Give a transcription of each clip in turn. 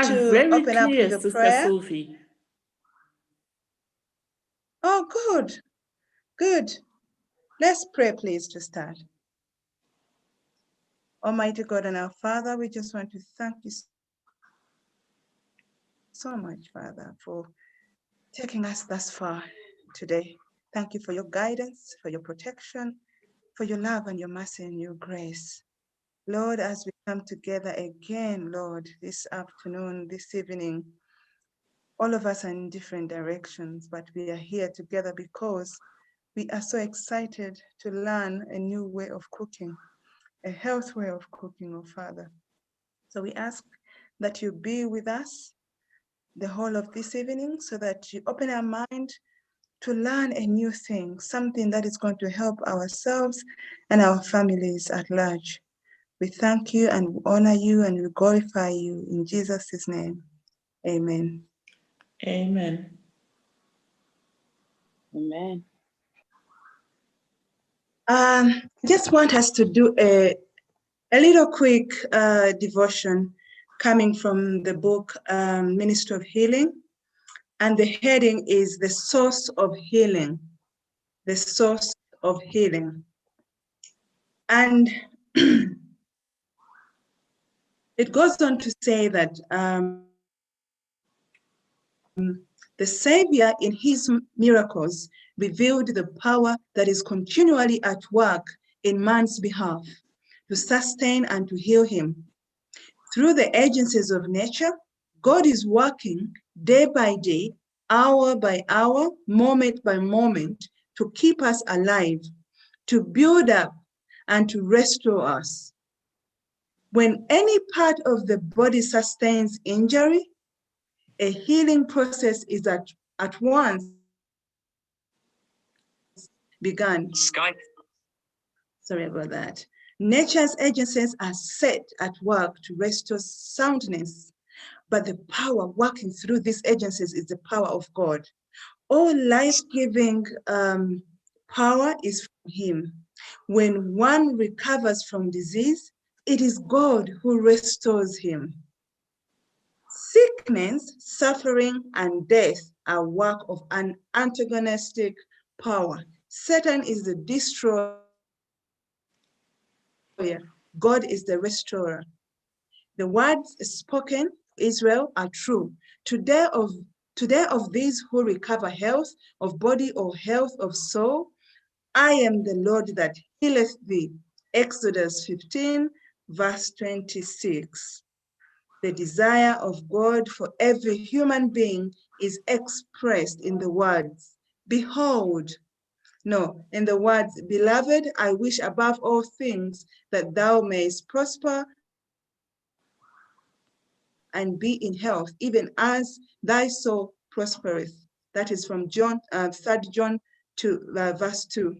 to very open up clear, with a Sister prayer? Sophie. Oh, good. Good. Let's pray, please, to start. Almighty God and our Father, we just want to thank you so much, Father, for taking us thus far today. Thank you for your guidance, for your protection, for your love and your mercy and your grace. Lord, as we come together again, Lord, this afternoon, this evening, all of us are in different directions, but we are here together because we are so excited to learn a new way of cooking, a health way of cooking, oh Father. So we ask that you be with us the whole of this evening so that you open our mind to learn a new thing, something that is going to help ourselves and our families at large. We thank you and we honor you and we glorify you in Jesus' name. Amen. Amen. Amen. I just want us to do a little quick devotion coming from the book Ministry of Healing. And the heading is The Source of Healing. The Source of Healing. And it goes on to say that the Savior in his miracles revealed the power that is continually at work in man's behalf to sustain and to heal him. Through the agencies of nature, God is working day by day, hour by hour, moment by moment to keep us alive, to build up and to restore us. When any part of the body sustains injury, a healing process is at once begun. Sorry about that. Nature's agencies are set at work to restore soundness, but the power working through these agencies is the power of God. All life-giving power is from him. When one recovers from disease, it is God who restores him. Sickness, suffering, and death are work of an antagonistic power. Satan is the destroyer. God is the restorer. The words spoken to Israel are true. Today of these who recover health of body or health of soul, I am the Lord that healeth thee. Exodus 15, verse 26. The desire of God for every human being is expressed in the words, behold. No, in the words, beloved, I wish above all things that thou mayest prosper and be in health, even as thy soul prospereth. That is from 3 John 2, verse 2.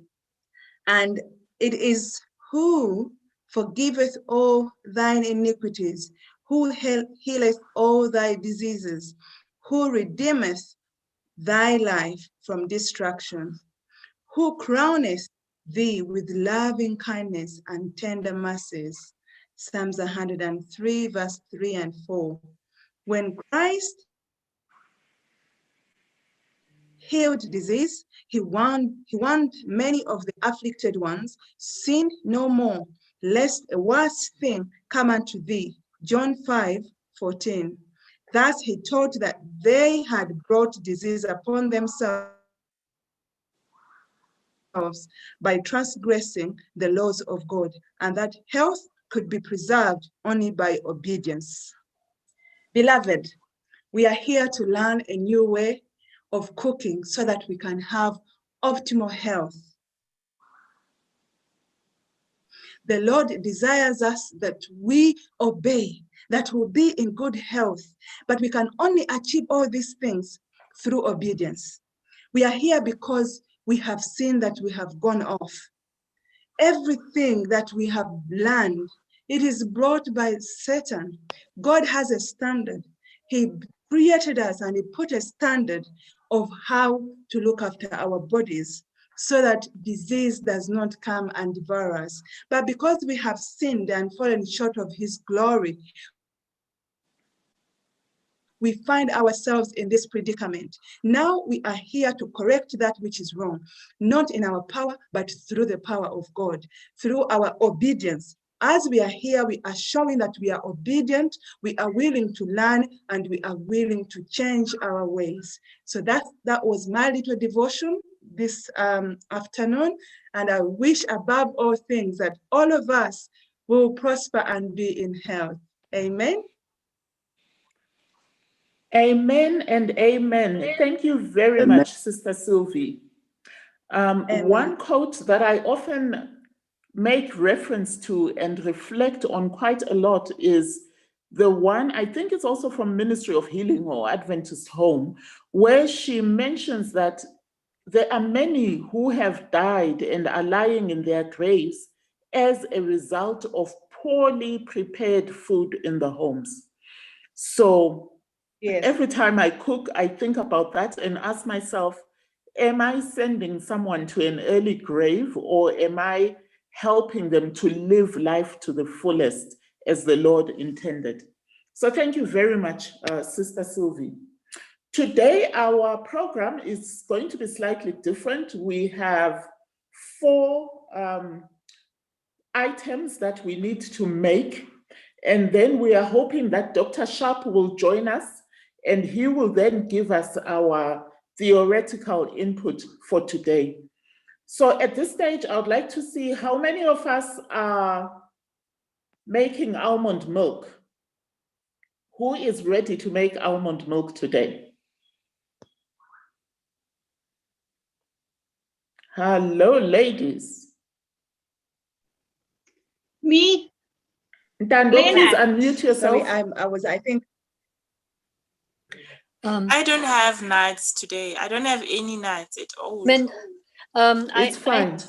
And it is who forgiveth all thine iniquities, who healeth all thy diseases, who redeemeth thy life from destruction, who crowneth thee with loving kindness and tender mercies. Psalms 103, verse 3 and 4. When Christ healed disease, he warned many of the afflicted ones, sin no more, lest a worse thing come unto thee. John 5:14. Thus he taught that they had brought disease upon themselves by transgressing the laws of God, and that health could be preserved only by obedience. Beloved, we are here to learn a new way of cooking so that we can have optimal health. The Lord desires us that we obey, that we'll be in good health, but we can only achieve all these things through obedience. We are here because we have seen that we have gone off. Everything that we have learned, it is brought by Satan. God has a standard. He created us and he put a standard of how to look after our bodies so that disease does not come and devour us. But because we have sinned and fallen short of his glory, we find ourselves in this predicament. Now we are here to correct that which is wrong, not in our power, but through the power of God, through our obedience. As we are here, we are showing that we are obedient, we are willing to learn, and we are willing to change our ways. So that was my little devotion this afternoon. And I wish above all things that all of us will prosper and be in health. Amen. Amen and amen. Thank you very much, Sister Sylvie. One quote that I often make reference to and reflect on quite a lot is the one, I think it's also from Ministry of Healing or Adventist Home, where she mentions that there are many who have died and are lying in their graves as a result of poorly prepared food in the homes. So yes, every time I cook, I think about that and ask myself, am I sending someone to an early grave, or am I helping them to live life to the fullest as the Lord intended? So thank you very much, Sister Sylvie. Today, our program is going to be slightly different. We have 4 items that we need to make, and then we are hoping that Dr. Sharp will join us, and he will then give us our theoretical input for today. So at this stage, I would like to see how many of us are making almond milk. Who is ready to make almond milk today? Hello, ladies. Me. Ntando, please unmute yourself. Sorry, I think. I don't have nuts today. I don't have any nuts at all. It's fine.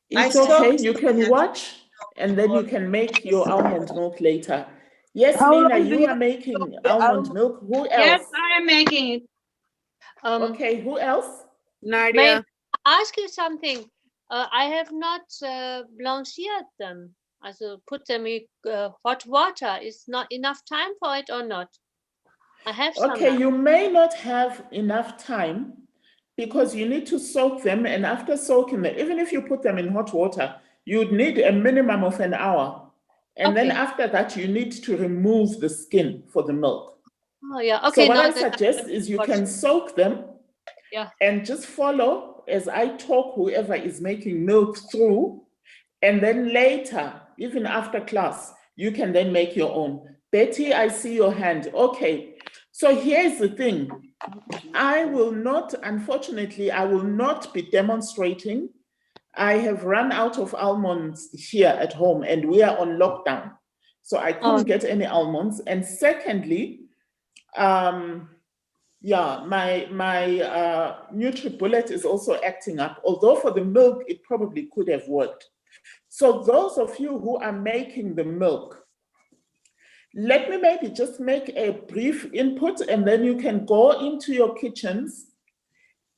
It's okay. You can watch and then you can make your almond milk later. Yes, Nina, you are making almond milk. Who else? Yes, I am making it. Okay, who else? Nadia. May I ask you something? I have not blanched them. Also put them in hot water. Is not enough time for it or not? I have some. Okay, you may not have enough time because you need to soak them, and after soaking them, even if you put them in hot water, you'd need a minimum of an hour. And then after that, you need to remove the skin for the milk. Oh, yeah. Okay. So what I suggest is you can soak them, and just follow as I talk whoever is making milk through, and then later, even after class, you can then make your own. Betty, I see your hand. Okay, so here's the thing. I will not, unfortunately, I will not be demonstrating. I have run out of almonds here at home and we are on lockdown. So I couldn't get any almonds. And secondly, my NutriBullet is acting acting up, although for the milk, it probably could have worked. So those of you who are making the milk, let me maybe just make a brief input and then you can go into your kitchens,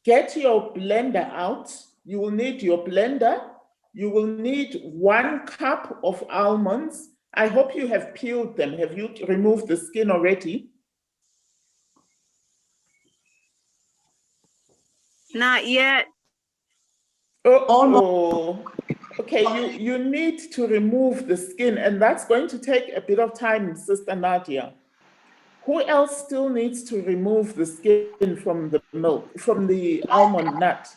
get your blender out. You will need your blender. You will need 1 cup of almonds. I hope you have peeled them. Have you removed the skin already? Not yet. Oh. Okay, you need to remove the skin, and that's going to take a bit of time, Sister Nadia. Who else still needs to remove the skin from the milk, from the almond nut?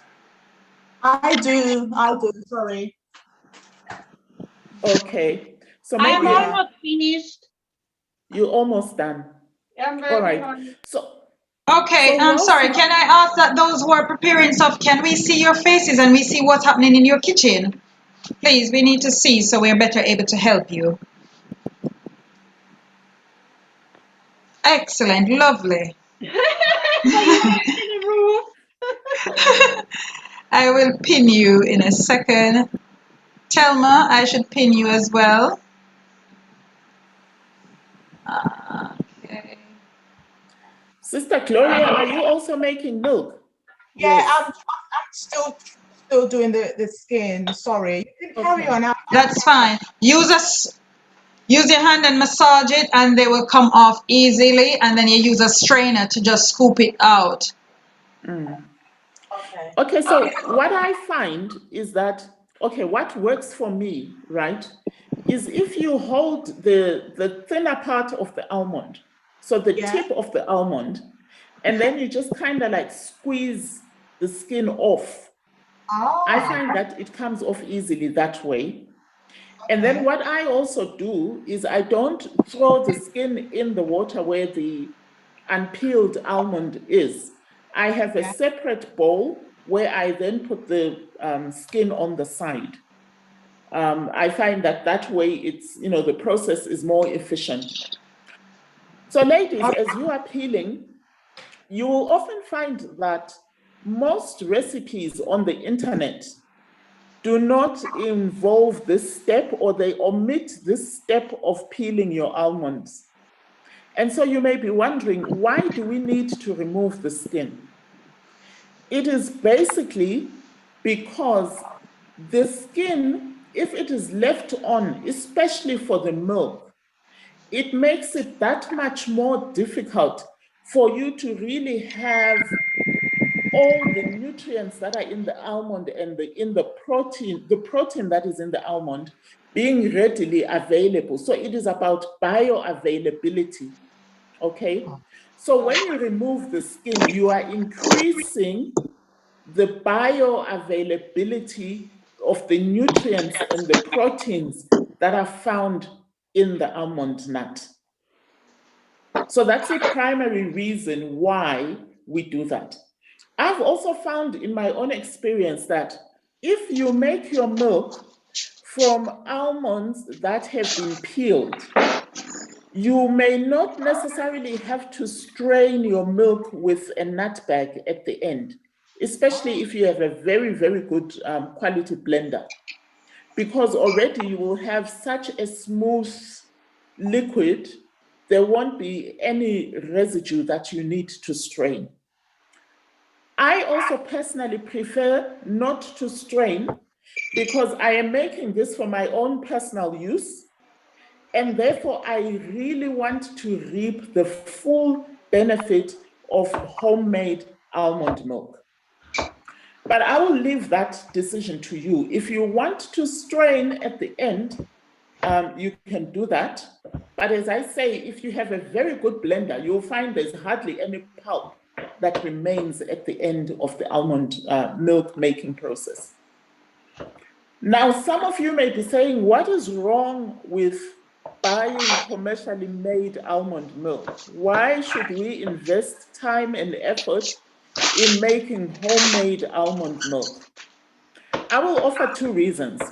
I do, sorry. Okay, so maybe I'm almost finished. You're almost done. All right. Okay, I'm sorry. Can I ask that those who are preparing stuff, can we see your faces and we see what's happening in your kitchen? Please, we need to see so we're better able to help you. Excellent, lovely. I will pin you in a second. Telma, I should pin you as well. Okay. Sister Gloria, are you also making milk? Yeah, yes. I'm still doing the skin. Sorry, you can carry on. That's fine. Use Use your hand and massage it, and they will come off easily. And then you use a strainer to just scoop it out. Okay, so what I find is that, okay, what works for me, right, is if you hold the thinner part of the almond, so the tip of the almond, and then you just kind of like squeeze the skin off. I find that it comes off easily that way. And then what I also do is I don't throw the skin in the water where the unpeeled almond is. I have a separate bowl where I then put the skin on the side. I find that that way it's, you know, the process is more efficient. So ladies, as you are peeling, you will often find that most recipes on the internet do not involve this step, or they omit this step of peeling your almonds. And so you may be wondering, why do we need to remove the skin? It is basically because the skin, if it is left on, especially for the milk, it makes it that much more difficult for you to really have all the nutrients that are in the almond and the protein that is in the almond being readily available. So it is about bioavailability, okay? So when you remove the skin, you are increasing the bioavailability of the nutrients and the proteins that are found in the almond nut. So that's the primary reason why we do that. I've also found in my own experience that if you make your milk from almonds that have been peeled, you may not necessarily have to strain your milk with a nut bag at the end, especially if you have a very, very good quality blender, because already you will have such a smooth liquid, there won't be any residue that you need to strain. I also personally prefer not to strain because I am making this for my own personal use, and therefore I really want to reap the full benefit of homemade almond milk. But I will leave that decision to you. If you want to strain at the end, you can do that. But as I say, if you have a very good blender, you'll find there's hardly any pulp that remains at the end of the almond milk making process. Now, some of you may be saying, what is wrong with buying commercially made almond milk? Why should we invest time and effort in making homemade almond milk? I will offer two reasons.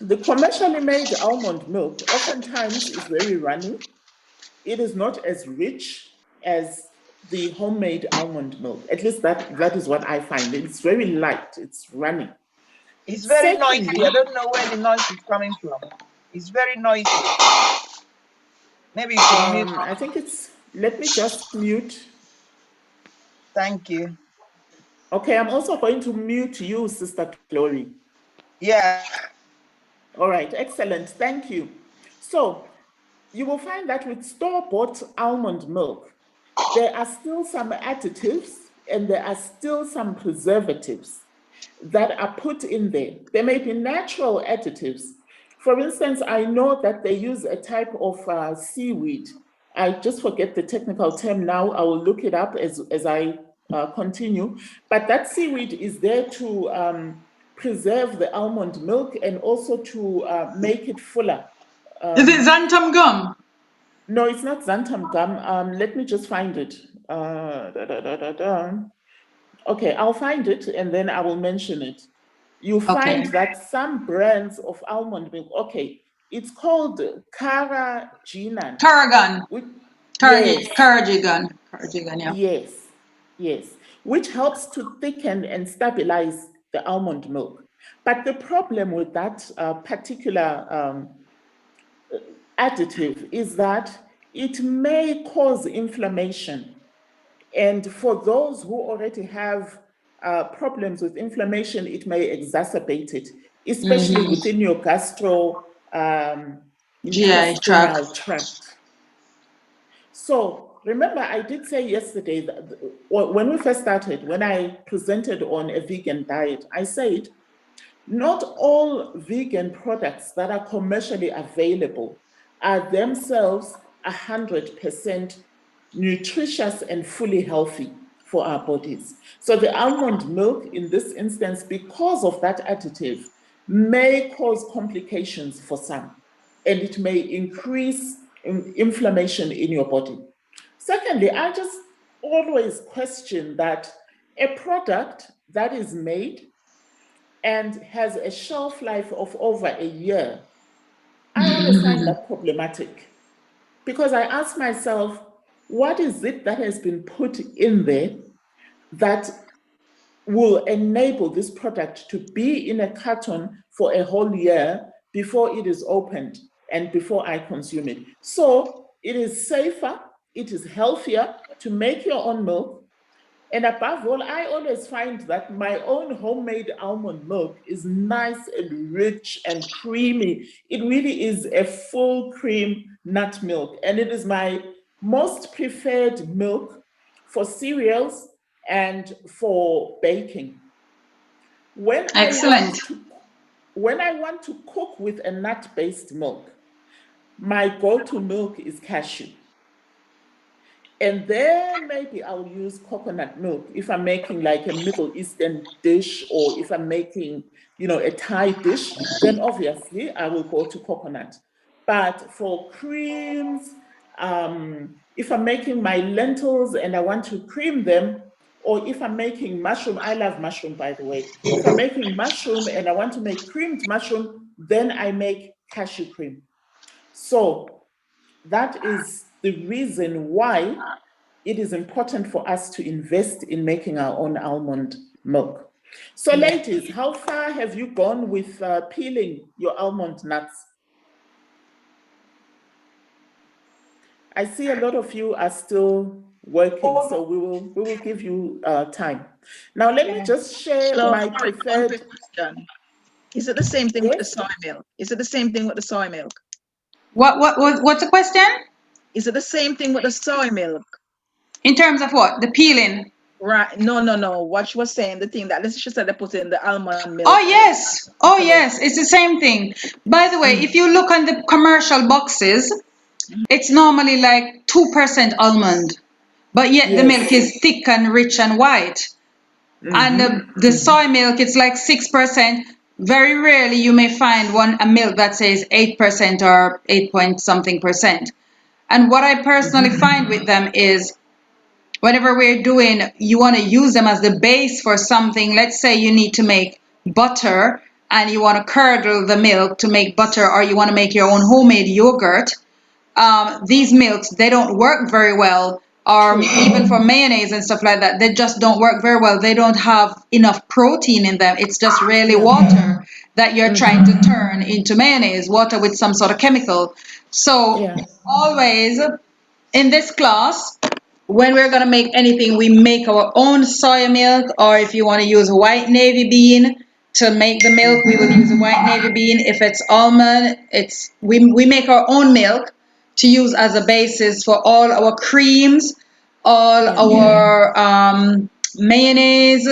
The commercially made almond milk oftentimes is very runny. It is not as rich as the homemade almond milk. At least that is what I find. It's very light, it's runny. It's very noisy. I don't know where the noise is coming from. It's very noisy. Maybe you can mute. I think it's, let me just mute. Thank you. Okay, I'm also going to mute you, Sister Glory. Yeah. All right, excellent, thank you. So you will find that with store-bought almond milk, there are still some additives and there are still some preservatives that are put in there. There may be natural additives. For instance, I know that they use a type of seaweed. I just forget the technical term now. I will look it up as I continue. But that seaweed is there to preserve the almond milk and also to make it fuller. Is it xanthan gum? No, it's not xanthan gum. Let me just find it. Okay, I'll find it and then I will mention it. You find that some brands of almond milk, okay, it's called Carrageenan. Carrageen. Yes. Carrageen, yeah. Yes, yes, which helps to thicken and stabilize the almond milk. But the problem with that particular additive is that it may cause inflammation. And for those who already have problems with inflammation, it may exacerbate it, especially within your gastrointestinal tract. GI tract. intestinal tract. So remember, I did say yesterday that when we first started, when I presented on a vegan diet, I said, not all vegan products that are commercially available are themselves 100% nutritious and fully healthy for our bodies. So the almond milk in this instance, because of that additive, may cause complications for some, and it may increase inflammation in your body. Secondly, I just always question that a product that is made and has a shelf life of over a year, I always find that problematic, because I ask myself, what is it that has been put in there that will enable this product to be in a carton for a whole year before it is opened and before I consume it? So it is safer, it is healthier to make your own milk. And above all, I always find that my own homemade almond milk is nice and rich and creamy. It really is a full cream nut milk. And it is my most preferred milk for cereals and for baking. Excellent. When I want to cook with a nut-based milk, my go-to milk is cashew. And then maybe I'll use coconut milk if I'm making like a Middle Eastern dish, or if I'm making, a Thai dish, then obviously I will go to coconut. But for creams, if I'm making my lentils and I want to cream them, or if I'm making mushroom, I love mushroom, by the way. If I'm making mushroom and I want to make creamed mushroom, then I make cashew cream. So that is the reason why it is important for us to invest in making our own almond milk. So ladies, how far have you gone with peeling your almond nuts? I see a lot of you are still working, so we will give you time. Now let me just share my preferred. Is it the same thing with the soy milk? Is it the same thing with the soy milk? What's the question? Is it the same thing with the soy milk? In terms of what? The peeling? Right. No. What she was saying, the thing that she said they put in the almond milk. Oh, yes. Oh, yes. It's the same thing. By the way, if you look on the commercial boxes, it's normally like 2% almond, but yet the milk is thick and rich and white. And the soy milk, it's like 6%. Very rarely you may find a milk that says 8% or 8 point something percent. And what I personally find with them is, whatever we're doing, you want to use them as the base for something. Let's say you need to make butter and you want to curdle the milk to make butter, or you want to make your own homemade yogurt. These milks, they don't work very well, or even for mayonnaise and stuff like that, they just don't work very well. They don't have enough protein in them. It's just really water that you're trying to turn into mayonnaise, water with some sort of chemical. So always in this class, when we're going to make anything, we make our own soy milk, or if you want to use white navy bean to make the milk, we will use a white navy bean. If it's almond, we make our own milk to use as a basis for all our creams, all our mayonnaise,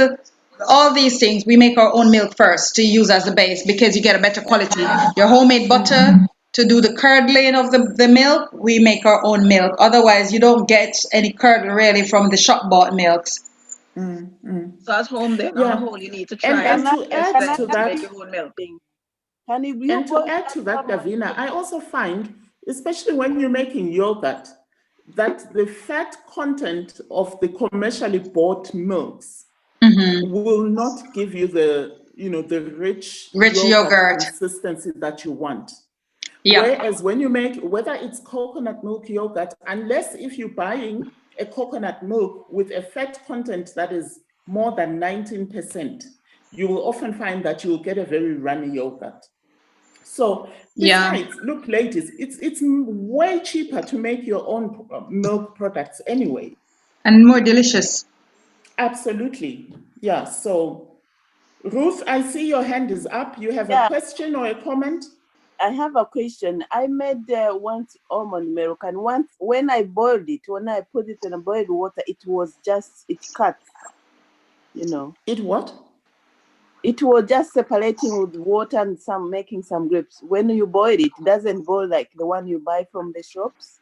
all these things. We make our own milk first to use as a base, because you get a better quality. Your homemade butter, to do the curdling of the milk, we make our own milk. Otherwise, you don't get any curdle really from the shop-bought milks. So at home, then, on the whole, you need to try and to add to that, make your own milk. And to add to that, Davina, I also find, especially when you're making yogurt, that the fat content of the commercially bought milks will not give you the rich yogurt consistency that you want. Whereas when you make, whether it's coconut milk yogurt, unless if you're buying a coconut milk with a fat content that is more than 19%, you will often find that you will get a very runny yogurt. So besides, look, ladies, it's way cheaper to make your own milk products anyway. And more delicious. Absolutely. Yeah. So Ruth, I see your hand is up. You have a question or a comment? I have a question. I made once almond milk, and once when I boiled it, when I put it in a boiled water, it cut. You know. It what? It was just separating with water and making some grapes. When you boil it, it doesn't boil like the one you buy from the shops.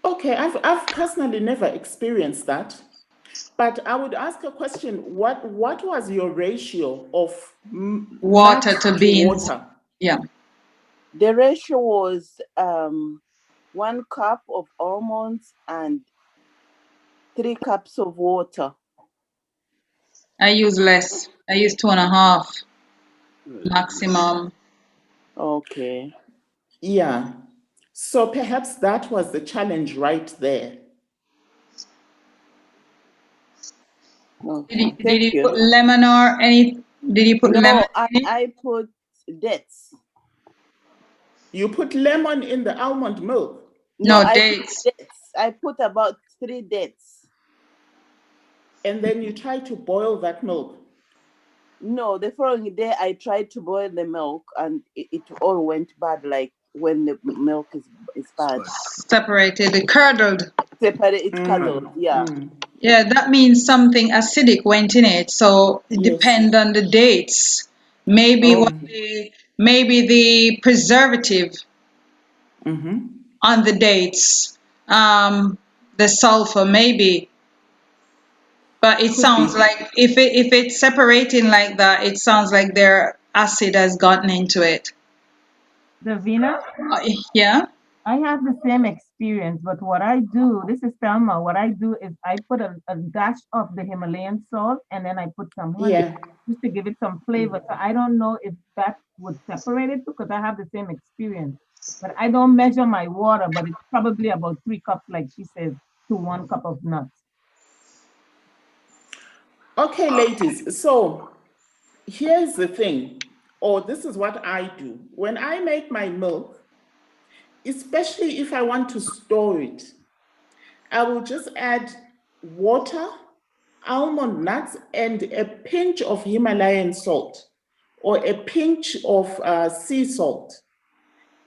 Okay, I've personally never experienced that. But I would ask a question, what was your ratio of Water nut to beans. water? Yeah. The ratio was 1 cup of almonds and 3 cups of water. I use less. I use 2.5 maximum. Okay. Yeah. So perhaps that was the challenge right there. Okay. Did you put lemon or any? Did you put lemon? No, I put dates. You put lemon in the almond milk? No, I dates. Put dates. I put about 3 dates. And then you try to boil that milk? No, the following day I tried to boil the milk and it all went bad, like when the milk is bad. Separated, it curdled. It's curdled, yeah. Yeah, that means something acidic went in it. So it depends on the dates. Maybe maybe the preservative on the dates, the sulfur maybe. But it sounds like if it's separating like that, it sounds like their acid has gotten into it. Davina? Yeah. I have the same experience, but what I do, this is Thelma, what I do is I put a dash of the Himalayan salt and then I put some honey just to give it some flavor. So I don't know if that would separate it because I have the same experience. But I don't measure my water, but it's probably about 3 cups, like she says, to 1 cup of nuts. Okay, ladies, so here's the thing, or this is what I do. When I make my milk, especially if I want to store it, I will just add water, almond nuts, and a pinch of Himalayan salt or a pinch of sea salt.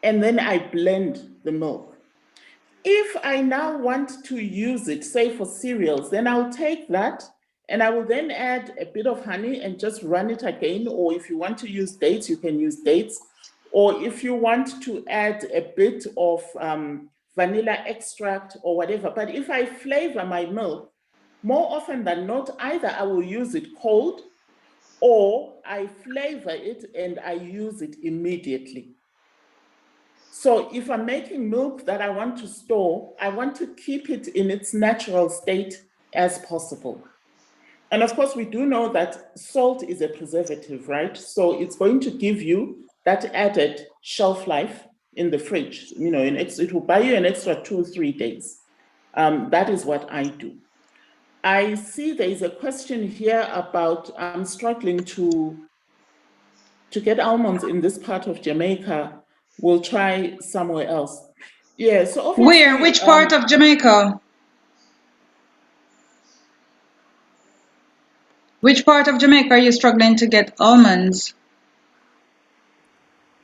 And then I blend the milk. If I now want to use it, say for cereals, then I'll take that and I will then add a bit of honey and just run it again. Or if you want to use dates, you can use dates. Or if you want to add a bit of vanilla extract or whatever. But if I flavor my milk, more often than not, either I will use it cold or I flavor it and I use it immediately. So if I'm making milk that I want to store, I want to keep it in its natural state as possible. And of course, we do know that salt is a preservative, right? So it's going to give you that added shelf life in the fridge. You know, it will buy you an extra 2 or 3 days. That is what I do. I see there is a question here about I'm struggling to get almonds in this part of Jamaica. We'll try somewhere else. Yeah, so obviously— Where? Which part of Jamaica? Which part of Jamaica are you struggling to get almonds?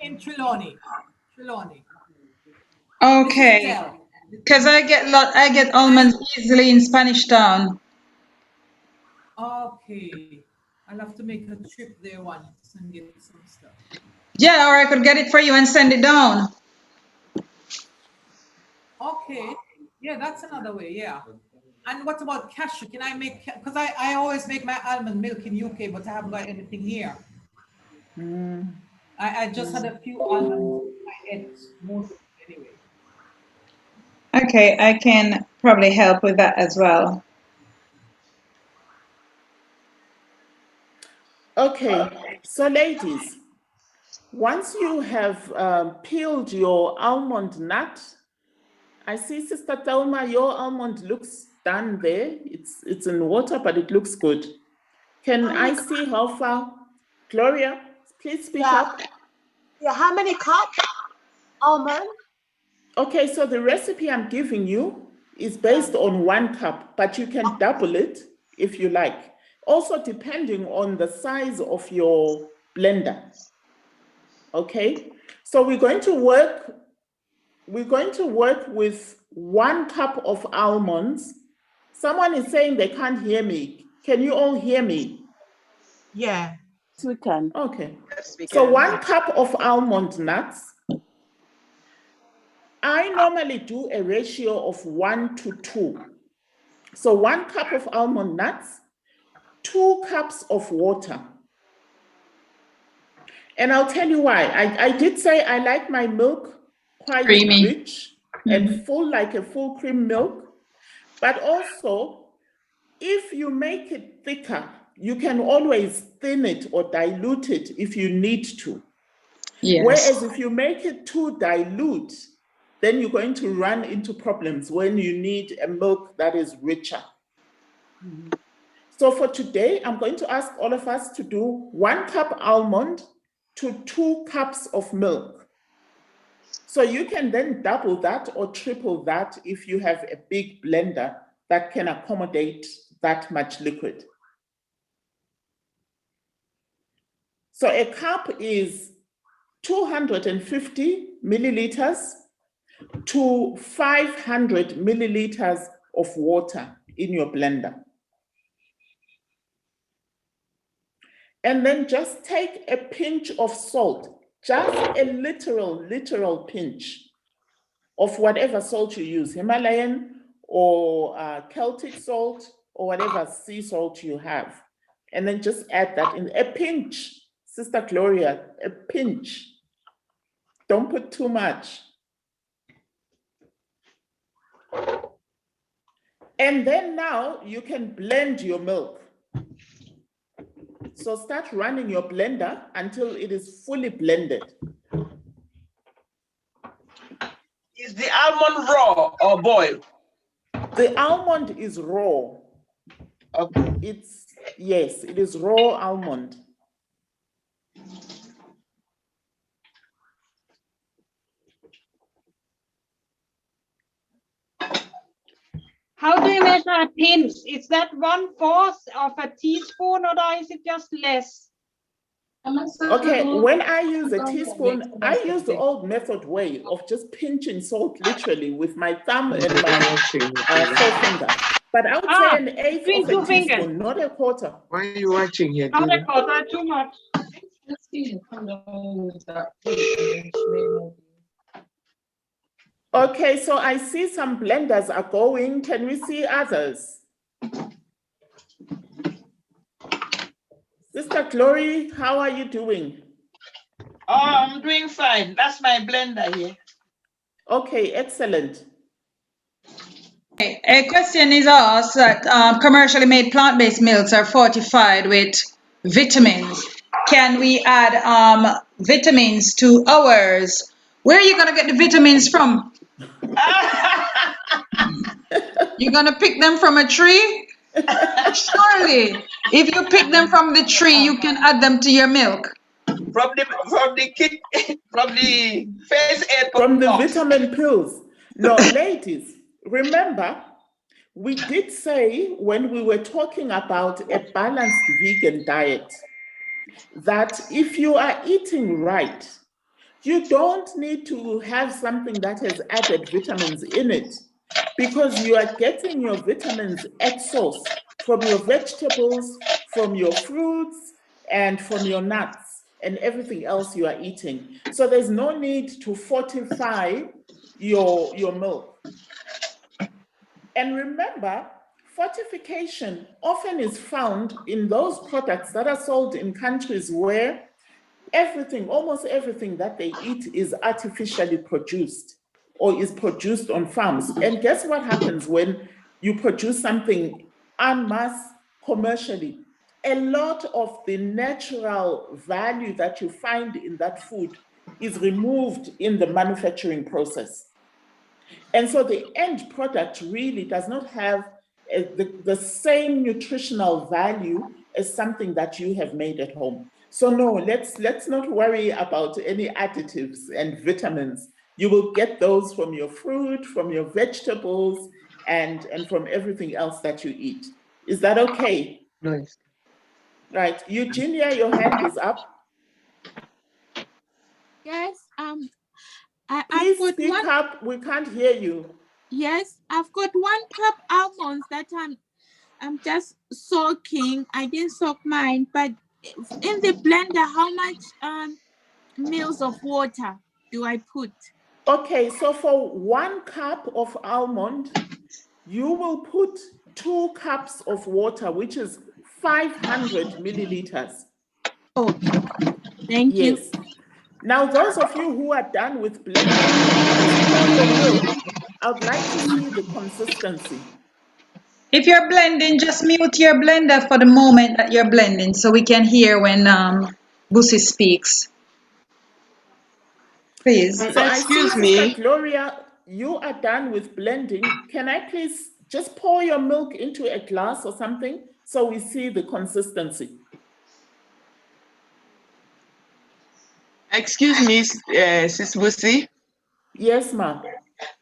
In Trelawney. Okay. Because I get almonds easily in Spanish Town. Okay. I'll have to make a trip there once and get some stuff. Yeah, or I could get it for you and send it down. Okay. Yeah, that's another way, yeah. And what about cashew? Can I make, because I always make my almond milk in UK, but I haven't got anything here. I just had a few almonds. I ate most of it anyway. Okay, I can probably help with that as well. Okay, so ladies, once you have peeled your almond nut, I see Sister Thelma, your almond looks done there. It's in water, but it looks good. Can I see how far? Gloria, please speak up. Yeah, how many cups almond? Okay, so the recipe I'm giving you is based on 1 cup, but you can double it if you like. Also depending on the size of your blender. Okay, so we're going to work with 1 cup of almonds. Someone is saying they can't hear me. Can you all hear me? Yeah. Yes, we can. Okay. Yes, we So can. 1 cup of almond nuts. I normally do a ratio of 1 to 2. So 1 cup of almond nuts, 2 cups of water. And I'll tell you why. I did say I like my milk quite Creamy. rich and full, like a full cream milk. But also, if you make it thicker, you can always thin it or dilute it if you need to. Yes. Whereas if you make it too dilute, then you're going to run into problems when you need a milk that is richer. So for today, I'm going to ask all of us to do 1 cup almond to 2 cups of milk. So you can then double that or triple that if you have a big blender that can accommodate that much liquid. So a cup is 250 milliliters to 500 milliliters of water in your blender. And then just take a pinch of salt, just a literal pinch of whatever salt you use, Himalayan or Celtic salt or whatever sea salt you have. And then just add that in, a pinch, Sister Gloria, a pinch. Don't put too much. And then now you can blend your milk. So start running your blender until it is fully blended. Is the almond raw or boiled? The almond is raw. Okay. Yes, it is raw almond. How do you measure a pinch? Is that 1/4 of a teaspoon or is it just less? Okay, when I use a teaspoon, I use the old method way of just pinching salt literally with my thumb and my forefinger. But I would say an eighth of a teaspoon, not a quarter. Why are you watching here? Not a quarter, too much. Okay, so I see some blenders are going. Can we see others? Sister Glory, how are you doing? Oh, I'm doing fine. That's my blender here. Okay, excellent. A question is asked that commercially made plant-based milks are fortified with vitamins. Can we add vitamins to ours? Where are you going to get the vitamins from? You're going to pick them from a tree? Surely. If you pick them from the tree, you can add them to your milk. From the first aid from the vitamin pills. No, ladies, remember, we did say when we were talking about a balanced vegan diet, that if you are eating right, you don't need to have something that has added vitamins in it, because you are getting your vitamins at source from your vegetables, from your fruits, and from your nuts, and everything else you are eating. So there's no need to fortify your milk. And remember, fortification often is found in those products that are sold in countries where everything, almost everything that they eat is artificially produced or is produced on farms. And guess what happens when you produce something en masse commercially? A lot of the natural value that you find in that food is removed in the manufacturing process. And so the end product really does not have the same nutritional value as something that you have made at home. So no, let's not worry about any additives and vitamins. You will get those from your fruit, from your vegetables, and from everything else that you eat. Is that okay? Nice. Right. Eugenia, your hand is up. Yes. Please speak up. We can't hear you. Yes, I've got 1 cup almonds that I'm just soaking. I didn't soak mine, but in the blender, how much mils of water do I put? Okay, so for 1 cup of almond, you will put 2 cups of water, which is 500 milliliters. Okay, thank you. Yes. Now, those of you who are done with blending, just pour your milk. I'd like to see the consistency. If you're blending, just mute your blender for the moment that you're blending so we can hear when Busi speaks. Please. So I see, Sister Gloria, you are done with blending. Can I please just pour your milk into a glass or something so we see the consistency? Excuse me, Sis Busi. Yes, ma'am.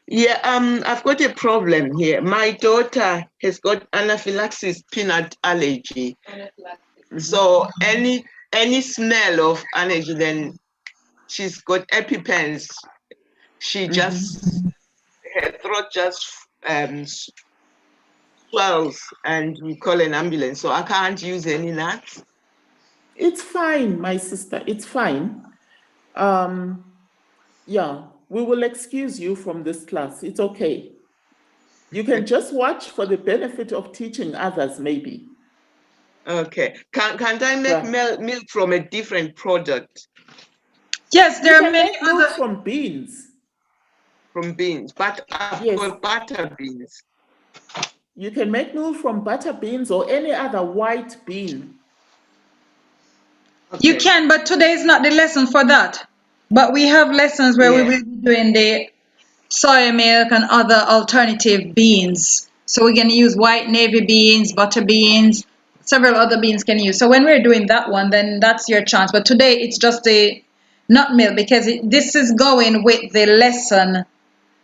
Yeah, I've got a problem here. My daughter has got anaphylaxis peanut allergy. So any smell of allergy, then she's got EpiPens. She just, her throat just swells and we call an ambulance. So I can't use any nuts. It's fine, my sister, it's fine. Yeah, we will excuse you from this class. It's okay. You can just watch for the benefit of teaching others, maybe. Okay. Can't I make milk from a different product? Yes, there are many milk from beans. From beans, but I've got butter beans. You can make milk from butter beans or any other white bean. You can, but today is not the lesson for that. But we have lessons where we will be doing the soy milk and other alternative beans. So we're going to use white navy beans, butter beans, several other beans can use. So when we're doing that one, then that's your chance. But today it's just the nut milk because this is going with the lesson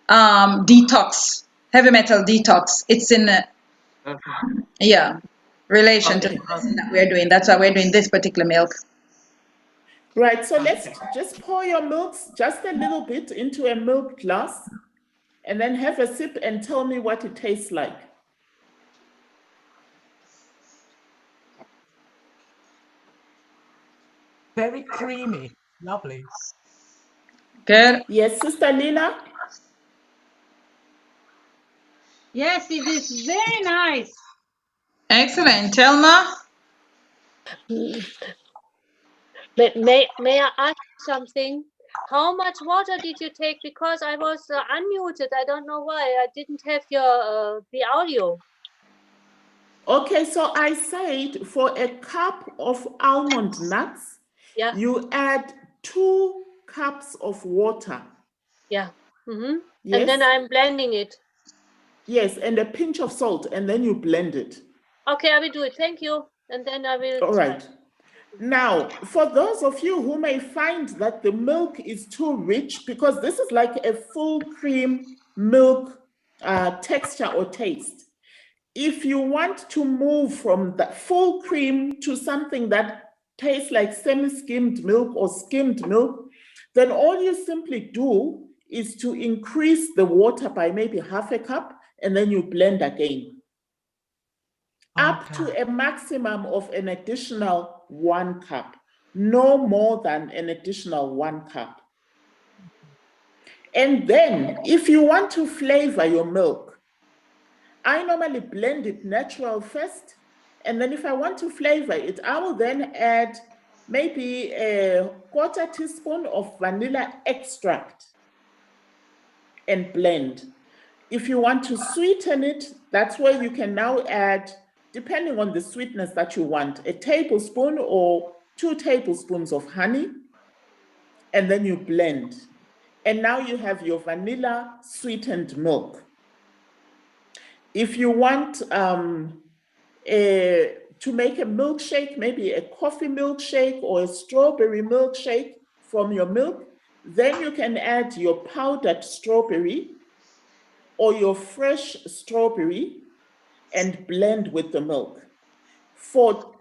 detox, heavy metal detox. It's in relation to the lesson that we're doing. That's why we're doing this particular milk. Right, so let's just pour your milks just a little bit into a milk glass and then have a sip and tell me what it tastes like. Very creamy, lovely. Good. Yes, Sister Lina? Yes, it is very nice. Excellent. Telma? May I ask something? How much water did you take? Because I was unmuted. I don't know why. I didn't have your the audio. Okay, so I said for a cup of almond nuts, you add 2 cups of water. Yeah. Mm-hmm. Yes. And then I'm blending it. Yes, and a pinch of salt, and then you blend it. Okay, I will do it. Thank you. And then I will. All right. Now, for those of you who may find that the milk is too rich, because this is like a full cream milk texture or taste. If you want to move from the full cream to something that tastes like semi-skimmed milk or skimmed milk, then all you simply do is to increase the water by maybe half a cup, and then you blend again. Up to a maximum of an additional 1 cup, no more than an additional 1 cup. And then if you want to flavor your milk, I normally blend it natural first, and then if I want to flavor it, I will then add maybe a 1/4 teaspoon of vanilla extract and blend. If you want to sweeten it, that's where you can now add, depending on the sweetness that you want, a tablespoon or 2 tablespoons of honey, and then you blend. And now you have your vanilla sweetened milk. If you want to make a milkshake, maybe a coffee milkshake or a strawberry milkshake from your milk, then you can add your powdered strawberry or your fresh strawberry and blend with the milk. For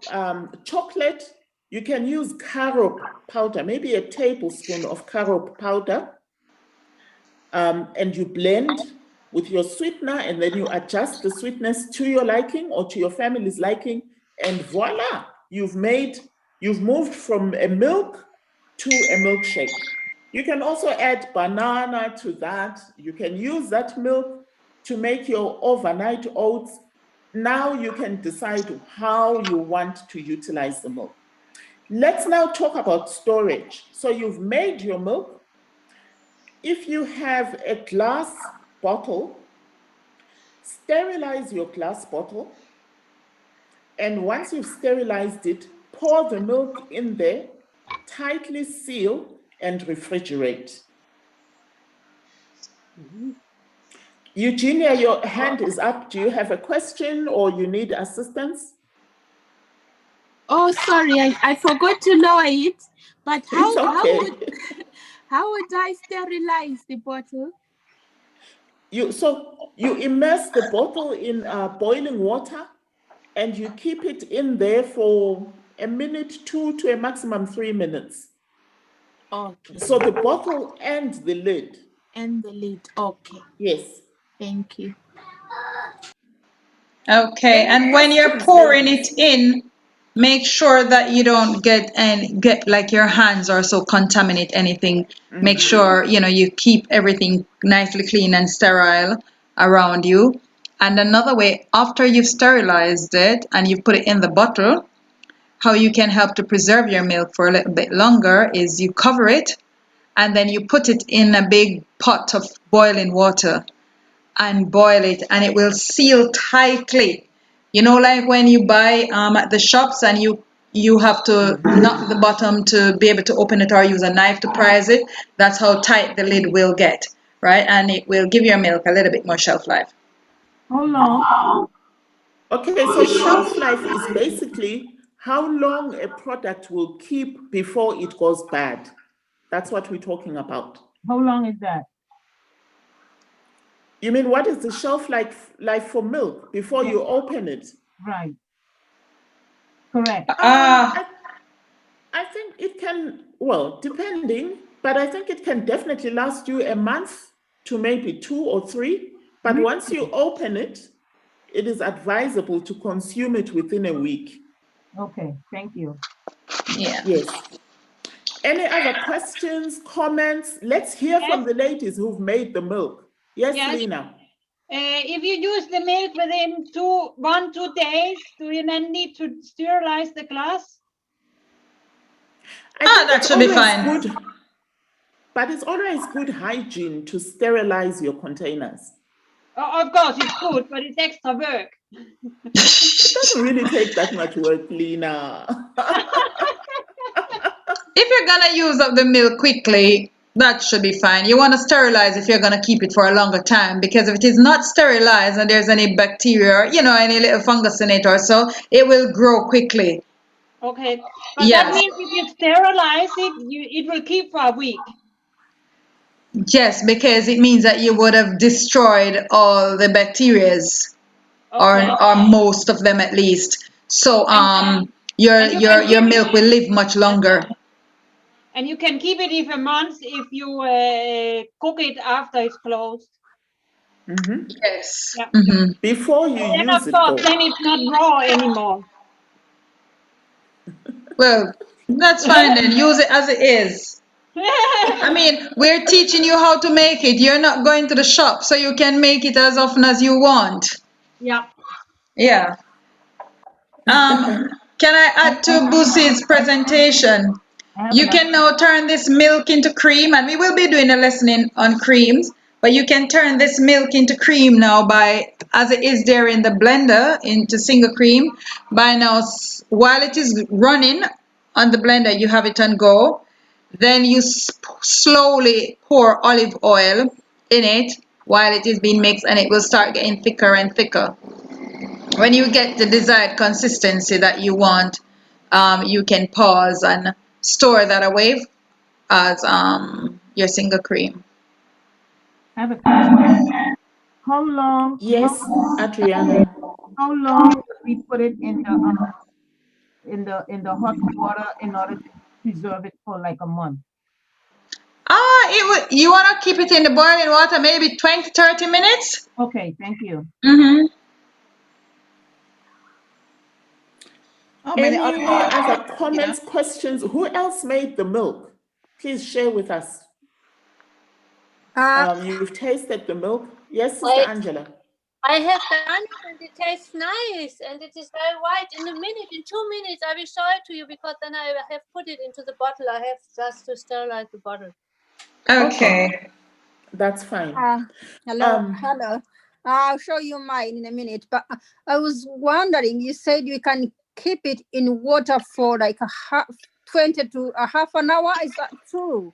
chocolate, You can use carob powder, maybe a tablespoon of carob powder, and you blend with your sweetener, and then you adjust the sweetness to your liking or to your family's liking, and voila, you've moved from a milk to a milkshake. You can also add banana to that. You can use that milk to make your overnight oats. Now you can decide how you want to utilize the milk. Let's now talk about storage. So you've made your milk. If you have a glass bottle, sterilize your glass bottle. And once you've sterilized it, pour the milk in there, tightly seal, and refrigerate. Eugenia, your hand is up. Do you have a question or you need assistance? Oh, sorry, I forgot to lower it. But It's okay. how would I sterilize the bottle? So you immerse the bottle in boiling water, and you keep it in there for a minute, 2 to a maximum 3 minutes. Okay. So the bottle and the lid. And the lid, okay. Yes. Thank you. Okay, and when you're pouring it in, make sure that you don't get like your hands or so contaminate anything. Make sure you keep everything nicely clean and sterile around you. And another way, after you've sterilized it and you put it in the bottle, how you can help to preserve your milk for a little bit longer is you cover it and then you put it in a big pot of boiling water and boil it, and it will seal tightly. Like when you buy at the shops and you have to knock the bottom to be able to open it or use a knife to prise it. That's how tight the lid will get, right? And it will give your milk a little bit more shelf life. How long? Okay, so shelf life is basically how long a product will keep before it goes bad. That's what we're talking about. How long is that? You mean what is the shelf life for milk before you open it? Right. Correct. I think it can, well, depending, but I think it can definitely last you a month to maybe 2 or 3. But once you open it, it is advisable to consume it within a week. Okay, thank you. Yeah. Yes. Any other questions, comments? Let's hear from the ladies who've made the milk. Yes, Lena. If you use the milk within 1-2 days, do you then need to sterilize the glass? That should be fine. Good, but it's always good hygiene to sterilize your containers. Oh, of course, it's good, but it's extra work. It doesn't really take that much work, Lena. If you're gonna use up the milk quickly, that should be fine. You want to sterilize if you're gonna keep it for a longer time, because if it is not sterilized and there's any bacteria or any little fungus in it or so, it will grow quickly. Okay, but that means if you sterilize it, it will keep for a week. Yes, because it means that you would have destroyed all the bacterias, or most of them at least. So your milk will live much longer. And you can keep it for a month if you cook it after it's closed. Yes. Yeah. Before you use it, then it's not raw anymore. Well, that's fine then. Use it as it is. I mean, we're teaching you how to make it. You're not going to the shop, so you can make it as often as you want. Yeah. Yeah. Can I add to Boosie's presentation? You can now turn this milk into cream, and we will be doing a lesson on creams, but you can turn this milk into cream now by, as it is there in the blender, into single cream. By now, while it is running on the blender, you have it on go. Then you slowly pour olive oil in it while it is being mixed, and it will start getting thicker and thicker. When you get the desired consistency that you want, you can pause and store that away as your single cream. I have a question. How long? Yes, Adriana. How long do we put it in the in the hot water in order to preserve it for like a month? You want to keep it in the boiling water maybe 20-30 minutes. Okay, thank you. Mm-hmm. Any other comments, questions? Who else made the milk? Please share with us. You've tasted the milk. Yes, Sister Angela. I have done it and it tastes nice and it is very white. In 2 minutes, I will show it to you because then I have put it into the bottle. I have just to sterilize the bottle. Okay. That's fine. Hello. I'll show you mine in a minute, but I was wondering, you said you can keep it in water for like 20 to a half an hour. Is that true?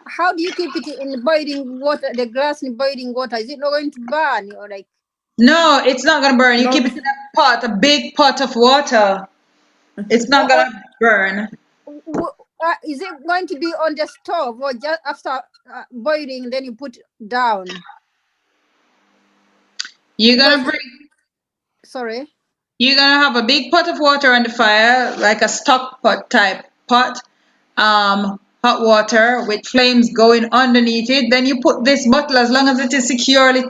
How do you keep it in boiling water, the glass in boiling water? Is it not going to burn or like? No, it's not going to burn. You keep it in a pot, a big pot of water. It's not going to burn. Is it going to be on the stove or just after boiling, then you put down? You're going to Sorry? You're going to have a big pot of water on the fire, like a stock pot type pot, hot water with flames going underneath it. Then you put this bottle, as long as it is securely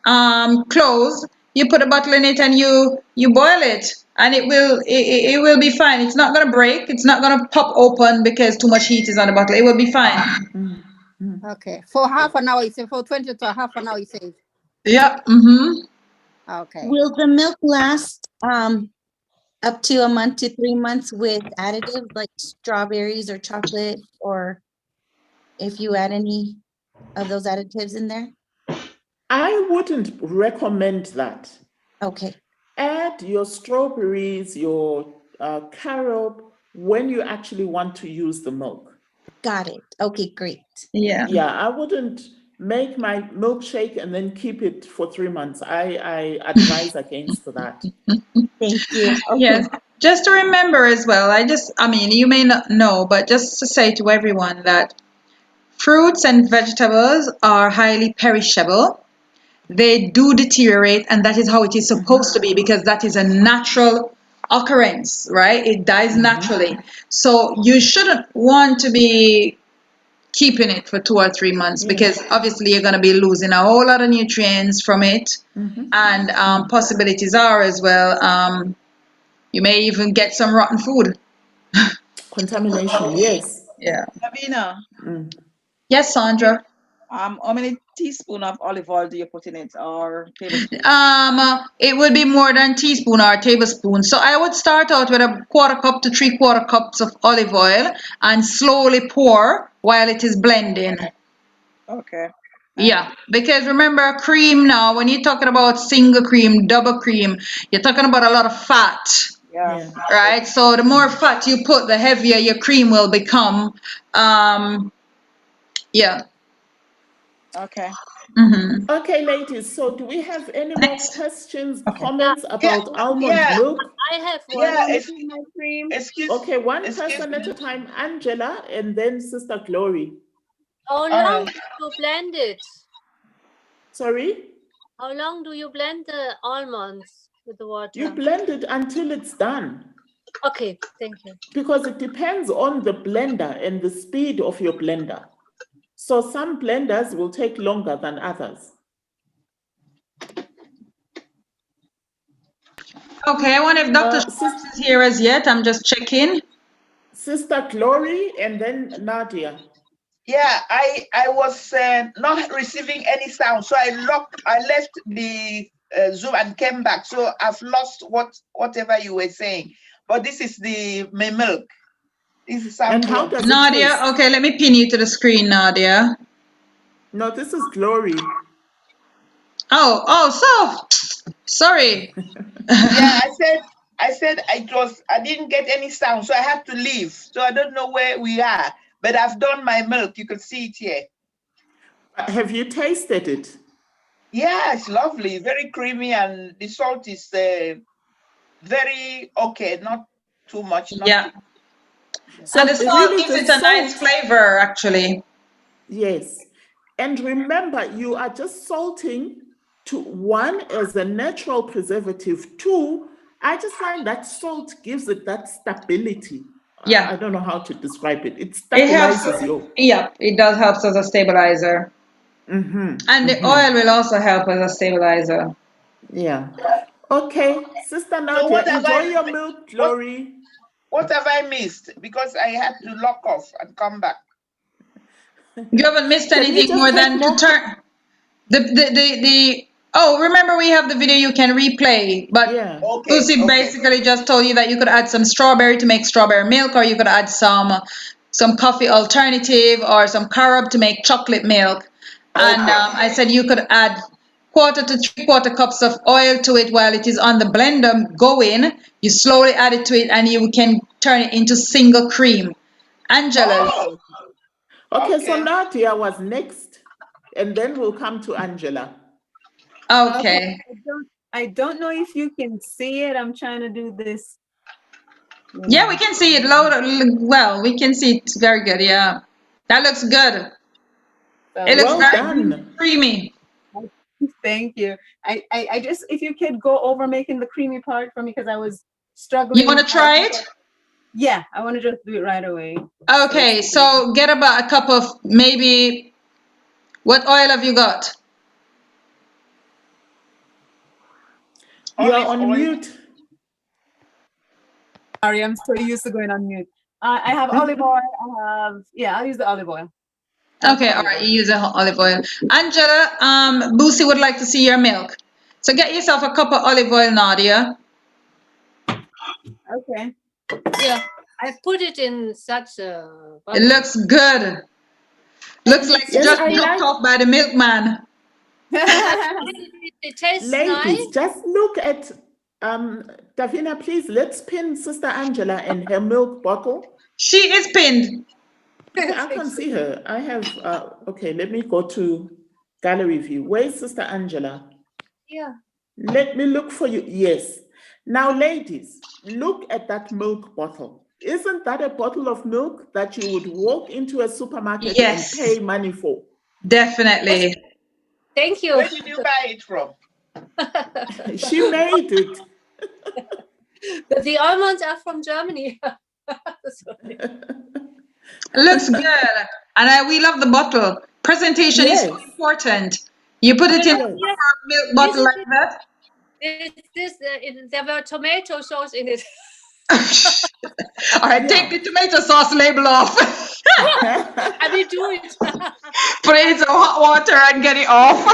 closed, you put a bottle in it and you boil it, and it will be fine. It's not going to break. It's not going to pop open because too much heat is on the bottle. It will be fine. Okay. For half an hour, you say, for 20 to half an hour, you say? Yeah. Mm-hmm. Okay. Will the milk last up to a month to 3 months with additives like strawberries or chocolate, or if you add any of those additives in there? I wouldn't recommend that. Okay. Add your strawberries, your carob when you actually want to use the milk. Got it. Okay, great. Yeah. Yeah, I wouldn't make my milkshake and then keep it for 3 months. I advise against that. Thank you. Okay. Yes. Just to remember as well, I mean, you may not know, but just to say to everyone that fruits and vegetables are highly perishable. They do deteriorate, and that is how it is supposed to be, because that is a natural occurrence, right? It dies naturally. So you shouldn't want to be keeping it for 2 or 3 months, because obviously you're going to be losing a whole lot of nutrients from it. And possibilities are as well, you may even get some rotten food. Contamination, yes. Yeah. Lavina. Yes, Sandra. How many teaspoons of olive oil do you put in it, or tablespoon? It would be more than teaspoon or tablespoon. So I would start out with a 1/4 cup to 3/4 cups of olive oil and slowly pour while it is blending. Okay. Yeah, because remember, cream now, when you're talking about single cream, double cream, you're talking about a lot of fat. Yeah. Right? So the more fat you put, the heavier your cream will become. Yeah. Okay. Okay, ladies, so do we have any more questions, comments about almond milk? I have one. Okay, one person at a time, Angela, and then Sister Glory. How long do you blend it? Sorry? How long do you blend the almonds with the water? You blend it until it's done. Okay, thank you. Because it depends on the blender and the speed of your blender. So some blenders will take longer than others. Okay, I wonder if Dr. Schwartz is here as yet. I'm just checking. Sister Glory and then Nadia. Yeah, I was not receiving any sound, so I left the Zoom and came back. So I've lost whatever you were saying. But this is my milk. This is And how does Nadia, it taste? okay, let me pin you to the screen, Nadia. No, this is Glory. Sorry. Yeah, I said I didn't get any sound, so I had to leave. So I don't know where we are, but I've done my milk. You can see it here. Have you tasted it? Yeah, it's lovely, very creamy, and the salt is very okay, not too much. So and the salt gives it a nice flavor, actually. Yes. And remember, you are just salting to 1 as a natural preservative, 2 I just find that salt gives it that stability. Yeah. I don't know how to describe it. It It helps. stabilizes you. Yeah, it does help as a stabilizer. And the oil will also help as a stabilizer. Yeah. Okay, Sister Nadia, enjoy your milk, Glory. What have I missed? Because I had to lock off and come back. You haven't missed anything more than to turn oh, remember we have the video you can replay, but Lucy basically just told you that you could add some strawberry to make strawberry milk, or you could add some coffee alternative or some carob to make chocolate milk. And I said you could add 1/4 to 3/4 cups of oil to it while it is on the blender going. You slowly add it to it and you can turn it into single cream. Angela. Okay, so Nadia was next, and then we'll come to Angela. Okay. I don't know if you can see it. I'm trying to do this. Yeah, we can see it well. We can see it very good. Yeah, that looks good. It looks very creamy. Thank you. I just, if you could go over making the creamy part for me, because I was struggling. You want to try it? Yeah, I want to just do it right away. Okay, so get about a cup of maybe, what oil have you got? You're on mute. Sorry, I'm so used to going on mute. I have olive oil. I'll use the olive oil. Okay, all right, you use olive oil. Angela, Boosie would like to see your milk. So get yourself a cup of olive oil, Nadia. Okay. Yeah, I put it in such a bottle. It looks good. Looks like it's just knocked off by the milkman. It tastes Ladies, nice. just look at Davina, please. Let's pin Sister Angela and her milk bottle. She is pinned. Okay, I can't see her. I have okay, let me go to gallery view. Where's Sister Angela? Yeah. Let me look for you. Yes. Now, ladies, look at that milk bottle. Isn't that a bottle of milk that you would walk into a supermarket and pay money for? Definitely. Thank you. Where did you buy it from? She made it. But the almonds are from Germany. Looks good. And we love the bottle. Presentation is so important. You put it in a milk bottle like that. There were tomato sauce in it. All right, take the tomato sauce label off. I will do it. Put it in some hot water and get it off.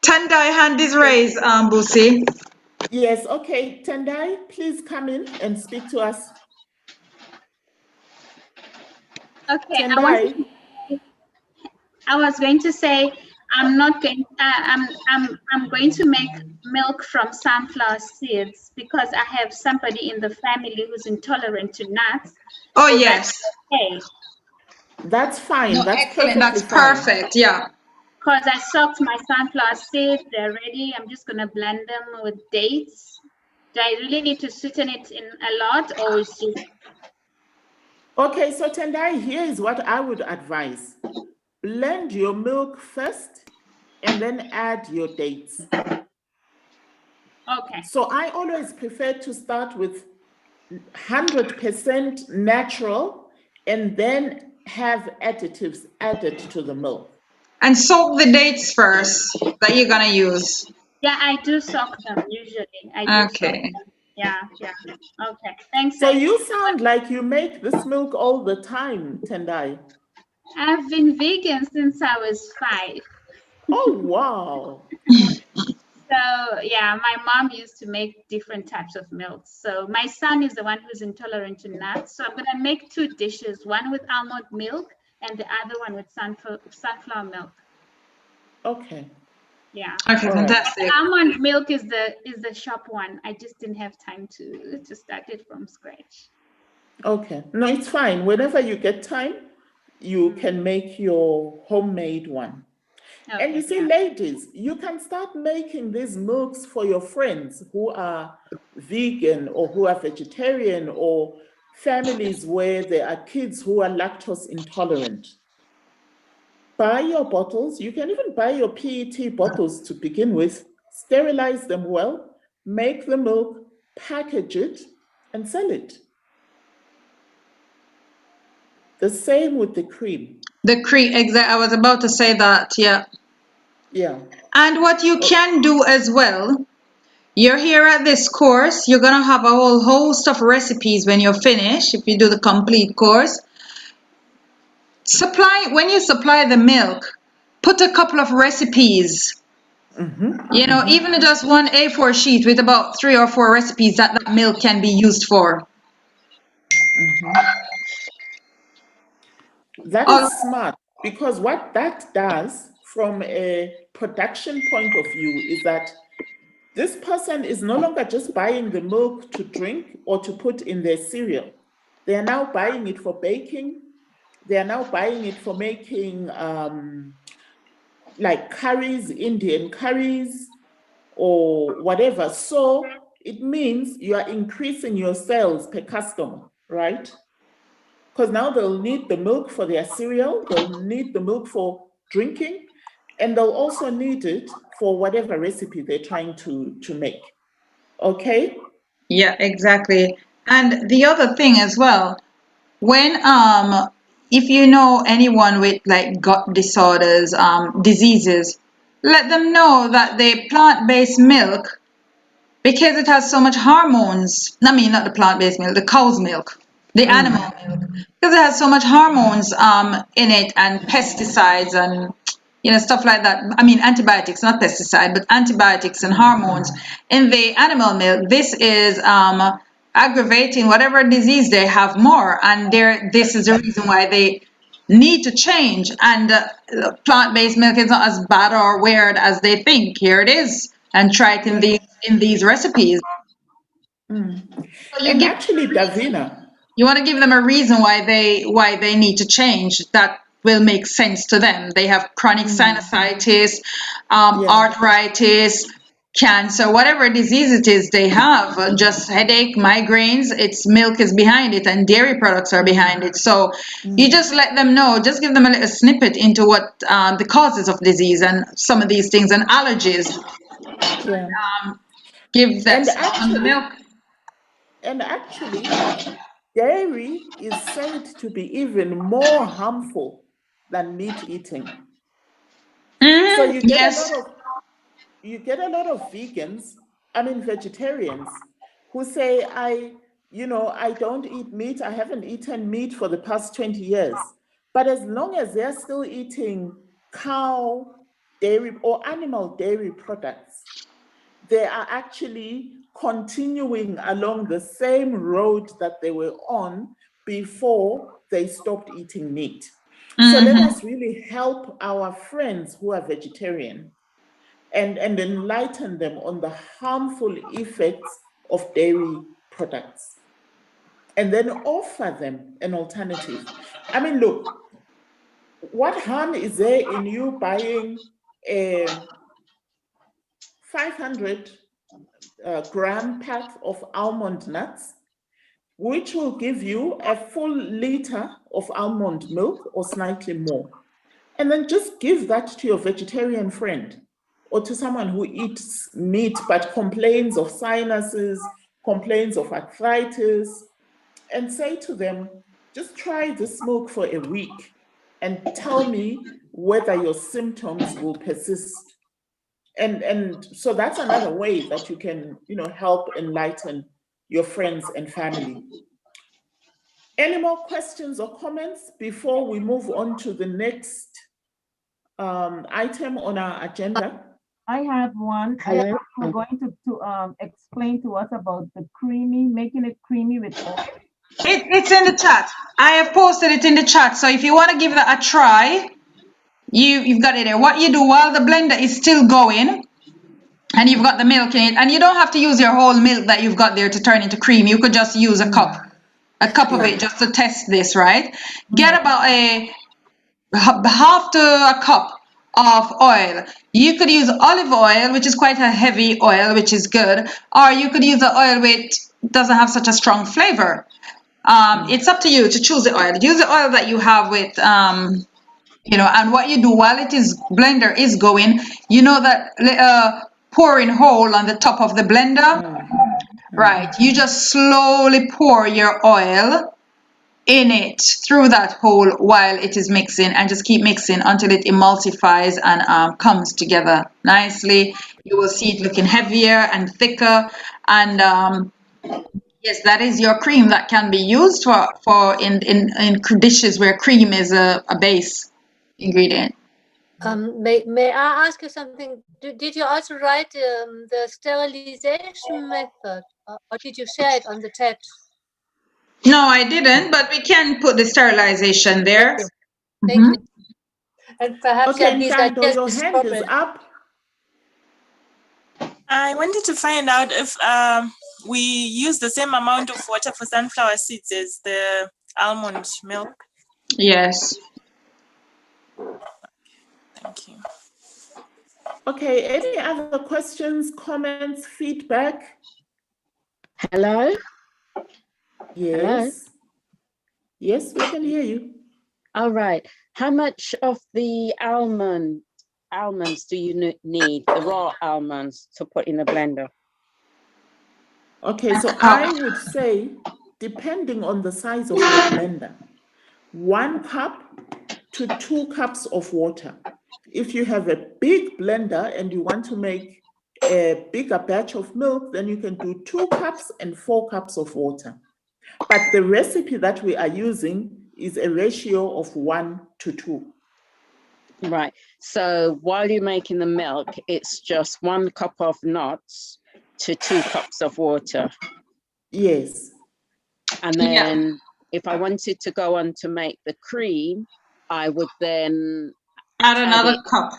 Tendai, hand is raised, Boosie. Yes, okay. Tendai, please come in and speak to us. Okay, I was going to say I'm going to make milk from sunflower seeds because I have somebody in the family who's intolerant to nuts. Oh, yes. Okay. That's fine. No, that's excellent. That's perfect. Yeah. Because I soaked my sunflower seeds, they're ready. I'm just going to blend them with dates. Do I really need to sweeten it in a lot, or is just... Okay, so Tendai, here is what I would advise. Blend your milk first and then add your dates. Okay. So I always prefer to start with 100% natural and then have additives added to the milk. And soak the dates first that you're going to use. Yeah, I do soak them usually. Okay. Yeah. Okay, thanks. So you sound like you make this milk all the time, Tendai. I've been vegan since I was 5. Oh, wow. So, yeah, my mom used to make different types of milk. So my son is the one who's intolerant to nuts. So I'm going to make 2 dishes, one with almond milk and the other one with sunflower milk. Okay. Yeah. Okay, fantastic. Almond milk is the shop one. I just didn't have time to start it from scratch. Okay. No, it's fine. Whenever you get time, you can make your homemade one. Okay, and you see, ladies, you can start making these milks for your friends who are vegan or who are vegetarian or families where there are kids who are lactose intolerant. Buy your bottles. You can even buy your PET bottles to begin with. sterilize them well, make the milk, package it, and sell it. The same with the cream. The cream, exactly. I was about to say that, yeah. Yeah. And what you can do as well, you're here at this course, you're going to have a whole host of recipes when you're finished, if you do the complete course. When you supply the milk, put a couple of recipes. You know, even just one A4 sheet with about 3 or 4 recipes that milk can be used for. That is smart, because what that does from a production point of view is that this person is no longer just buying the milk to drink or to put in their cereal. They are now buying it for baking. They are now buying it for making like curries, Indian curries, or whatever. So it means you are increasing your sales per customer, right? Because now they'll need the milk for their cereal, they'll need the milk for drinking, and they'll also need it for whatever recipe they're trying to make. Okay? Yeah, exactly. And the other thing as well, when if you know anyone with like gut disorders, diseases, let them know that the plant-based milk, because it has so much hormones, I mean not the plant-based milk, the cow's milk, the animal milk, because it has so much hormones in it, and pesticides and stuff like that. I mean antibiotics, not pesticide, but antibiotics and hormones in the animal milk. This is aggravating whatever disease they have more, and this is the reason why they need to change. And plant-based milk is not as bad or weird as they think. Here it is, and try it in these recipes. And actually, Davina, you want to give them a reason why they need to change that will make sense to them. They have chronic sinusitis, arthritis, cancer, whatever disease it is they have, just headache, migraines, it's milk is behind it and dairy products are behind it. So you just let them know, just give them a little snippet into what the causes of disease and some of these things, and allergies. Give them some milk. And actually, dairy is said to be even more harmful than meat eating. So you get a lot of vegans, I mean vegetarians, who say, I don't eat meat, I haven't eaten meat for the past 20 years. But as long as they're still eating cow dairy or animal dairy products, they are actually continuing along the same road that they were on before they stopped eating meat. So let us really help our friends who are vegetarian and enlighten them on the harmful effects of dairy products, and then offer them an alternative. I mean, look, what harm is there in you buying a 500 gram pack of almond nuts, which will give you a full liter of almond milk or slightly more, and then just give that to your vegetarian friend or to someone who eats meat but complains of sinuses, complains of arthritis, and say to them, just try this milk for a week and tell me whether your symptoms will persist. And so that's another way that you can, help enlighten your friends and family. Any more questions or comments before we move on to the next item on our agenda? I have one. I'm going to explain to us about the making it creamy with oil. It's in the chat. I have posted it in the chat. So if you want to give that a try, you've got it there. What you do while the blender is still going and you've got the milk in it, and you don't have to use your whole milk that you've got there to turn into cream. You could just use a cup of it just to test this, right? Get about a half to a cup of oil. You could use olive oil, which is quite a heavy oil, which is good, or you could use the oil which doesn't have such a strong flavor. It's up to you to choose the oil. Use the oil that you have with, and what you do while blender is going, that pouring hole on the top of the blender. Right, you just slowly pour your oil in it through that hole while it is mixing, and just keep mixing until it emulsifies and comes together nicely. You will see it looking heavier and thicker, and yes, that is your cream that can be used for in dishes where cream is a base ingredient. May I ask you something? Did you also write the sterilization method, or did you share it on the chat? No, I didn't, but we can put the sterilization there. Thank you. And perhaps Okay, these Ntando, ideas your is hand is appropriate. up. I wanted to find out if we use the same amount of water for sunflower seeds as the almond milk. Yes. Thank you. Okay, any other questions, comments, feedback? Hello? Yes. Hello? Yes, we can hear you. All right. How much of the almonds do you need, the raw almonds, to put in a blender? Okay, so I would say, depending on the size of your blender, 1 cup to 2 cups of water. If you have a big blender and you want to make a bigger batch of milk, then you can do 2 cups and 4 cups of water. But the recipe that we are using is a ratio of 1 to 2. Right. So while you're making the milk, it's just 1 cup of nuts to 2 cups of water. Yes. And then if I wanted to go on to make the cream, I would then add another cup.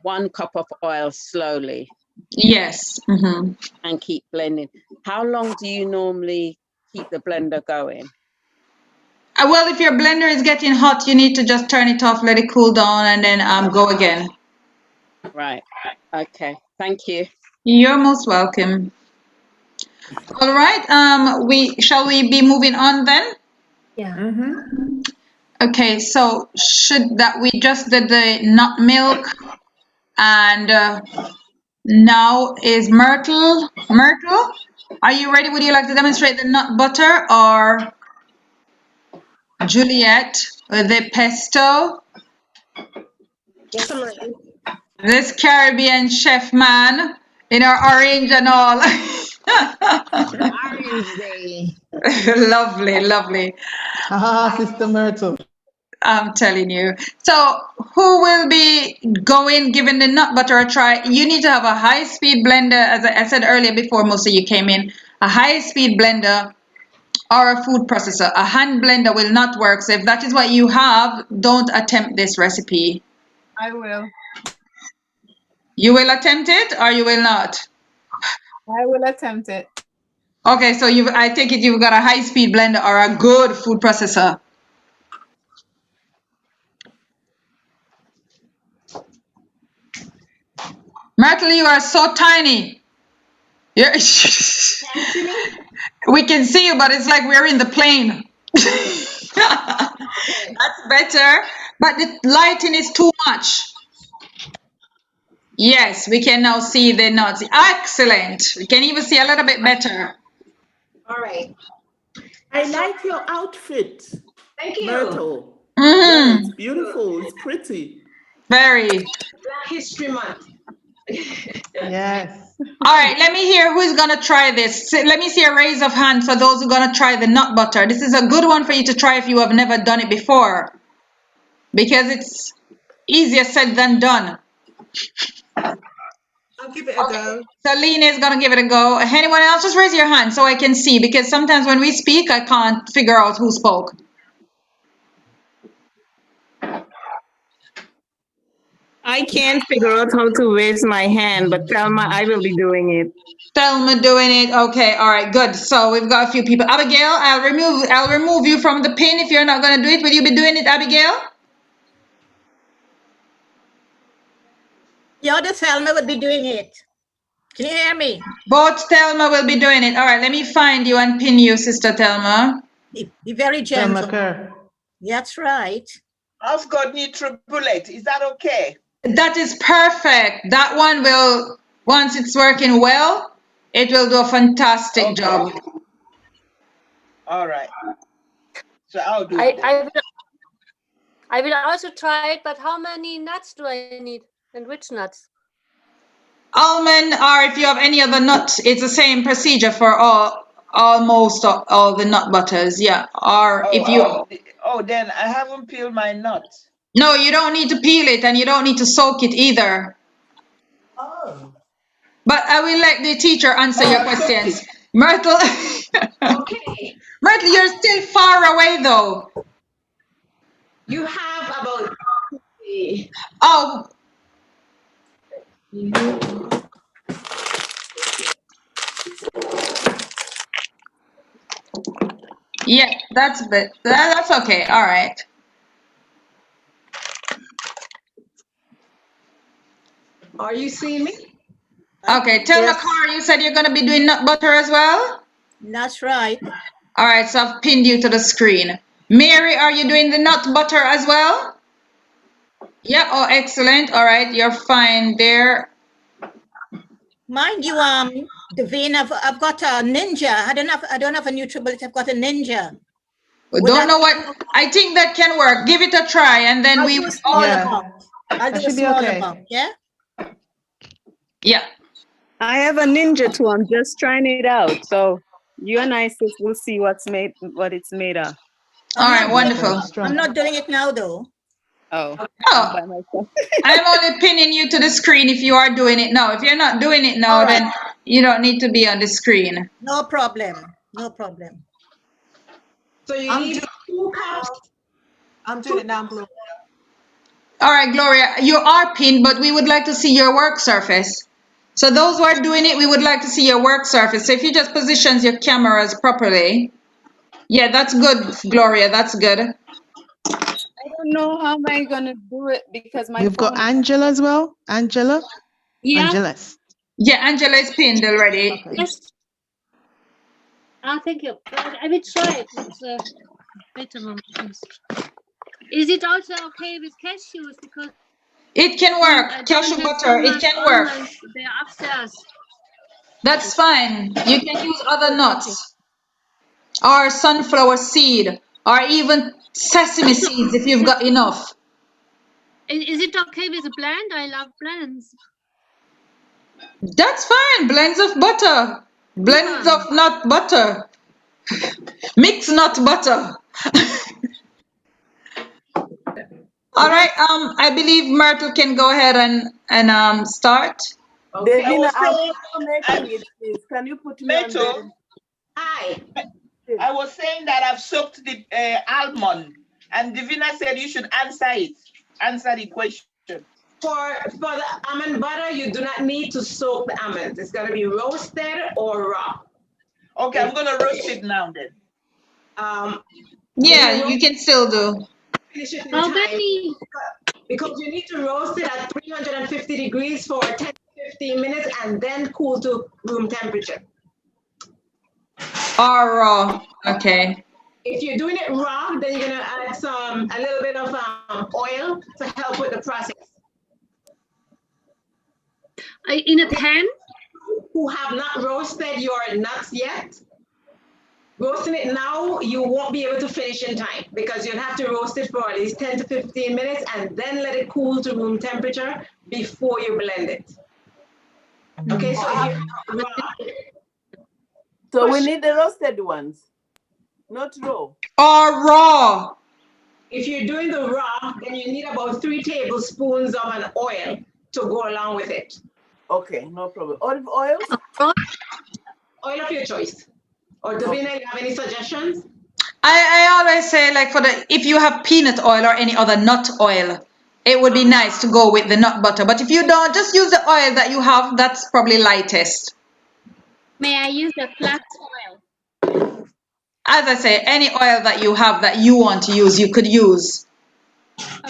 1 cup of oil slowly. Yes. Mm-hmm. And keep blending. How long do you normally keep the blender going? Well, if your blender is getting hot, you need to just turn it off, let it cool down, and then go again. Right. Okay. Thank you. You're most welcome. All right. Shall we be moving on then? Yeah. Mm-hmm. Okay. So we just did the nut milk, and now is Myrtle. Myrtle, are you ready? Would you like to demonstrate the nut butter, or Juliet with the pesto? Yes, I'm ready. This Caribbean chef man in our orange and all. Orange Day. Lovely, lovely. Sister Myrtle. I'm telling you. So who will be giving the nut butter a try? You need to have a high-speed blender, as I said earlier before most of you came in, a high-speed blender or a food processor. A hand blender will not work. So if that is what you have, don't attempt this recipe. I will. You will attempt it or you will not? I will attempt it. Okay, so I take it you've got a high-speed blender or a good food processor. Myrtle, you are so tiny. We can see you, but it's like we're in the plane. That's better, but the lighting is too much. Yes, we can now see the nuts. Excellent. We can even see a little bit better. All right. I like your outfit. Thank you. Myrtle. Mm-hmm. Yeah, it's beautiful. It's pretty. Very. Black History Month. Yes. All right, let me hear who's going to try this. Let me see a raise of hands for those who are going to try the nut butter. This is a good one for you to try if you have never done it before, because it's easier said than done. I'll give it a go. So Lena is going to give it a go. Anyone else, just raise your hand so I can see, because sometimes when we speak, I can't figure out who spoke. I can't figure out how to raise my hand, but Thelma, I will be doing it. Thelma doing it. Okay, all right, good. So we've got a few people. Abigail, I'll remove you from the pin if you're not going to do it. Will you be doing it, Abigail? The other Thelma would be doing it. Can you hear me? Both Thelma will be doing it. All right, let me find you and pin you, Sister Thelma. Be very gentle. Thelma Kerr. That's right. I've got NutriBullet. Is that okay? That is perfect. That one will Once it's working well, it will do a fantastic job. All right. So I'll do it. I will also try it, but how many nuts do I need? And which nuts? Almond, or if you have any other nut, it's the same procedure for almost all the nut butters. Yeah. Or if you. Then I haven't peeled my nuts. No, you don't need to peel it, and you don't need to soak it either. Oh. But I will let the teacher answer your questions. Myrtle. Okay. Myrtle, you're still far away though. You have about. Oh. Yeah, that's okay. All right. Are you seeing me? Okay, tell Makar you said you're gonna be doing nut butter as well? That's right. All right, so I've pinned you to the screen. Mary, are you doing the nut butter as well? Yeah, oh, excellent. All right, you're fine there. Mind you, Devine, I've got a ninja. I don't have a NutriBullet. I've got a ninja. Don't know what. I think that can work. Give it a try, and then I'll do a small amount. I'll do a small amount. Yeah. Yeah. I have a ninja too. I'm just trying it out. So you and I sis will see what it's made of. All right, wonderful. I'm not doing it now though. Oh. I'm only pinning you to the screen if you are doing it now. If you're not doing it now, then you don't need to be on the screen. No problem. No problem. So you need 2 cups. I'm doing it now, Gloria. All right, Gloria, you are pinned, but we would like to see your work surface. So those who are doing it, we would like to see your work surface. So if you just position your cameras properly. Yeah, that's good, Gloria. That's good. I don't know how am I gonna do it because my We've got Angela as well. Angela? Yeah. Angeles. Yeah, Angela is pinned already. Okay. Yes. Thank you. I will try it. Wait a moment, please. Is it also okay with cashews? Because it can work. Cashew butter, it can work. They're upstairs. That's fine. You can use other nuts. Or sunflower seed. Or even sesame seeds if you've got enough. Is it okay with a blend? I love blends. That's fine. Blends of butter. Blends of nut butter. Mixed nut butter. All right. I believe Myrtle can go ahead and start. Okay. Davina, I'm making it, please. Can you put me on Beto, there? Hi. I was saying that I've soaked the almond, and Divina said you should answer it. Answer the question. For the almond butter, you do not need to soak the almonds. It's gonna be roasted or raw. Okay, I'm gonna roast it now then. Yeah, you can still do. Finish it in time because you need to roast it at 350 degrees for 10 to 15 minutes and then cool to room temperature. Or raw. Okay. If you're doing it raw, then you're gonna add a little bit of oil to help with the process. In a pan? Who have not roasted your nuts yet, roasting it now, you won't be able to finish in time because you'll have to roast it for at least 10 to 15 minutes and then let it cool to room temperature before you blend it. Okay, so we need the roasted ones, not raw. Or raw. If you're doing the raw, then you need about 3 tablespoons of an oil to go along with it. Okay, no problem. Olive oil? Oil of your choice. Or Davina, you have any suggestions? I always say, like, if you have peanut oil or any other nut oil, it would be nice to go with the nut butter. But if you don't, just use the oil that you have. That's probably lightest. May I use the flax oil? As I say, any oil that you have that you want to use, you could use.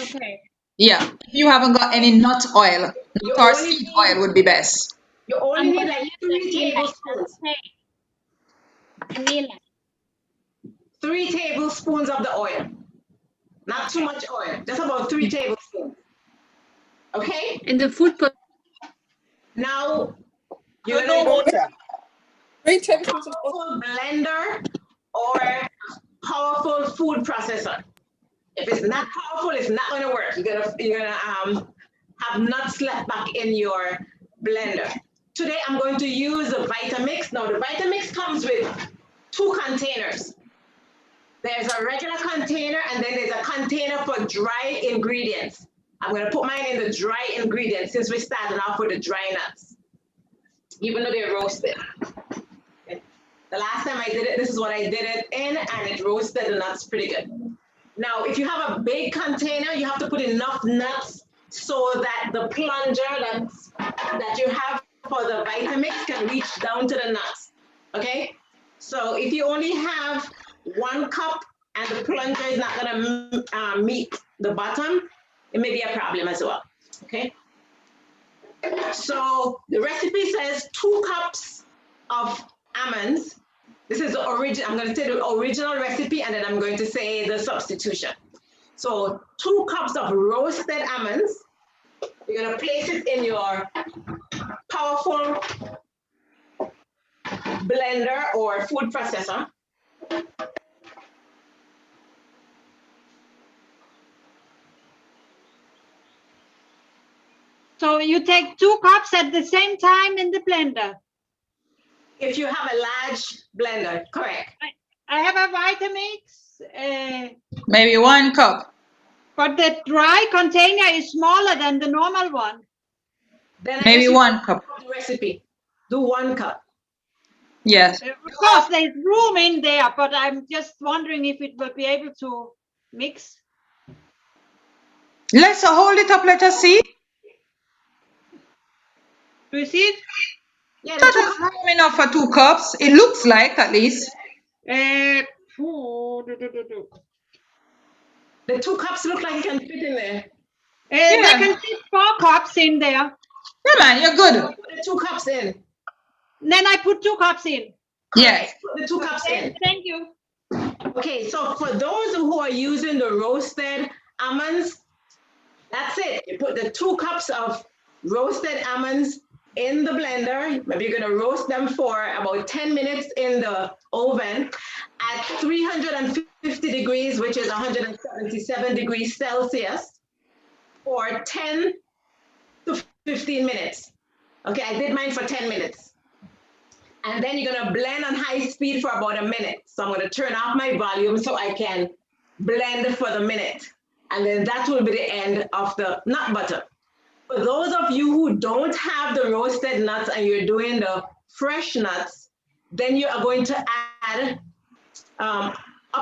Okay. Yeah. If you haven't got any nut oil, nut or seed oil would be best. You only need like 3 tablespoons. Vanilla. 3 tablespoons of the oil. Not too much oil, just about 3 tablespoons. Okay? In the food pot. Now, You're gonna use powerful blender or powerful food processor. If it's not powerful, it's not gonna work. You're gonna have nuts left back in your blender. Today I'm going to use the Vitamix. Now the Vitamix comes with 2 containers. There's a regular container and then there's a container for dry ingredients. I'm gonna put mine in the dry ingredients since we're starting off with the dry nuts, even though they're roasted. Okay. The last time I did it, this is what I did it in, and it roasted the nuts pretty good. Now, if you have a big container, you have to put enough nuts so that the plunger that you have for the Vitamix can reach down to the nuts, okay? So if you only have 1 cup and the plunger is not gonna meet the bottom, it may be a problem as well, okay? So the recipe says 2 cups of almonds. This is the original, I'm gonna say the original recipe and then I'm going to say the substitution. So 2 cups of roasted almonds. You're gonna place it in your powerful blender or food processor. So you take 2 cups at the same time in the blender? If you have a large blender, correct. I have a Vitamix. Maybe 1 cup. But the dry container is smaller than the normal one. Then Maybe 1 cup. The recipe. Do 1 cup. Yes. Of course, there's room in there, but I'm just wondering if it will be able to mix. Let's hold it up. Let us see. Do you see it? Yeah, that is room enough for 2 cups. It looks like, at least. The 2 cups look like you can fit in there. They can fit 4 cups in there. Yeah, man, you're good. Put the 2 cups in. Then I put 2 cups in. Yes. Put the 2 cups in. Thank you. Okay, so for those who are using the roasted almonds, that's it. You put the 2 cups of roasted almonds in the blender. Maybe you're gonna roast them for about 10 minutes in the oven at 350 degrees, which is 177 degrees Celsius, for 10 to 15 minutes. Okay, I did mine for 10 minutes. And then you're gonna blend on high speed for about a minute. So I'm gonna turn off my volume so I can blend for the minute. And then that will be the end of the nut butter. For those of you who don't have the roasted nuts and you're doing the fresh nuts, then you are going to add up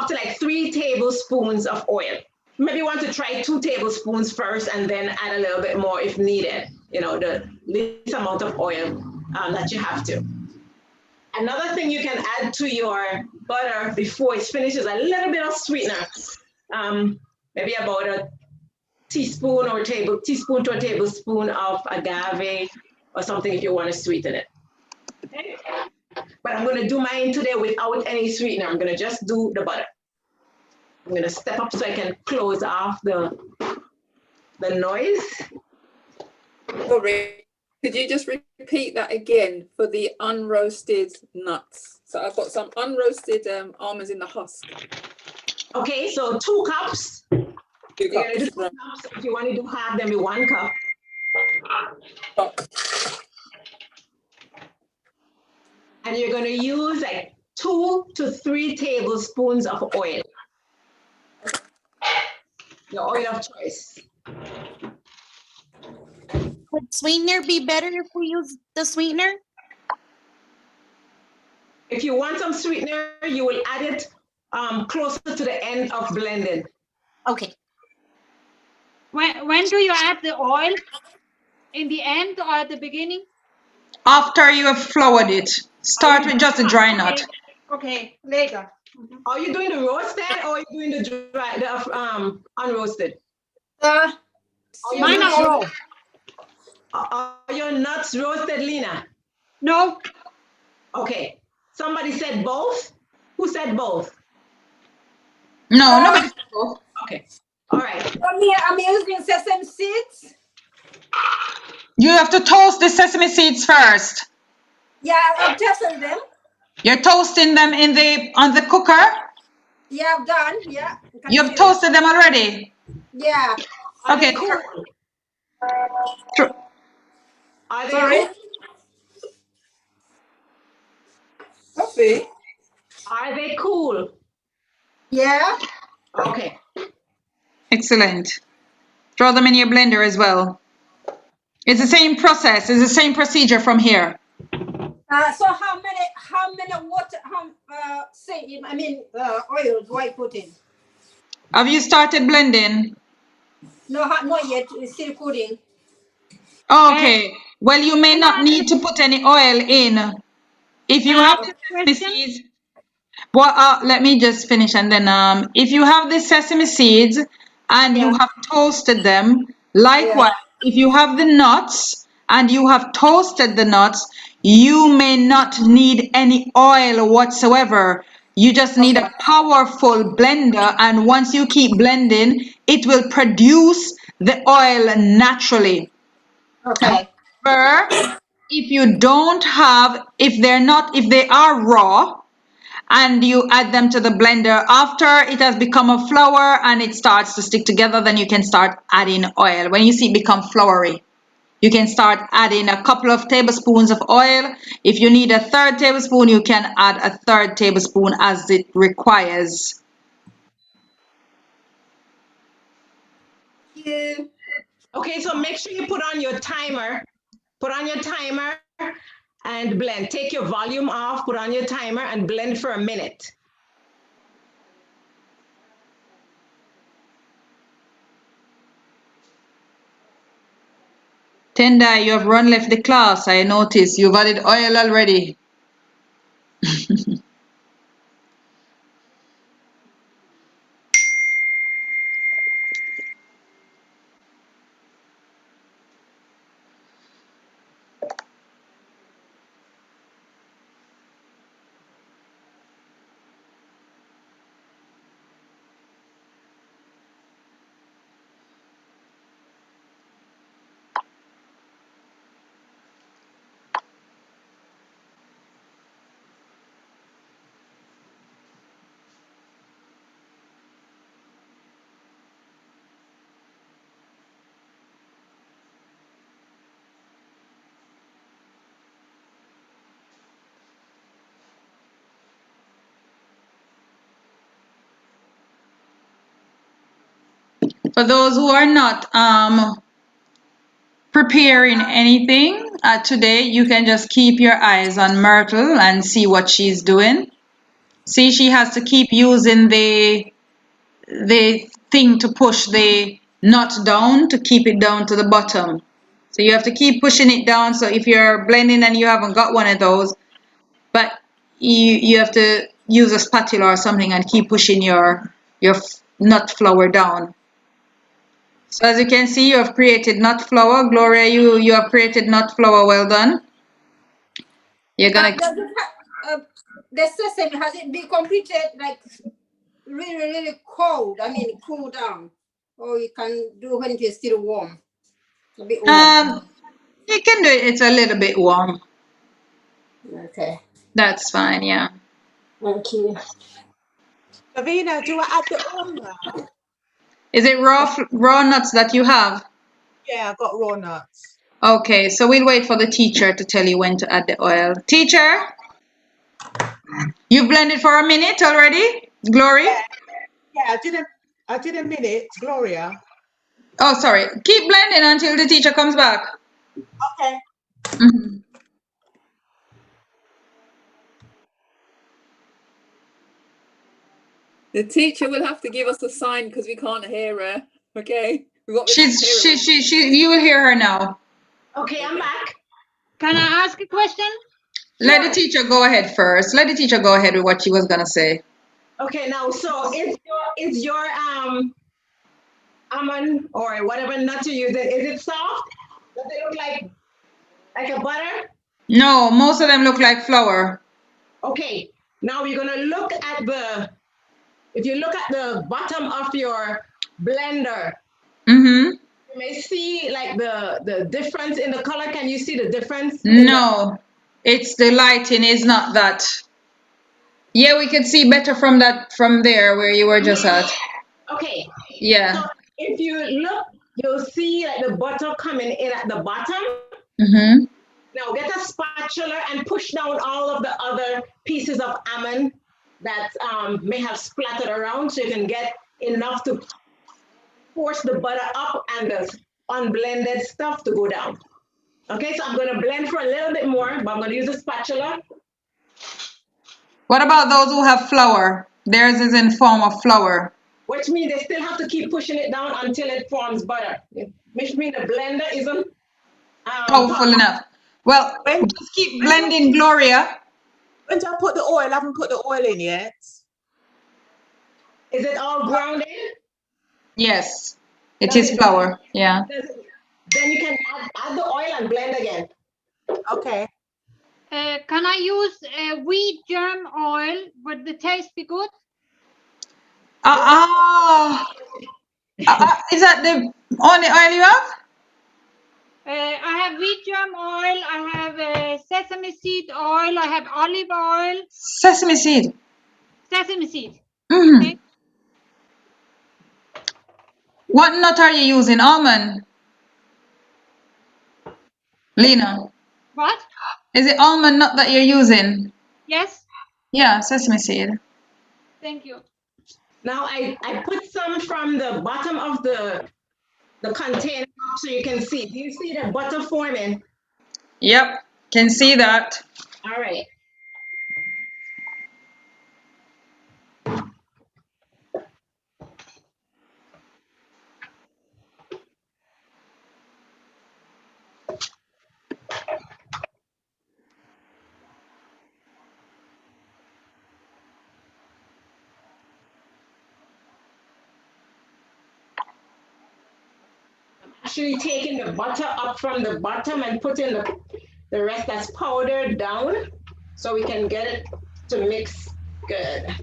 to like 3 tablespoons of oil. Maybe you want to try 2 tablespoons first and then add a little bit more if needed, you know, the least amount of oil that you have to. Another thing you can add to your butter before it's finished is a little bit of sweetener. Maybe about a teaspoon or teaspoon to a tablespoon of agave or something if you want to sweeten it. Okay. But I'm going to do mine today without any sweetener. I'm going to just do the butter. I'm going to step up so I can close off the noise. Sorry, could you just repeat that again for the unroasted nuts? So I've got some unroasted almonds in the husk. Okay, so 2 cups. 2 cups. 2 cups. If you want to do half, then be 1 cup. And you're going to use like 2 to 3 tablespoons of oil. Your oil of choice. Would sweetener be better if we use the sweetener? If you want some sweetener, you will add it closer to the end of blending. Okay. When do you add the oil? In the end or at the beginning? After you have floured it. Start with just a dry nut. Okay, later. Are you doing the roasted or are you doing the dry, the unroasted? Mine are raw. Are your nuts roasted, Lena? No. Okay. Somebody said both? Who said both? No, nobody said both. Okay. All right. For me, I'm using sesame seeds. You have to toast the sesame seeds first. Yeah, I've tested them. You're toasting them on the cooker? Yeah, I've done. Yeah. You can You've see it. toasted them already? Yeah. Are Okay. they cool? Are they Sorry? cool? Coffee? Are they cool? Yeah. Okay. Excellent. Throw them in your blender as well. It's the same process. It's the same procedure from here. So how many water, oil do I put in? Have you started blending? No, not yet. It's still cooling. Okay. Well, you may not need to put any oil in. If you have the sesame seeds, well, let me just finish and then if you have the sesame seeds and you have toasted them, likewise, if you have the nuts and you have toasted the nuts, you may not need any oil whatsoever. You just need a powerful blender, and once you keep blending, it will produce the oil naturally. Okay. However, if you don't have, if they are raw, and you add them to the blender after it has become a flour and it starts to stick together, then you can start adding oil. When you see it become floury, you can start adding a couple of tablespoons of oil. If you need a third tablespoon, you can add a third tablespoon as it requires. Yeah. Okay, so make sure you put on your timer. Put on your timer and blend. Take your volume off, put on your timer and blend for a minute. Tendai, you have run left the class. I noticed you've added oil already. For those who are not preparing anything today, you can just keep your eyes on Myrtle and see what she's doing. See, she has to keep using the thing to push the nut down to keep it down to the bottom. So you have to keep pushing it down. So if you're blending and you haven't got one of those, but you have to use a spatula or something and keep pushing your nut flour down. So as you can see, you have created nut flour. Gloria, you have created nut flour. Well done. You're gonna. The sesame, has it been completed like really cold? I mean, cool down, or you can do when it is still warm, a bit warm. You can do it. It's a little bit warm. Okay. That's fine. Yeah. Thank you. Davina, do I add the oil now? Is it raw nuts that you have? Yeah, I got raw nuts. Okay, so we'll wait for the teacher to tell you when to add the oil. Teacher, you blended for a minute already, Glory? Yeah, I did a minute, Gloria. Oh, sorry. Keep blending until the teacher comes back. Okay. Mm-hmm. The teacher will have to give us a sign because we can't hear her. Okay. You will hear her now. Okay, I'm back. Can I ask a question? Let the teacher go ahead first. Let the teacher go ahead with what she was gonna say. Okay, now so is your almond or whatever nut you're using, is it soft? Does it look like a butter? No, most of them look like flour. Okay, now we're gonna look at if you look at the bottom of your blender, mm-hmm. You may see like the difference in the color. Can you see the difference? No. It's the lighting is not that. Yeah, we could see better from there where you were just at. Okay. Yeah. So if you look, you'll see like the butter coming in at the bottom. Mm-hmm. Now get a spatula and push down all of the other pieces of almond that may have splattered around, so you can get enough to force the butter up and the unblended stuff to go down. Okay, so I'm going to blend for a little bit more, but I'm going to use a spatula. What about those who have flour? Theirs is in form of flour. Which means they still have to keep pushing it down until it forms butter. Which means the blender isn't powerful enough. Well, just keep blending, Gloria. When do I put the oil? I haven't put the oil in yet. Is it all ground in? Yes, it is flour. Yeah. Then you can add the oil and blend again. Okay. Can I use wheat germ oil? Would the taste be good? Is that the only oil you have? I have wheat germ oil. I have sesame seed oil. I have olive oil. Sesame seed. Sesame seed. Mm-hmm. Okay. What nut are you using? Almond? Lena? What? Is it almond nut that you're using? Yes. Yeah, sesame seed. Thank you. Now I put some from the bottom of the container up so you can see. Do you see the butter forming? Yep, can see that. All right. Actually taking the butter up from the bottom and putting the rest that's powdered down so we can get it to mix good.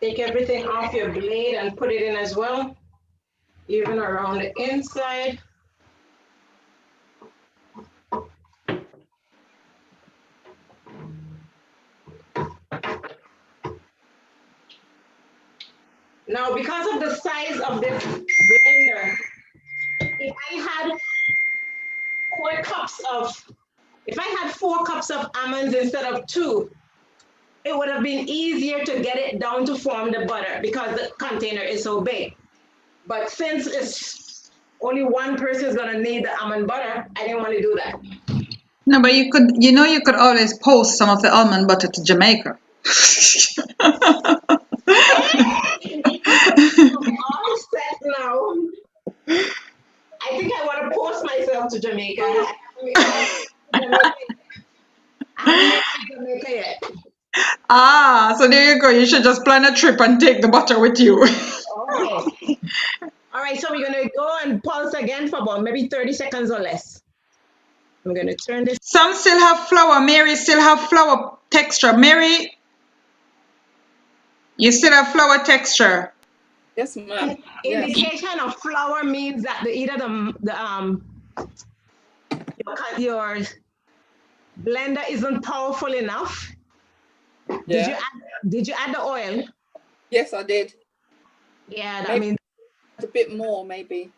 Take everything off your blade and put it in as well, even around the inside. Now, because of the size of this blender, if I had 4 cups of almonds instead of 2, it would have been easier to get it down to form the butter because the container is so big. But since it's only one person is gonna need the almond butter, I didn't want to do that. No, but you could always post some of the almond butter to Jamaica. All set now. I think I want to post myself to Jamaica. I haven't been to Jamaica yet. So there you go. You should just plan a trip and take the butter with you. Okay. All right, so we're going to go and pulse again for about maybe 30 seconds or less. I'm going to turn this. Some still have flour. Mary still have flour texture. Mary, you still have flour texture. Yes, ma'am. Indication of flour means that your blender isn't powerful enough. Yeah. Did you add the oil? Yes, I did. Yeah, that means a bit more, maybe.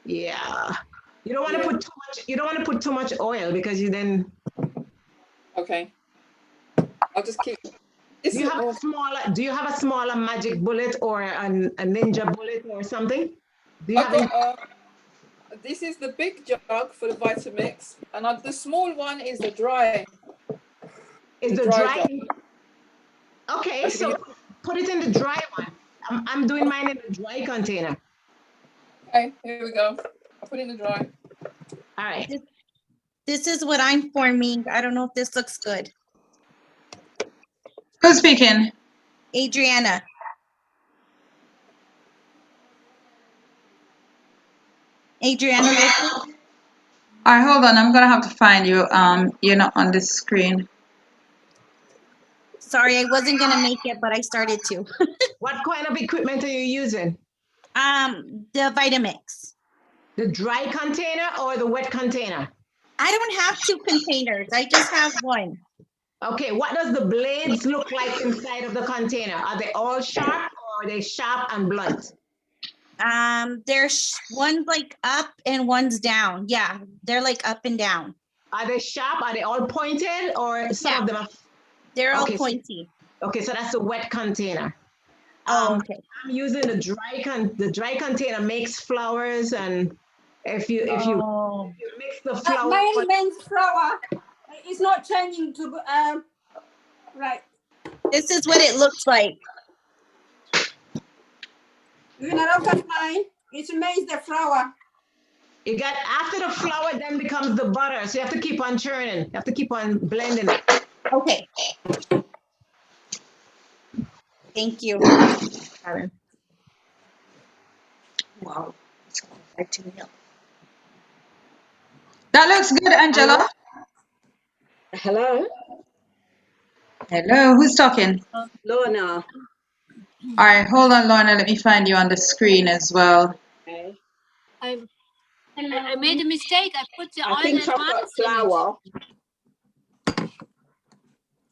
Yeah. You don't want to put too much. You don't want to put too much oil because you then. Okay. I'll just keep. Do you have a smaller magic bullet or a ninja bullet or something? Do you have this is the big jug for the Vitamix, and the small one is the dry. Is the dry? Okay, so put it in the dry one. I'm doing mine in the dry container. Okay, here we go. I'll put it in the dry. All right. This is what I'm forming. I don't know if this looks good. Who's speaking? Adriana. Adriana. All right, hold on. I'm gonna have to find you. You're not on this screen. Sorry, I wasn't gonna make it, but I started to. What kind of equipment are you using? The Vitamix. The dry container or the wet container? I don't have 2 containers. I just have one. Okay, what does the blades look like inside of the container? Are they all sharp or are they sharp and blunt? There's one's like up and one's down. Yeah, they're like up and down. Are they sharp? Are they all pointed or some of them are? They're all Okay, pointy. Okay, so that's the wet container. Okay. I'm using the dry container makes flowers, and if you mix the flour. Mine means flour. It's not changing to right. This is what it looks like. When I look at mine, it means the flour. You got after the flour then becomes the butter, so you have to keep on churning. You have to keep on blending it. Okay. Thank you, Karen. Wow. That looks good, Angela. Hello? Hello, who's talking? Lorna. All right, hold on, Lorna. Let me find you on the screen as well. Okay. I made a mistake. I put the I oil think and I've got once in it. flour.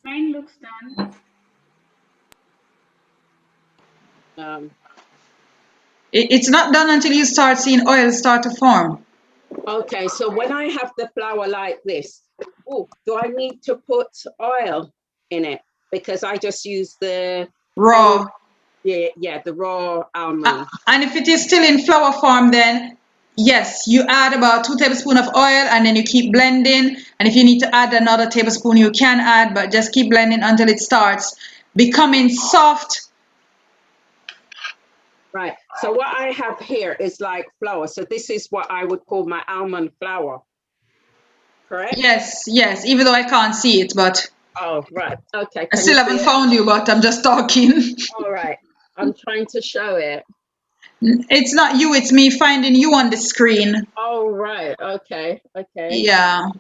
Mine looks done. It's not done until you start seeing oil start to form. Okay, so when I have the flour like this, do I need to put oil in it? Because I just use the Raw. Yeah, the raw almond. And if it is still in flour form, then yes, you add about 2 tablespoons of oil and then you keep blending. And if you need to add another tablespoon, you can add, but just keep blending until it starts becoming soft. Right. So what I have here is like flour. So this is what I would call my almond flour. Correct? Yes, yes, even though I can't see it, but Oh, right. Okay. I still haven't found you, but I'm just talking. All right. I'm trying to show it. It's not you, it's me finding you on the screen. Oh, right. Okay. Okay. Yeah.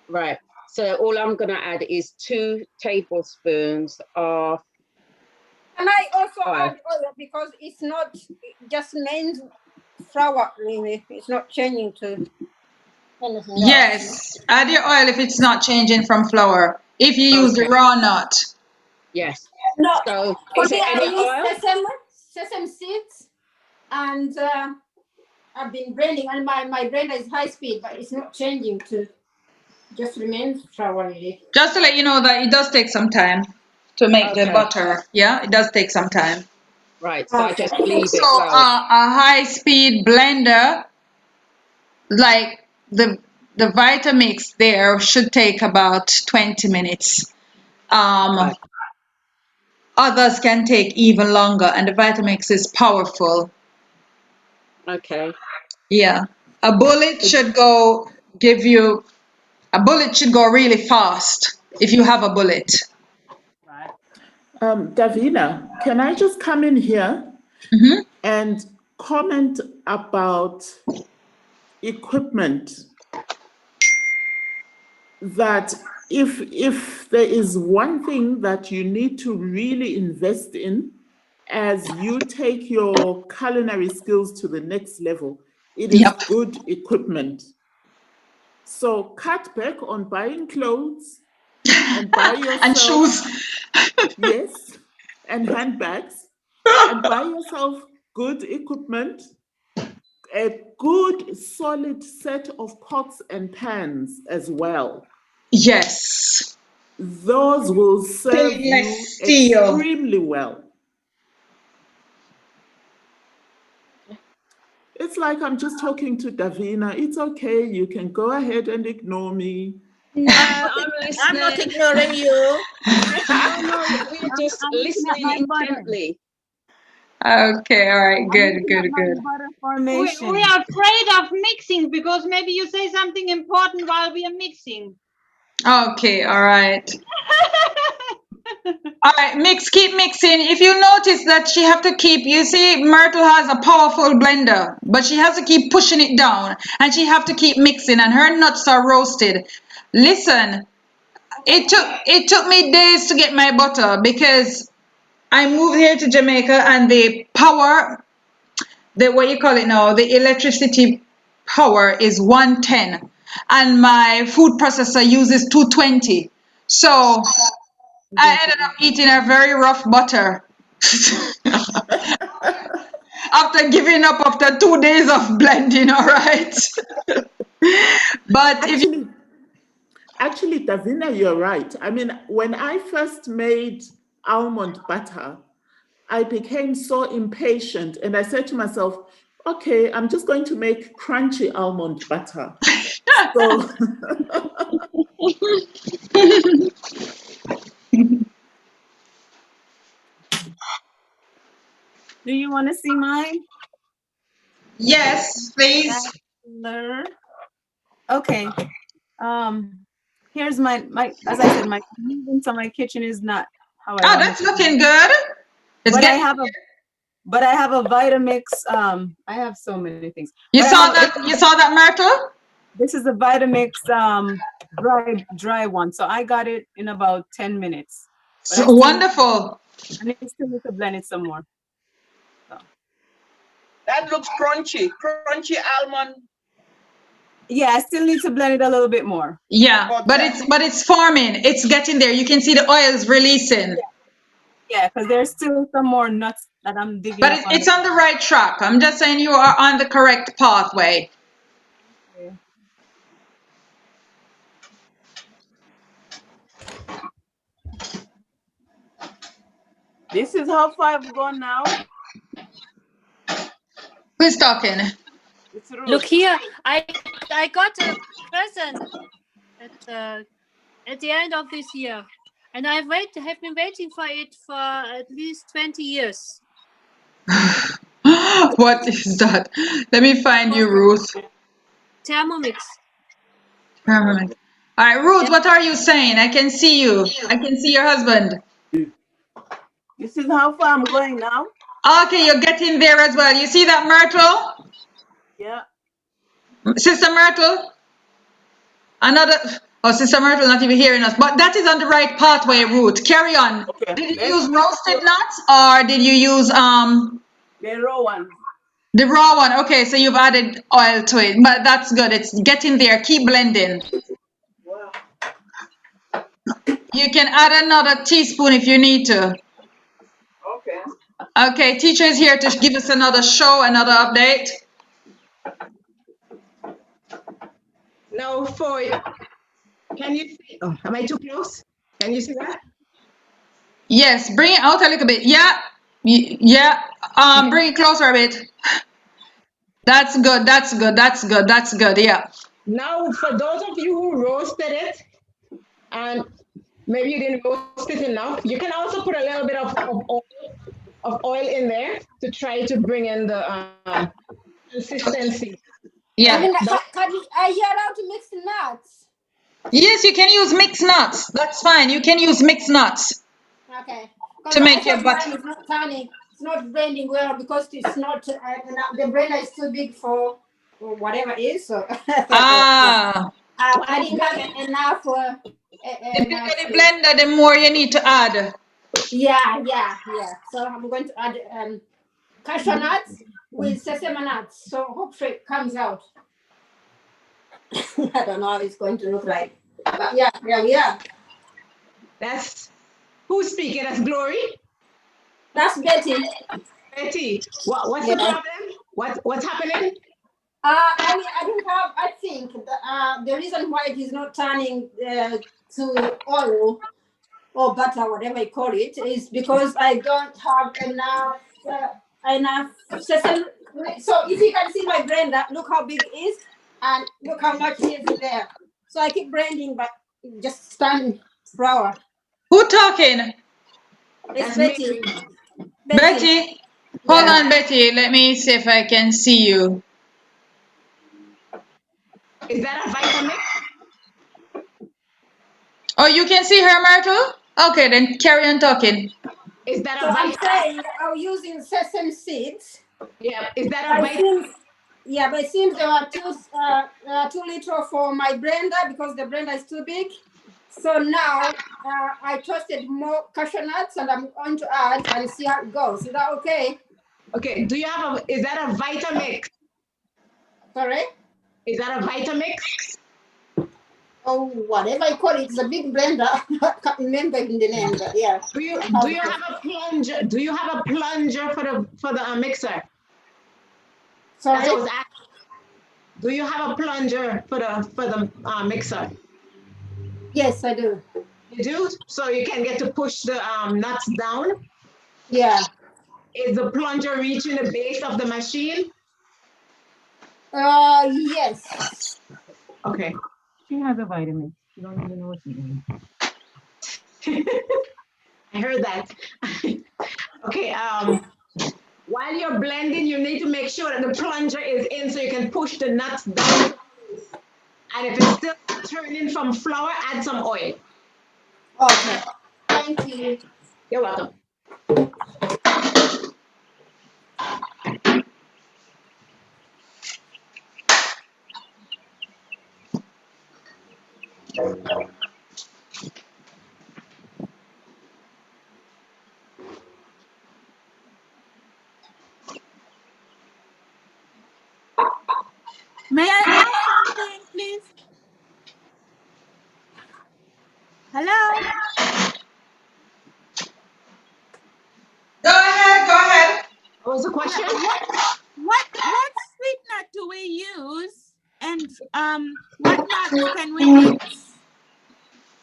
Right. So all I'm going to add is 2 tablespoons of. And I also add oil because it's not just means flour, really. It's not changing to anything else. Yes, add your oil if it's not changing from flour. If you use the raw nut. Yes. No, So for is me, it I any oil? use sesame seeds, and I've been blending, and my blender is high speed, but it's not changing to just remains flour, really. Just to let you know that it does take some time to make the butter. Yeah, it does take some time. Right, so I just leave it. So a high-speed blender, like the Vitamix there, should take about 20 minutes. Others can take even longer, and the Vitamix is powerful. Okay. Yeah, a bullet should go really fast if you have a bullet. Davina, can I just come in here and comment about equipment? That if there is one thing that you need to really invest in as you take your culinary skills to the next level, it is good equipment. So cut back on buying clothes and buy yourself and shoes. Yes, and handbags, and buy yourself good equipment, a good solid set of pots and pans as well. Yes. Those will serve you steel. extremely well. It's like I'm just talking to Davina. It's okay. You can go ahead and ignore me. No, I'm not ignoring you. No, we're just listening intently. Okay, all right, good. We are afraid of mixing because maybe you say something important while we are mixing. Okay, all right. All right, keep mixing. If you notice that she have to keep, you see, Myrtle has a powerful blender, but she has to keep pushing it down, and she have to keep mixing, and her nuts are roasted. Listen, it took me days to get my butter because I moved here to Jamaica, and the power, what you call it now, the electricity power is 110, and my food processor uses 220. So I ended up eating a very rough butter after giving up after 2 days of blending, all right? But Actually, Davina, you're right. I mean, when I first made almond butter, I became so impatient and I said to myself, okay, I'm just going to make crunchy almond butter. So Do you want to see mine? Yes, please. Okay. Here's my as I said, my movement to my kitchen is not how I want that's it to looking be. good. But I have a Vitamix. I have so many things. You But saw that, Myrtle? This is a Vitamix dry one. So I got it in about 10 minutes. But So wonderful. I still need to blend it some more. So. That looks crunchy almond. Yeah, I still need to blend it a little bit more. Yeah, but it's forming. It's getting there. You can see the oils releasing. Yeah, because there's still some more nuts that I'm digging But up it's on the right track. I'm just saying you are on the correct pathway. Okay. This is how far I've gone now. Who's talking? Look here, I got a present at the end of this year, and have been waiting for it for at least 20 years. What is that? Let me find you, Ruth. Thermomix. Thermomix. All right, Ruth, what are you saying? I can see you. I can see your husband. This is how far I'm going now. Okay, you're getting there as well. You see that, Myrtle? Yeah. Sister Myrtle? Sister Myrtle not even hearing us. But that is on the right pathway, Ruth. Carry on. Okay. Did you use roasted nuts or did you use the raw one? The raw one. Okay, so you've added oil to it. But that's good. It's getting there. Keep blending. Wow. You can add another teaspoon if you need to. Okay. Okay, teacher is here to give us another show, another update. Now can you see? Oh, am I too close? Can you see that? Yes, bring it out a little bit. Yeah, yeah. Bring it closer a bit. That's good. That's good. That's good. That's good. Yeah. Now, for those of you who roasted it, and maybe you didn't roast it enough, you can also put a little bit of oil in there to try to bring in the consistency. Yeah. Are you allowed to mix the nuts? Yes, you can use mixed nuts. That's fine. You can use mixed nuts. Okay. To make your butter. It's not turning. It's not blending well because it's not. The blender is too big for whatever it is. So. Ah. I didn't have enough. The bigger the blender, the more you need to add. Yeah. So I'm going to add cashew nuts with sesame nuts. So hopefully it comes out. I don't know how it's going to look like. But yeah, we are. That's who's speaking? That's Glory. That's Betty. Betty, what's the problem? What's happening? I think the reason why it is not turning to oil or butter, whatever you call it, is because I don't have enough sesame. So if you can see my blender, look how big it is, and look how much is there. So I keep blending, but just stand flour. Who talking? It's Betty. Betty. Hold on, Betty. Let me see if I can see you. Is that a Vitamix? Oh, you can see her, Myrtle? Okay, then carry on talking. Is that So a I'm vitamin? saying I'm using sesame seeds. Yeah. Is that a But it vitamin? seems, yeah, but it seems there are 2 liters for my blender because the blender is too big. So now I toasted more cashew nuts and I'm going to add and see how it goes. Is that okay? Okay. Do you have a? Is that a Vitamix? Sorry? Is that a Vitamix? Oh, whatever you call it, it's a big blender. I can't remember in the name, but yeah. Do you have a plunger? Do you have a plunger for the mixer? Sorry? That's what I was asking. Do you have a plunger for the mixer? Yes, I do. You do? So you can get to push the nuts down? Yeah. Is the plunger reaching the base of the machine? Yes. Okay. She has a vitamin. She don't even know what she means. I heard that. Okay. While you're blending, you need to make sure that the plunger is in so you can push the nuts down. And if it's still turning from flour, add some oil. Okay. Thank you. You're welcome. May I ask something, please? Hello? Go ahead. What was the question? What sweetener do we use? And what nuts can we mix?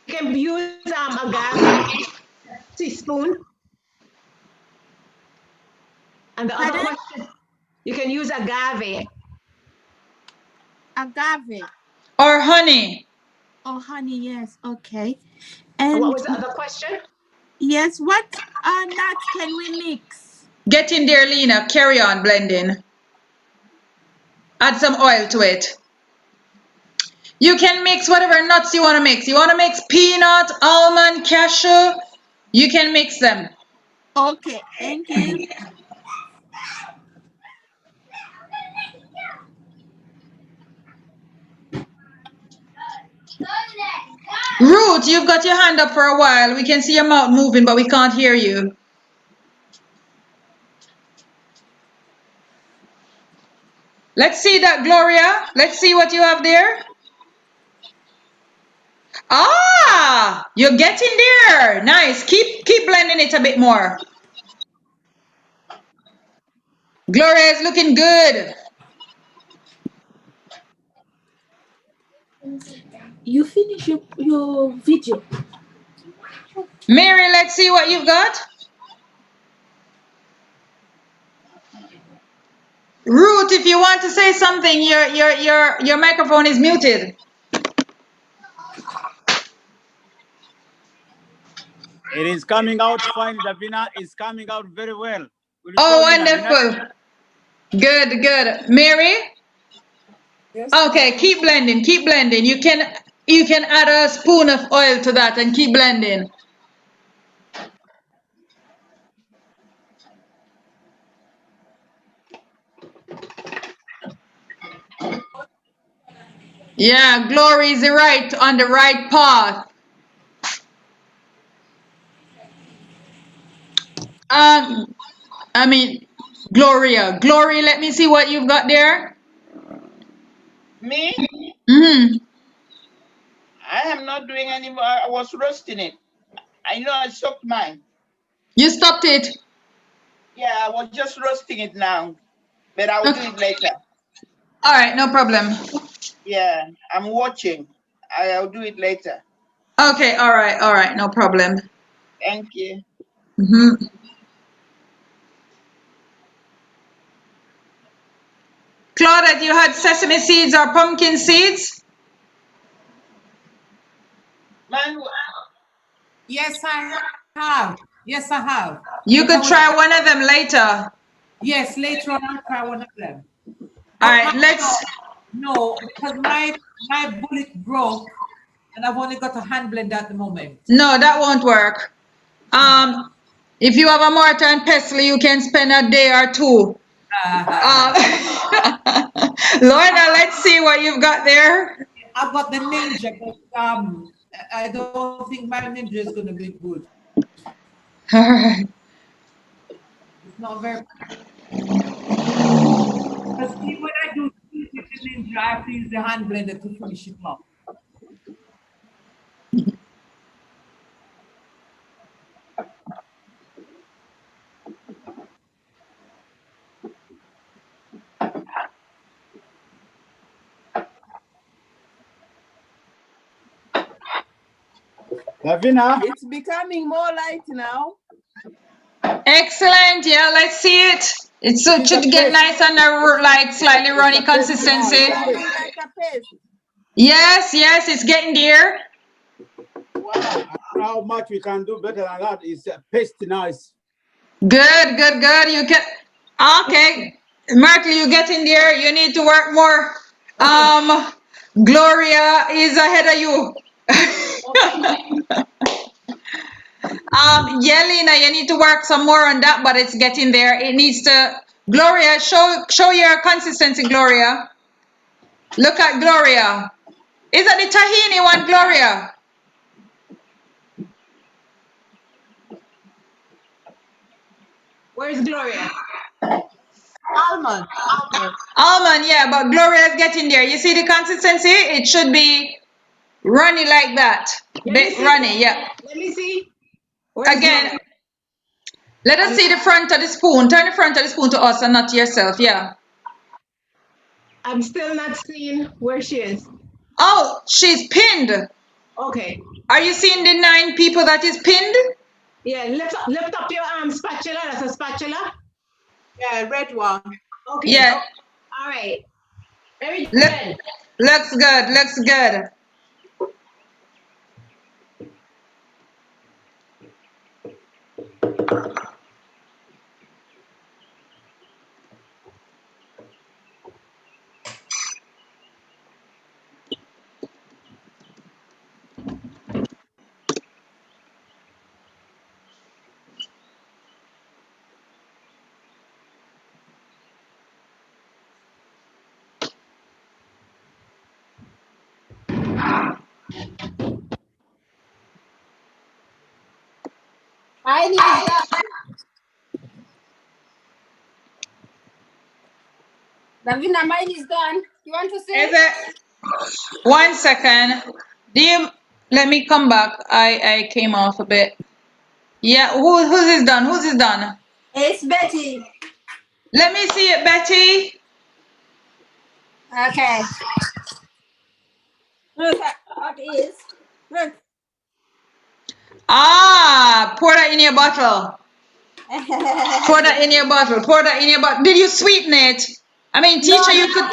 You can use agave teaspoon. And the other question, you can use agave. Agave. Or honey. Oh, honey, yes. Okay. And what And was the other question? yes, what nuts can we mix? Get in there, Lena. Carry on blending. Add some oil to it. You can mix whatever nuts you want to mix. You want to mix peanut, almond, cashew. You can mix them. Okay, thank you. Ruth, you've got your hand up for a while. We can see your mouth moving, but we can't hear you. Let's see that, Gloria. Let's see what you have there. Ah, you're getting there. Nice. Keep blending it a bit more. Gloria is looking good. You finish your video. Mary, let's see what you've got. Ruth, if you want to say something, your microphone is muted. It is coming out fine, Davina. It's coming out very well. Oh, wonderful. Good. Mary? Yes. Okay, keep blending. You can add a spoon of oil to that and keep blending. Yeah, Glory is on the right path. Gloria, let me see what you've got there. Me? Mm-hmm. I am not doing anymore. I was roasting it. I know I stopped mine. You stopped it? Yeah, I was just roasting it now, but I will do it later. All right, no problem. Yeah, I'm watching. I'll do it later. Okay, all right, no problem. Thank you. Mm-hmm. Claudette, you had sesame seeds or pumpkin seeds? Yes, I have. Yes, I have. You could try one of them later. Yes, later on I'll try one of them. All right, let's. No, because my bullet broke And I've only got a hand blender at the moment. No, that won't work. If you have a mortar and pestle, you can spend a day or two. Lorna, let's see what you've got there. I've got the Ninja, but I don't think my Ninja is going to be good. All right. It's not very. Because when I do with the Ninja, I have to use the hand blender to finish it off. Lavina? It's becoming more light now. Excellent. Yeah, let's see it. It should get nice and like slightly runny consistency. Like a paste. Yes, yes, it's getting there. How much we can do better than that is paste nice. Good, good, good. You can. Okay, Myrtle, you get in there. You need to work more. Gloria is ahead of you. Yelena, you need to work some more on that, but it's getting there. It needs to. Gloria, show your consistency, Gloria. Look at Gloria. Is that the tahini one, Gloria? Where's Gloria? Almond. Almond, yeah, but Gloria is getting there. You see the consistency? It should be runny like that. Bit runny, yeah. Let me see. Where's Again, Gloria? let us see the front of the spoon. Turn the front of the spoon to us and not to yourself, yeah. I'm still not seeing where she is. Oh, she's pinned. Okay. Are you seeing the 9 people that is pinned? Yeah, lift up your spatula. That's a spatula. Yeah, red one. Okay. Yeah. All right. Very good. Looks good, looks good. I need that. Davina, mine is done. You want to say? Is it? 1 second. Let me come back. I came off a bit. Yeah, who's is done? Who's is done? It's Betty. Let me see it, Betty. Okay. Look, what is? Look. Ah, pour that in your bottle. Pour that in your bottle. Pour that in your bottle. Did you sweeten it? I mean, teacher, No, you could.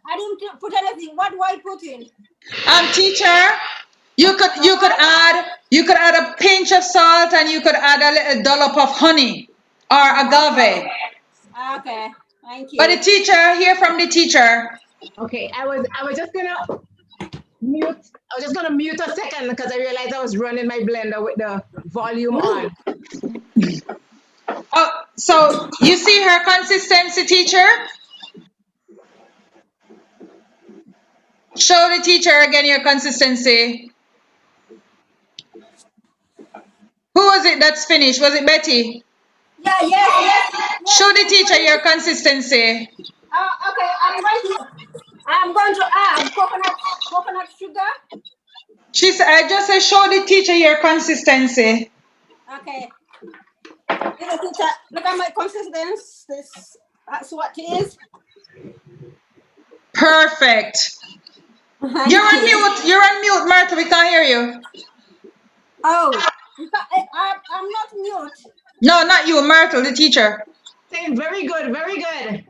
I didn't put anything. What do I put in? Teacher, you could add a pinch of salt and you could add a little dollop of honey or agave. Okay, thank you. But the teacher, hear from the teacher. Okay, I was just gonna mute. I was just gonna mute a second because I realized I was running my blender with the volume on. Oh, so you see her consistency, teacher? Show the teacher again your consistency. Who was it that's finished? Was it Betty? Yeah, yes. Show the teacher your consistency. Okay, I'm going to add coconut sugar. I just said show the teacher your consistency. Okay. Teacher, look at my consistency. That's what it is. Perfect. You're on mute. You're on mute, Martha. We can't hear you. Oh, I'm not mute. No, not you, Myrtle, the teacher. Saying very good, very good.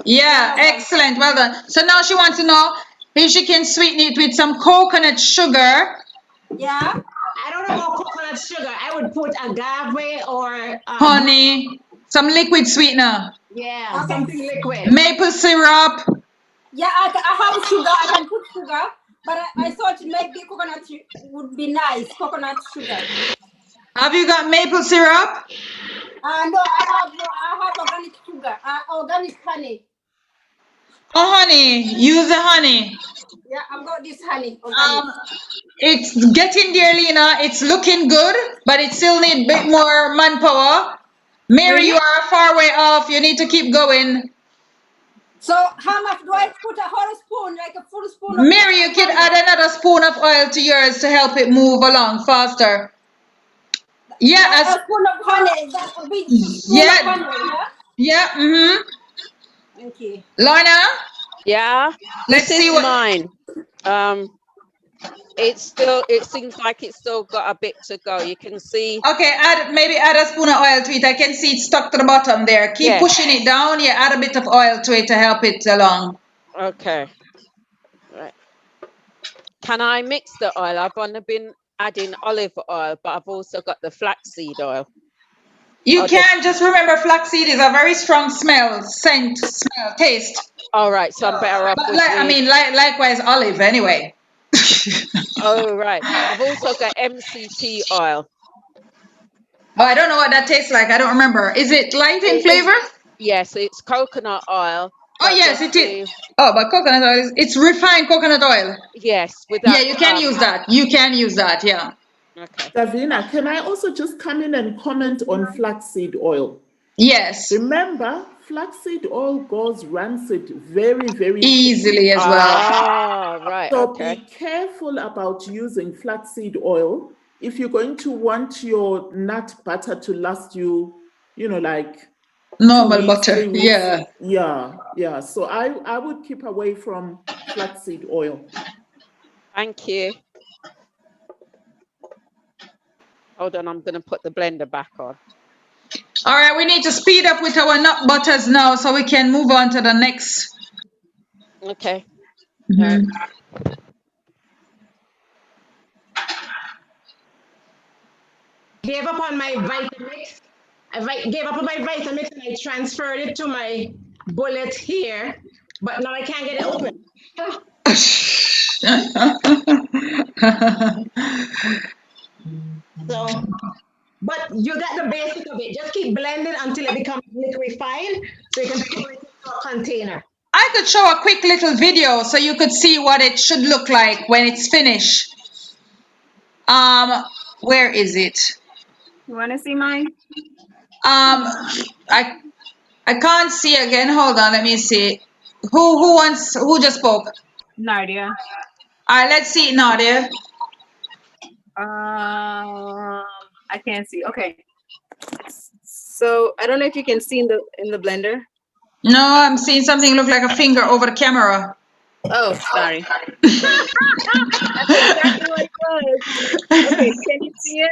Yeah, excellent. Well done. So now she wants to know if she can sweeten it with some coconut sugar. Yeah. I don't know about coconut sugar. I would put agave or honey, some liquid sweetener. Yeah, Okay. something liquid. Maple syrup. Yeah, I have sugar. I can put sugar. But I thought maybe coconut would be nice, coconut sugar. Have you got maple syrup? No, I have organic sugar, organic honey. Oh, honey, use the honey. Yeah, I've got this honey, organic. It's getting there, Lena. It's looking good, but it still need a bit more manpower. Mary, you are far way off. You need to keep going. So how much do I put? A whole spoon, like a full spoon of Mary, you can honey? add another spoon of oil to yours to help it move along faster. Yeah, A spoon of honey, that's a big spoon of honey, yeah? Yeah, Thank you. Lorna? Yeah, Let's this see is what- mine. It seems like it's still got a bit to go. You can see. Okay, maybe add a spoon of oil to it. I can see it's stuck to the bottom there. Keep pushing it down. Yeah, add a bit of oil to it to help it along. Okay. Right. Can I mix the oil? I've only been adding olive oil, but I've also got the flaxseed oil. You can just remember flaxseed is a very strong taste. All right, so I'm better off But with likewise olive anyway. Oh, right. I've also got MCT oil. Oh, I don't know what that tastes like. I don't remember. Is it light in flavor? Yes, it's coconut oil. Oh, yes, it is. Oh, but coconut oil, it's refined coconut oil. Yes. Yeah, you can use that. You can use that, yeah. Okay. Davina, can I also just come in and comment on flaxseed oil? Yes. Remember, flaxseed oil goes rancid very, very easily as well. Ah, right. So Okay. be careful about using flaxseed oil if you're going to want your nut butter to last you, like normal 2 weeks, butter. 3 weeks. Yeah. So I would keep away from flaxseed oil. Thank you. Hold on, I'm going to put the blender back on. All right, we need to speed up with our nut butters now so we can move on to the next. Okay. Gave up on my Vitamix. Gave up on my Vitamix and I transferred it to my bullet here, but now I can't get it open. So, but you got the basic of it. Just keep blending until it becomes liquefied, so you can pour it into a container. I could show a quick little video so you could see what it should look like when it's finished. Where is it? You want to see mine? I can't see again. Hold on, let me see. Who just spoke? Nadia. All right, let's see, Nadia. I can't see. Okay. So I don't know if you can see in the blender. No, I'm seeing something look like a finger over the camera. Oh, sorry. That's exactly what it was. Okay, can you see it?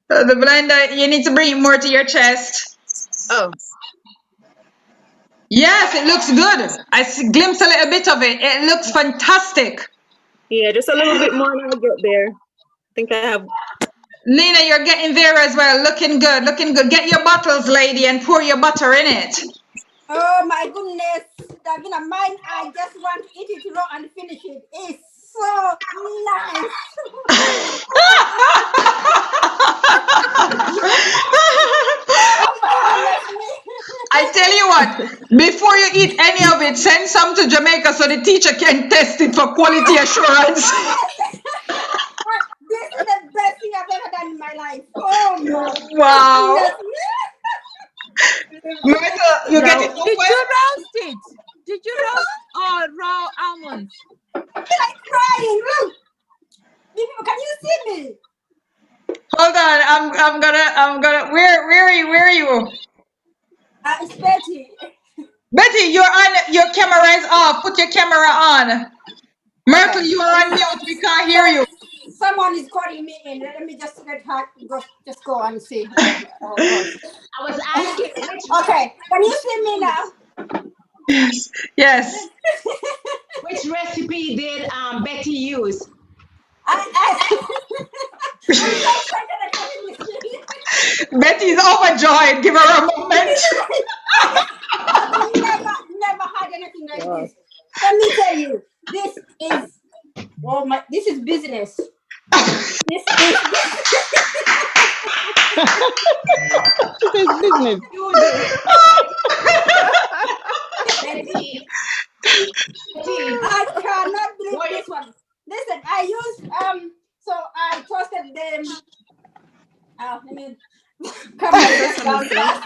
The blender, you need to bring it more to your chest. Oh. Yes, it looks good. I glimpsed a little bit of it. It looks fantastic. Yeah, just a little bit more and I'll get there. I think I have. Nina, you're getting there as well. Looking good, looking good. Get your bottles, lady, and pour your butter in it. Oh my goodness, Davina, mine, I just want to eat it raw and finish it. It's so nice. I tell you what, before you eat any of it, send some to Jamaica so the teacher can test it for quality assurance. This is the best thing I've ever done in my life. Oh my Wow. goodness. Martha, you get it. Did you roast it? Did you roast raw almonds? I feel like crying. Look. People, can you see me? Hold on, I'm gonna. Where are you? It's Betty. Betty, your camera is off. Put your camera on. Myrtle, you are on mute. We can't hear you. Someone is calling me in. Let me just let her go and see. I was asking. Okay, can you see me now? Yes. Yes. Which recipe did Betty use? Betty's overjoyed. Give her a moment. I've never had anything like this. Let me tell you, this is Oh my, this is business. This is She says business. I cannot believe this one. Listen, I used so I toasted them. Let me come down fast.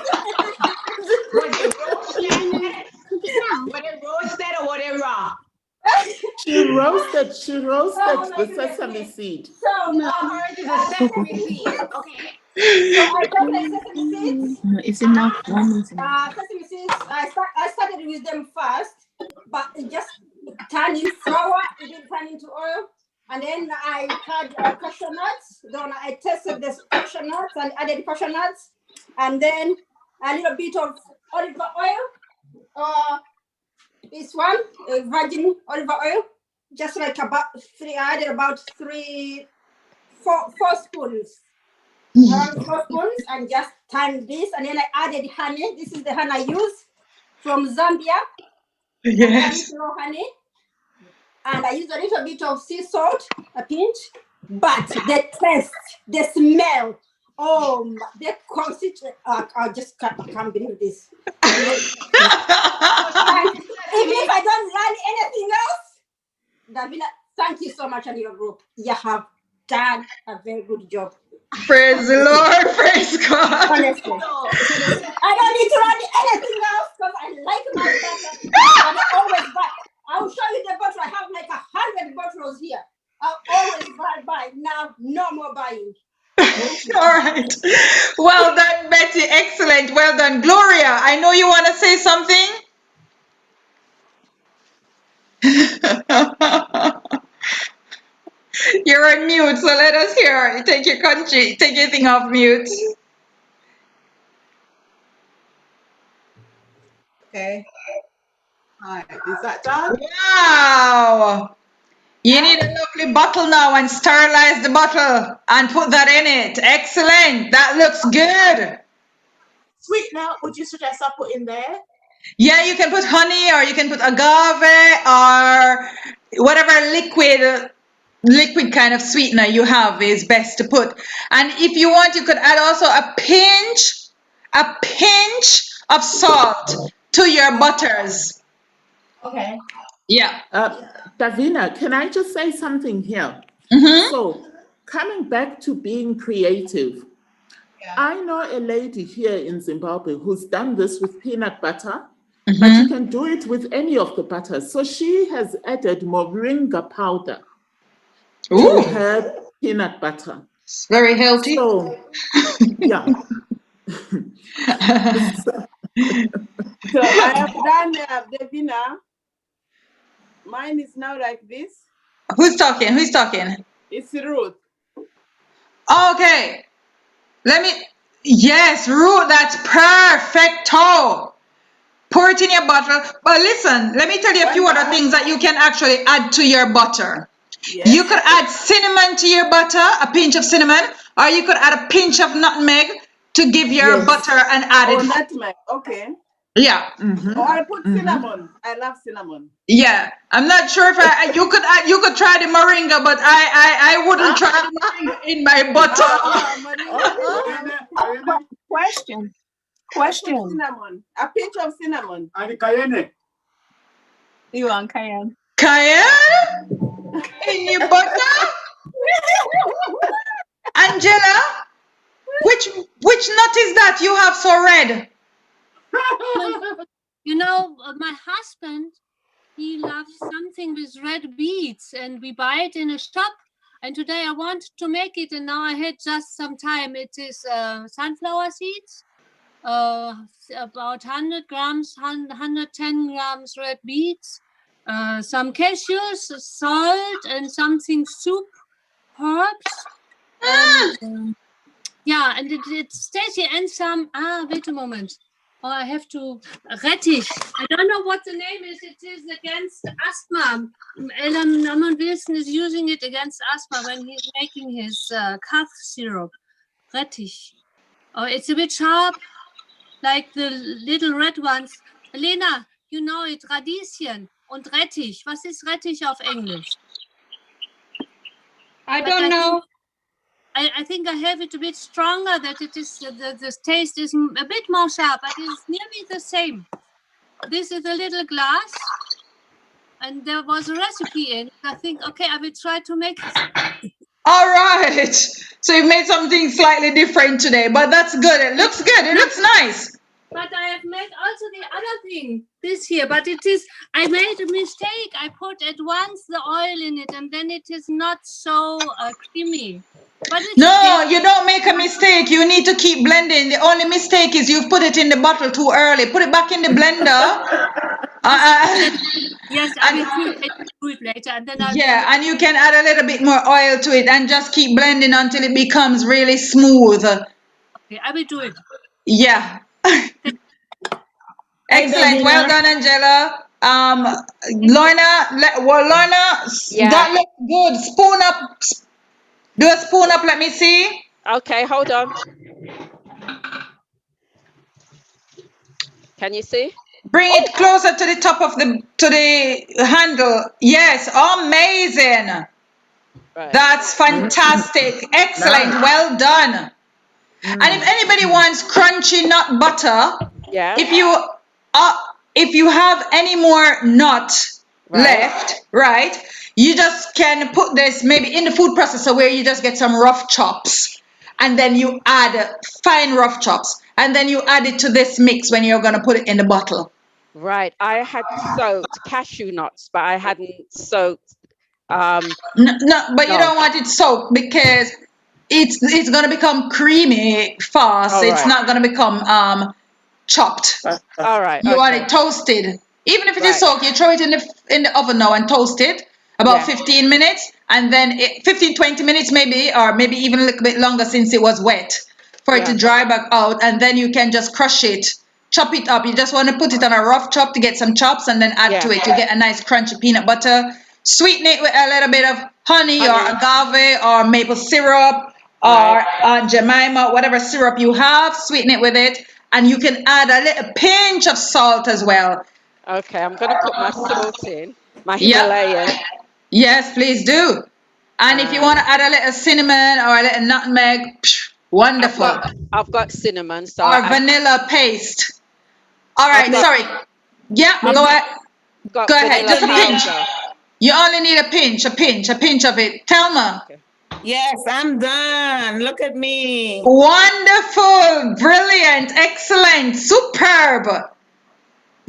Were they roasted or were they raw? She roasted Oh, the sesame seed. So hers is a sesame seed. Okay. So I toasted sesame seeds. It's enough. Sesame seeds. I started with them first, but it just turned in flour. It didn't turn into oil. And then I had cashew nuts. Then I tested the cashew nuts and added cashew nuts, and then a little bit of olive oil. This one, virgin olive oil, just like about three. I added about 4 spoons. Around 4 spoons, and just timed this, and then I added honey. This is the honey I use from Zambia. Yes. Raw honey, and I use a little bit of sea salt, a pinch. But the taste, the smell, the consistency, I just can't believe this. And even if I don't learn anything else, Davina, thank you so much and your group. You have done a very good job. Praise the Lord, praise God. Honestly. I don't need to learn anything else because I like my butter. And I always buy. I'll show you the bottle. I have like 100 bottles here. I'll always buy. Now, no more buying. All right. Well done, Betty. Excellent. Well done. Gloria, I know you want to say something. You're on mute, so let us hear. Take your thing off mute. Okay. All right. Is that done? Wow. You need a lovely bottle now and sterilize the bottle and put that in it. Excellent. That looks good. Sweetener, would you suggest I put in there? Yeah, you can put honey or you can put agave or whatever liquid kind of sweetener you have is best to put. And if you want, you could add also a pinch of salt to your butters. Okay. Yeah. Davina, can I just say something here? So, coming back to being creative, I know a lady here in Zimbabwe who's done this with peanut butter, but you can do it with any of the butters. So she has added moringa powder to her peanut butter. It's very healthy. So, yeah. So I have done Davina. Mine is now like this. Who's talking? It's Ruth. Okay. Yes, Ruth, that's perfecto. Pour it in your bottle. But listen, let me tell you a few other things that you can actually add to your butter. Yes. You could add cinnamon to your butter, a pinch of cinnamon, or you could add a pinch of nutmeg to give your butter an added. Nutmeg, okay. Yeah. Or I put cinnamon. I love cinnamon. Yeah, I'm not sure if you could try the moringa, but I wouldn't try the moringa in my butter. Question. Cinnamon. A pinch of cinnamon. And cayenne. You want cayenne? Cayenne in your butter. Angela, which nut is that you have so red? You know, my husband, he loves something with red beets, and we buy it in a shop. And today I wanted to make it, and now I had just some time. It is sunflower seeds, about 100 grams, 110 grams red beets, some cashews, salt, and something soup, herbs. And, yeah, and it stays here, and some, wait a moment. Oh, I have to, Rettich. I don't know what the name is. It is against asthma. Alan Wilson is using it against asthma when he's making his cough syrup. Rettich. Oh, it's a bit sharp, like the little red ones. Lena, you know it, Radieschen und Rettich. Was ist Rettich auf Englisch? I don't know. I think I have it a bit stronger, that it is, the taste is a bit more sharp, but it's nearly the same. This is a little glass, and there was a recipe in it. I think, okay, I will try to make it. All right. So you've made something slightly different today, but that's good. It looks good. It looks nice. But I have made also the other thing this here, but it is, I made a mistake. I put at once the oil in it, and then it is not so creamy. But it's No, you don't make a mistake. You need to keep blending. The only mistake is you've put it in the bottle too early. Put it back in the blender. Yes, I will do it later, and then I'll Yeah, and you can add a little bit more oil to it and just keep blending until it becomes really smooth. Okay, I will do it. Yeah. Excellent. Well done, Angela. Lorna, that looks good. Spoon up. Do a spoon up. Let me see. Okay, hold on. Can you see? Bring it closer to the top of the handle. Yes, amazing. Right. That's fantastic. Excellent. Well done. And if anybody wants crunchy nut butter, yeah. If you have any more nut left, right, you just can put this maybe in the food processor where you just get some rough chops, and then you add fine rough chops, and then you add it to this mix when you're going to put it in the bottle. Right. I had soaked cashew nuts, but I hadn't soaked. No, but you don't want it soaked because it's going to become creamy fast. All It's right. not going to become chopped. All right. You want it toasted. Even if it is soaked, you throw it in the oven now and toast it about 15 minutes, and then 15-20 minutes maybe, or maybe even a little bit longer since it was wet, for it to dry back out, and then you can just crush it, chop it up. You just want to put it on a rough chop to get some chops, and then add to it to get a nice crunchy peanut butter. Sweeten it with a little bit of honey. Or agave or maple syrup or Jemima, whatever syrup you have. Sweeten it with it, and you can add a little pinch of salt as well. Okay, I'm going to put my salt in, my Himalayan. Yes, please do. And if you want to add a little cinnamon or a little nutmeg, wonderful. I've got cinnamon. So or vanilla paste. All right, sorry. Yeah, go ahead. Go ahead, just a pinch. You only need a pinch of it. Thelma. Okay. Yes, I'm done. Look at me. Wonderful, brilliant, excellent, superb.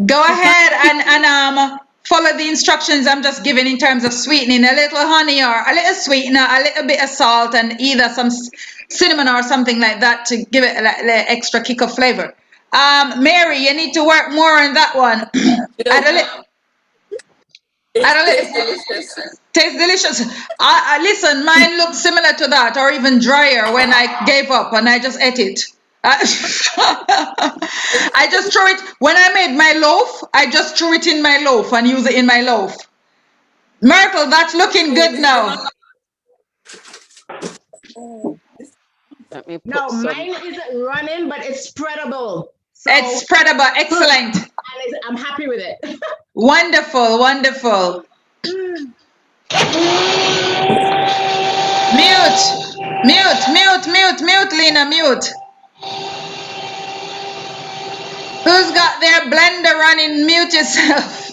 Go ahead and follow the instructions I'm just giving in terms of sweetening. A little honey or a little sweetener, a little bit of salt, and either some cinnamon or something like that to give it a little extra kick of flavor. Mary, you need to work more on that one. Tastes delicious. Tastes delicious. Listen, mine looked similar to that, or even drier when I gave up and I just ate it. I just threw it when I made my loaf. I just threw it in my loaf and use it in my loaf. Myrtle, that's looking good now. No, mine isn't running, but it's spreadable. So it's spreadable. Excellent. I'm happy with it. Wonderful, wonderful. Mute, Lena, mute. Who's got their blender running? Mute yourself.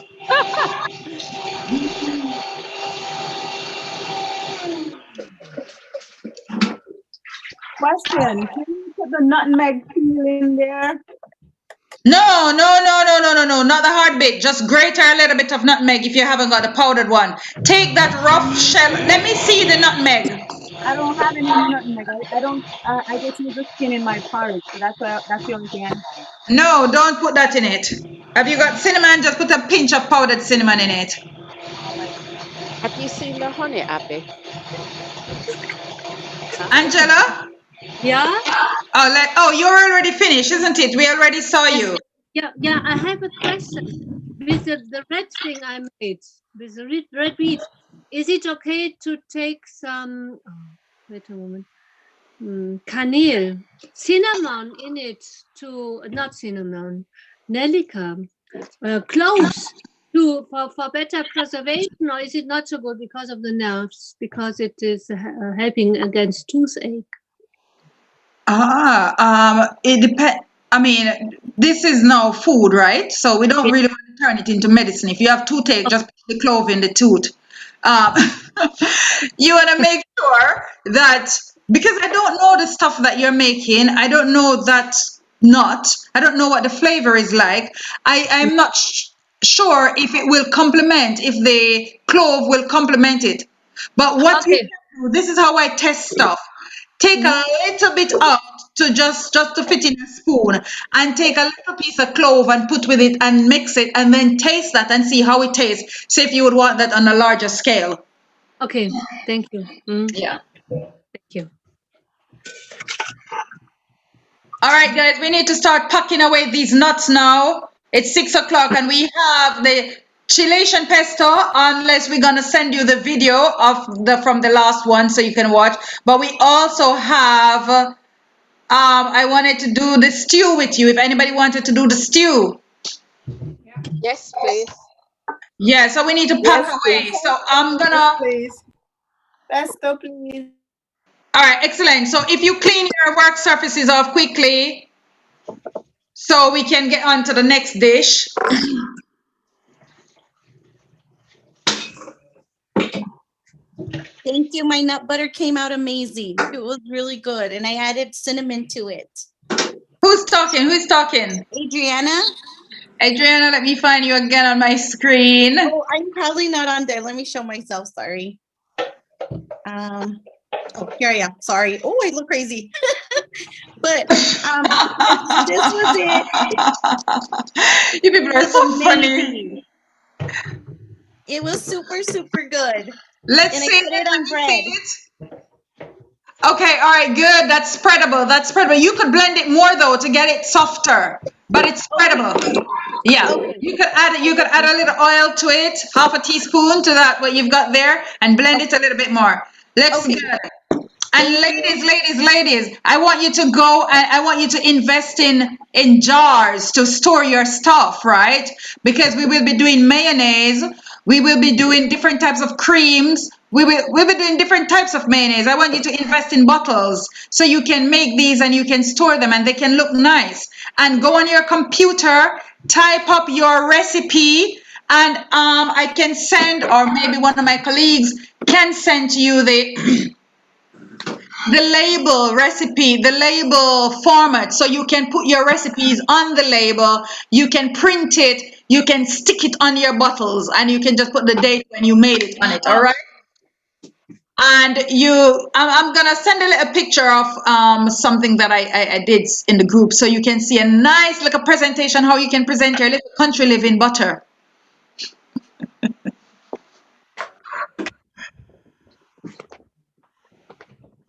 Question, can you put the nutmeg peel in there? No, not the hard bit. Just grate a little bit of nutmeg if you haven't got the powdered one. Take that rough shell. Let me see the nutmeg. I don't have any nutmeg. I just use the skin in my porridge, so that's the only thing I have. No, don't put that in it. Have you got cinnamon? Just put a pinch of powdered cinnamon in it. Have you seen the honey, Abby? Angela? Yeah? Oh, you're already finished, isn't it? We already saw you. Yeah, I have a question. With the red thing I made, with the red beet, is it okay to take some, wait a moment, canel, cinnamon in it not cinnamon, nelica, cloves, for better preservation, or is it not so good because of the nerves? Because it is helping against toothache. It depends. I mean, this is now food, right? So we don't really want to turn it into medicine. If you have toothache, just put the clove in the tooth. Um, you want to make sure that, because I don't know the stuff that you're making, I don't know that nut, I don't know what the flavor is like. I'm not sure if it will complement, if the clove will complement it. But what we can do, this is how I test stuff. Take a little bit out to just to fit in a spoon, and take a little piece of clove and put with it and mix it, and then taste that and see how it tastes. See if you would want that on a larger scale. Okay, thank you. Yeah. Thank you. All right, guys, we need to start packing away these nuts now. It's 6 o'clock and we have the chilation pesto, unless we're gonna send you the video of from the last one so you can watch. But we also have I wanted to do the stew with you. If anybody wanted to do the stew. Yes, please. Yeah, so we need to pack away. Please. So I'm gonna. Yes, please. Pesto, please. All right, excellent. So if you clean your work surfaces off quickly, so we can get on to the next dish. Thank you. My nut butter came out amazing. It was really good. And I added cinnamon to it. Who's talking? Who's talking? Adriana. Adriana, let me find you again on my screen. Oh, I'm probably not on there. Let me show myself. Sorry. Oh, here I am. Sorry. Oh, I look crazy. But this was it. You people are so funny. It was super, super good. Let's and see I put it on bread. Okay, all right, good. That's spreadable. That's spreadable. You could blend it more though to get it softer, but it's spreadable. Yeah, you could add a little oil to it, half a teaspoon to that what you've got there, and blend it a little bit more. Let's go. And ladies, I want you to go and I want you to invest in jars to store your stuff, right? Because we will be doing mayonnaise, we will be doing different types of creams, we'll be doing different types of mayonnaise. I want you to invest in bottles so you can make these and you can store them and they can look nice. And go on your computer, type up your recipe, and I can send, or maybe one of my colleagues can send to you the label recipe, the label format, so you can put your recipes on the label, you can print it, you can stick it on your bottles, and you can just put the date when you made it on it, all right? And I'm gonna send a little picture of something that I did in the group, so you can see a nice little presentation, how you can present your little country living butter.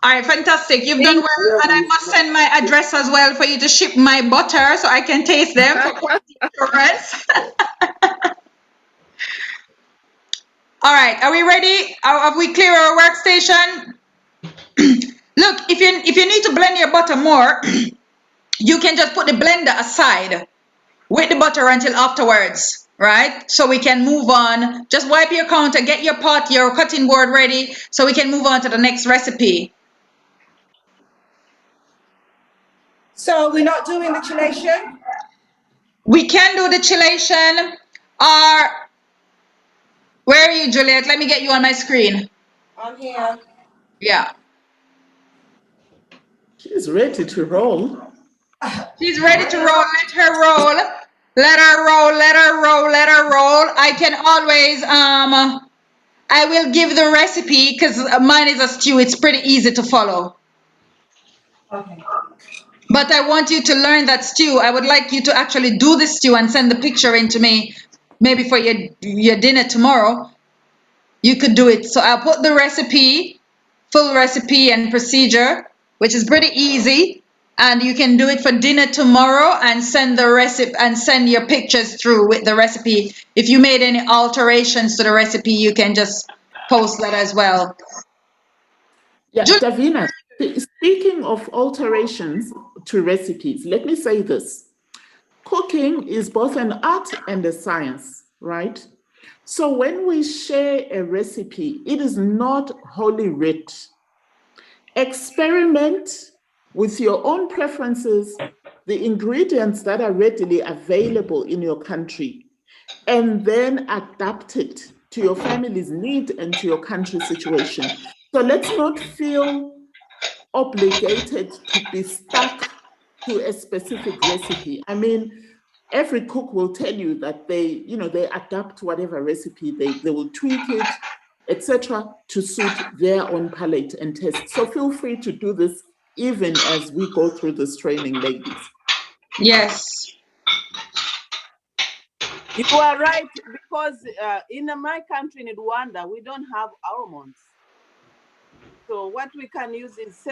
All right, fantastic. You've done well, and I must send my address as well for you to ship my butter so I can taste them for quality assurance. All right, are we ready? Have we cleared our workstation? Look, if you need to blend your butter more, you can just put the blender aside with the butter until afterwards, right? So we can move on. Just wipe your counter, get your pot, your cutting board ready, so we can move on to the next recipe. So we're not doing the chelation? We can do the chelation. Where are you, Juliet? Let me get you on my screen. I'm here. Yeah. She's ready to roll. She's ready to roll. Let her roll. Let her roll. Let her roll. Let her roll. I can always I will give the recipe because mine is a stew. It's pretty easy to follow. Okay. But I want you to learn that stew. I would like you to actually do the stew and send the picture in to me, maybe for your dinner tomorrow. You could do it. So I'll put the recipe, full recipe and procedure, which is pretty easy. And you can do it for dinner tomorrow and send the recipe and send your pictures through with the recipe. If you made any alterations to the recipe, you can just post that as well. Yeah, Davina, speaking of alterations to recipes, let me say this. Cooking is both an art and a science, right? So when we share a recipe, it is not holy writ. Experiment with your own preferences, the ingredients that are readily available in your country, and then adapt it to your family's need and to your country situation. So let's not feel obligated to be stuck to a specific recipe. I mean, every cook will tell you that they adapt whatever recipe, they will tweak it, etc., to suit their own palate and taste. So feel free to do this even as we go through this training, ladies. Yes. You are right, because in my country, in Rwanda, we don't have almonds. So what we can use is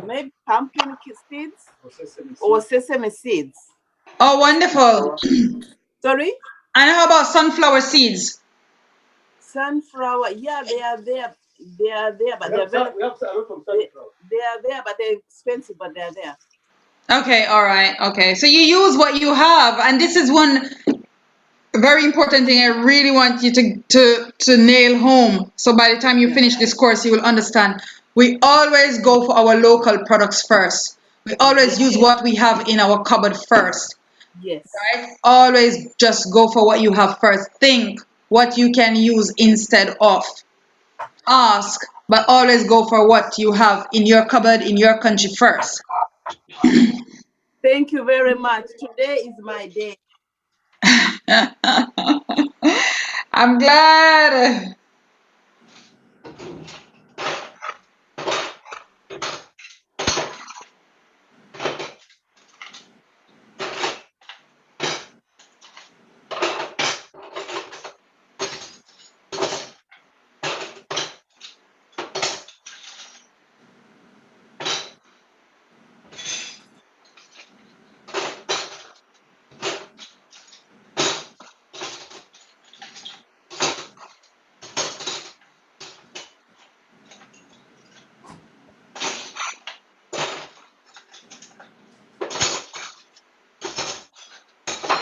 maybe pumpkin seeds or sesame seeds. Oh, wonderful. Sorry? And how about sunflower seeds? Sunflower, yeah, they are there. They are there, but they're very, they are there, but they're expensive, but they're there. Okay, all right, okay. So you use what you have, and this is one very important thing I really want you to nail home. So by the time you finish this course, you will understand. We always go for our local products first. We always use what we have in our cupboard first. Yes. Right? Always just go for what you have first. Think what you can use instead of. Ask, but always go for what you have in your cupboard, in your country first. Thank you very much. Today is my day. I'm glad.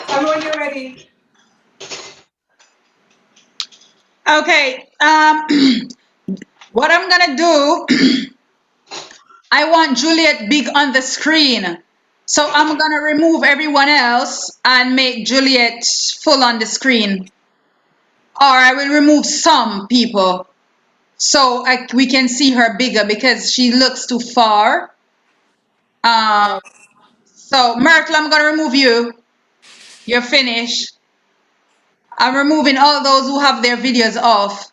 Tell me when you're ready. Okay, what I'm gonna do, I want Juliet big on the screen. So I'm gonna remove everyone else and make Juliet full on the screen. Or I will remove some people so we can see her bigger because she looks too far. So Myrtle, I'm gonna remove you. You're finished. I'm removing all those who have their videos off.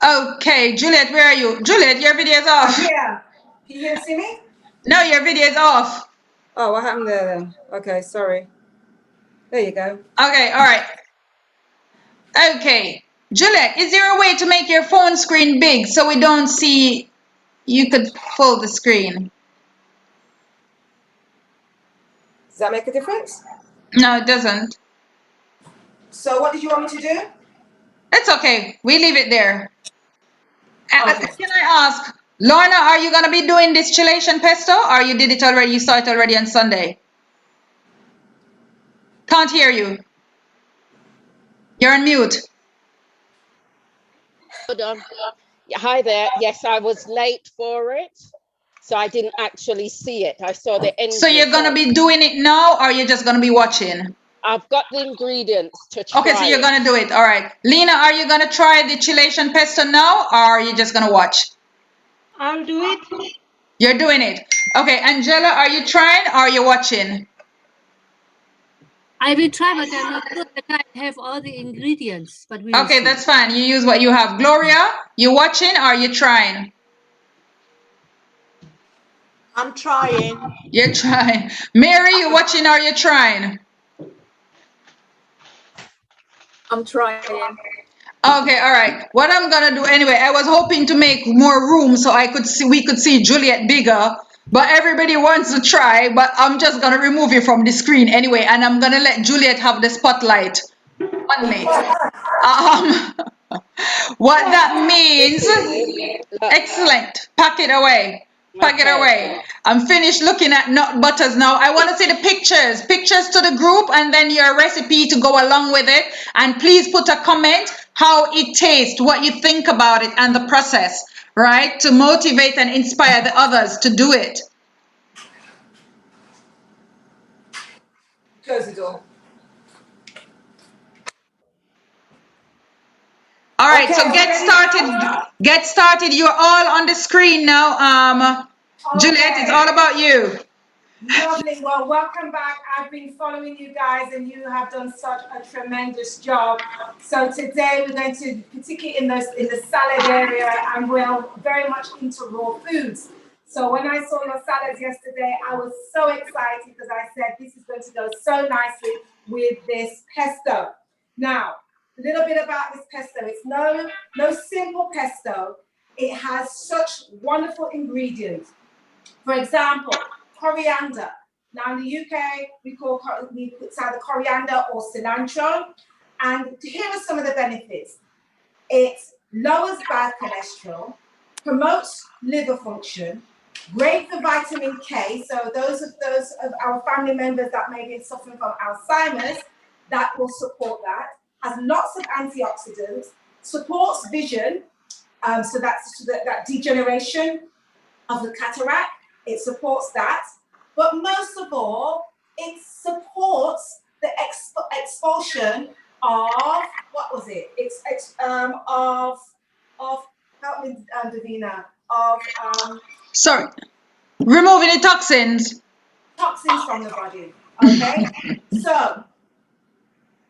Okay, Juliet, where are you? Juliet, your video is off. Yeah. Can you see me? No, your video is off. Oh, what happened there then? Okay, sorry. There you go. Okay, all right. Okay, Juliet, is there a way to make your phone screen big so we don't see, you could full the screen? Does that make a difference? No, it doesn't. So what did you want me to do? It's okay, we leave it there. Okay. Can I ask, Lorna, are you gonna be doing this chilation pesto or you did it already, you saw it already on Sunday? Can't hear you. You're on mute. Hold on. Yeah, hi there. Yes, I was late for it, so I didn't actually see it. I saw the end. So you're gonna be doing it now or you're just gonna be watching? I've got the ingredients to try. Okay, so you're gonna do it. All right. Lena, are you gonna try the chilation pesto now or are you just gonna watch? I'll do it. You're doing it. Okay, Angela, are you trying or are you watching? I will try, but I'm not sure that I have all the ingredients. But we Okay, that's fine. You use what you have. Gloria, you watching or are you trying? I'm trying. You're trying. Mary, you watching or you trying? I'm trying. Okay, all right. What I'm gonna do anyway, I was hoping to make more room so we could see Juliet bigger, but everybody wants to try, but I'm just gonna remove you from the screen anyway, and I'm gonna let Juliet have the spotlight on me. What that means, excellent. Pack it away. Pack it away. I'm finished looking at nut butters now. I want to see the pictures. Pictures to the group and then your recipe to go along with it. And please put a comment how it tastes, what you think about it and the process, right? To motivate and inspire the others to do it. Close the door. All right, Okay, so so get ready started. now? Get started. You're all on the screen now. Juliet, it's all about you. Lovely. Well, welcome back. I've been following you guys and you have done such a tremendous job. So today we're going to, particularly in the salad area, and we're very much into raw foods. So when I saw your salads yesterday, I was so excited because I said this is going to go so nicely with this pesto. Now, a little bit about this pesto. It's no simple pesto. It has such wonderful ingredients. For example, coriander. Now in the UK, we put either coriander or cilantro. And here are some of the benefits. It lowers bad cholesterol, promotes liver function, great for vitamin K. So those of our family members that may be suffering from Alzheimer's, that will support that. Has lots of antioxidants, supports vision. So that's that degeneration of the cataract. It supports that, but most of all, it supports the expulsion of, what was it? It's of help me, Davina, of Sorry, removing the toxins. Toxins from the body. Okay, so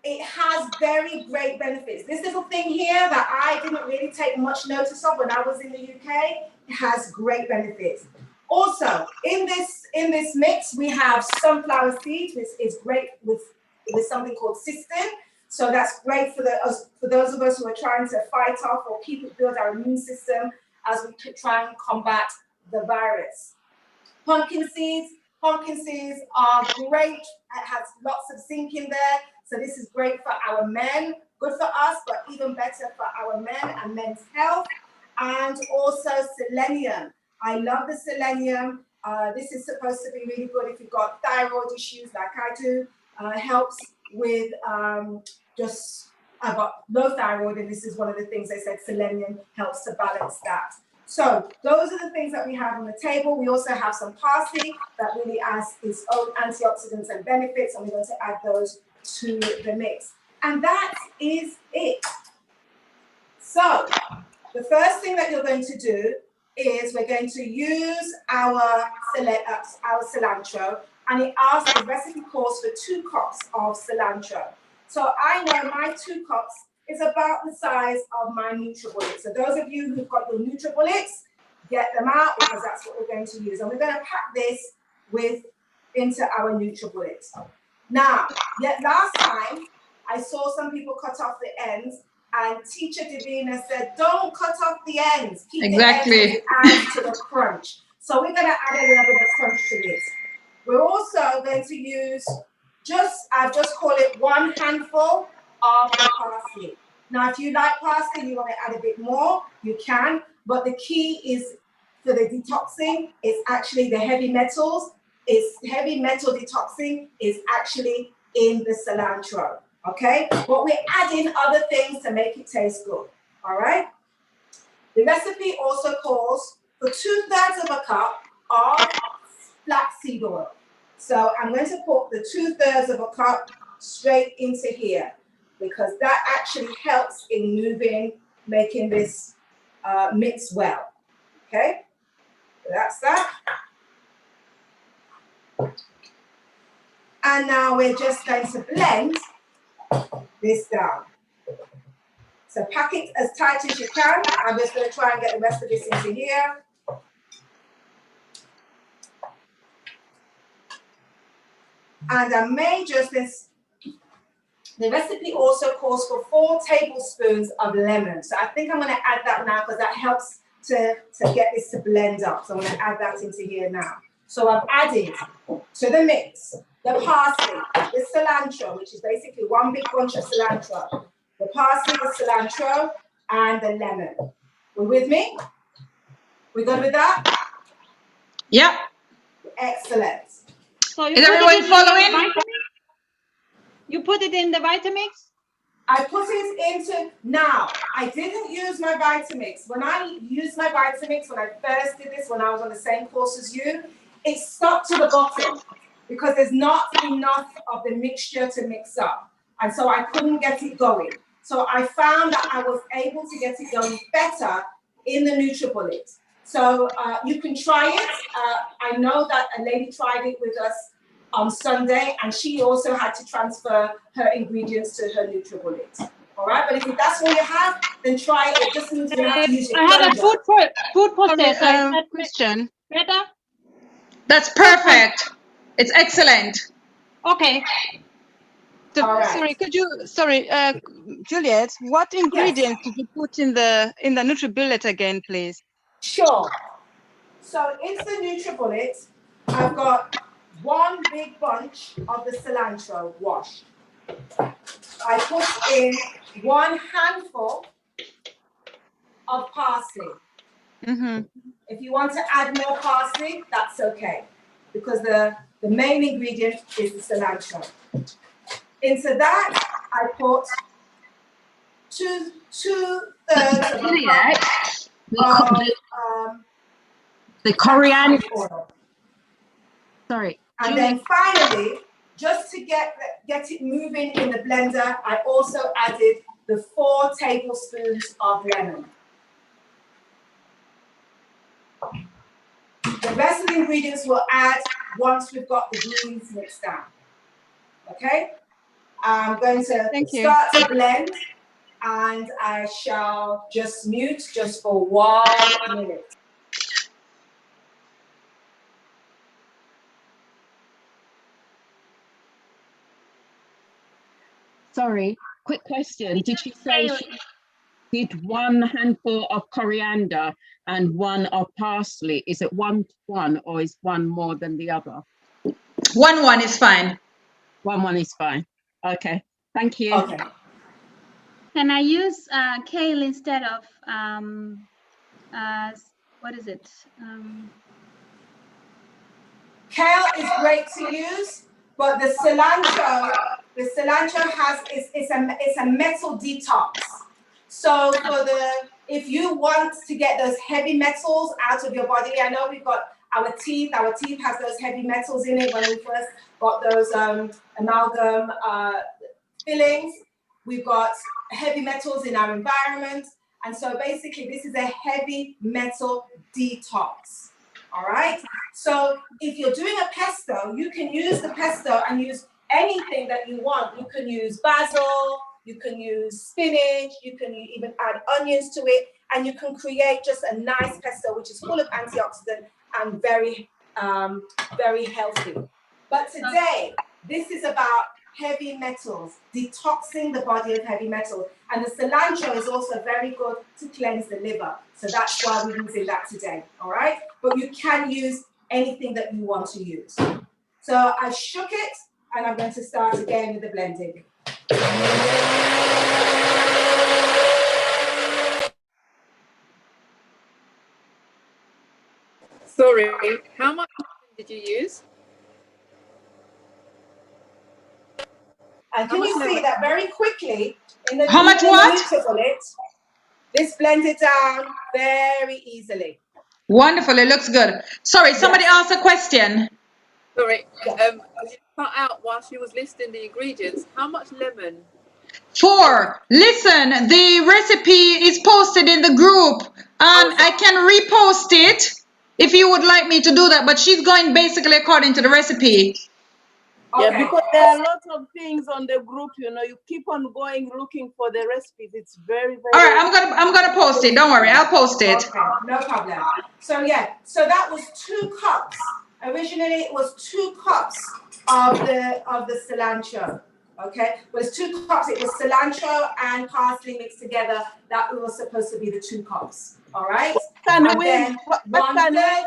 it has very great benefits. This little thing here that I didn't really take much notice of when I was in the UK, it has great benefits. Also, in this mix, we have sunflower seeds, which is great with something called cystine. So that's great for those of us who are trying to fight off or build our immune system as we try and combat the virus. Pumpkin seeds are great. It has lots of zinc in there. So this is great for our men, good for us, but even better for our men and men's health. And also selenium. I love the selenium. This is supposed to be really good if you've got thyroid issues like I do. Helps with I've got low thyroid, and this is one of the things they said selenium helps to balance that. So those are the things that we have on the table. We also have some parsley that really has its own antioxidants and benefits, and we're going to add those to the mix. And that is it. So the first thing that you're going to do is we're going to use our cilantro, and it asks, the recipe calls for 2 cups of cilantro. So I know my 2 cups is about the size of my NutriBullets. So those of you who've got your NutriBullets, get them out because that's what we're going to use. And we're going to pack this into our NutriBullets. Now, last time I saw some people cut off the ends, and Teacher Davina said, don't cut off the ends. Keep Exactly. the ends, it adds to the crunch. So we're going to add a little bit of crunch to this. We're also going to use I just call it 1 handful of parsley. Now, if you like parsley and you want to add a bit more, you can. But the key is for the detoxing, it's actually the heavy metals. Heavy metal detoxing is actually in the cilantro. Okay, but we're adding other things to make it taste good. All right. The recipe also calls for 2/3 of a cup of flaxseed oil. So I'm going to put the 2/3 of a cup straight into here because that actually helps in making this mix well. Okay, so that's that. And now we're just going to blend this down. So pack it as tight as you can. I'm just going to try and get the rest of this into here. And I may just the recipe also calls for 4 tablespoons of lemon. So I think I'm going to add that now because that helps to get this to blend up. So I'm going to add that into here now. So I've added to the mix the parsley, the cilantro, which is basically 1 big bunch of cilantro, the parsley, the cilantro, and the lemon. We're with me? We good with that? Yep. Excellent. So you Is put everyone it in the following? Vitamix? You put it in the Vitamix? I put it into, now, I didn't use my Vitamix. When I used my Vitamix, when I first did this, when I was on the same course as you, it stuck to the bottom because there's not enough of the mixture to mix up. And so I couldn't get it going. So I found that I was able to get it going better in the NutriBullet. So you can try it. I know that a lady tried it with us on Sunday, and she also had to transfer her ingredients to her NutriBullet. All right, but if that's all you have, then try it. It just means you have to use your I had a blender. food processor. Question. Better? That's perfect. It's excellent. Okay. All Sorry, Juliet, what ingredients did you put in the NutriBullet again, please? Sure. So into the NutriBullet, I've got one big bunch of the cilantro washed. I put in 1 handful of parsley. Mm-hmm. If you want to add more parsley, that's okay, because the main ingredient is the cilantro. Into that, I put two-thirds of a cup of the coriander. oil. Sorry. And then finally, just to get it moving in the blender, I also added the 4 tablespoons of lemon. The rest of the ingredients we'll add once we've got the greens mixed down. Okay? I'm going to start to blend, and I shall just mute just for 1 minute. Sorry, quick question. Did she say she did 1 handful of coriander and 1 of parsley? Is it 1 to 1, or is one more than the other? 1 is fine. 1 is fine. Okay, thank you. Okay. Can I use kale instead of what is it? Kale is great to use, but the cilantro has it's a metal detox. So if you want to get those heavy metals out of your body, I know we've got our teeth has those heavy metals in it when we first got those amalgam fillings. We've got heavy metals in our environment. And so basically this is a heavy metal detox. All right. So if you're doing a pesto, you can use the pesto and use anything that you want. You can use basil, you can use spinach, you can even add onions to it, and you can create just a nice pesto which is full of antioxidant and very, very healthy. But today, this is about heavy metals, detoxing the body of heavy metals. And the cilantro is also very good to cleanse the liver. So that's why we're using that today, all right? But you can use anything that you want to use. So I shook it, and I'm going to start again with the blending. Sorry, how much did you use? And can you see that very quickly in the How much what? NutriBullet, this blended down very easily. Wonderful. It looks good. Sorry, somebody asked a question. Sorry, you cut out while she was listing the ingredients. How much lemon? 4. Listen, the recipe is posted in the group. I can repost it if you would like me to do that, but she's going basically according to the recipe. Yeah, because there are lots of things on the group, you know, you keep on going looking for the recipes. It's very, very. All right, I'm gonna post it. Don't worry, I'll post it. Okay, no problem. So yeah, so that was 2 cups. Originally it was 2 cups of the cilantro. Okay, but it's 2 cups. It was cilantro and parsley mixed together. That was supposed to be the 2 cups. All right. Can and we? then What 1/3.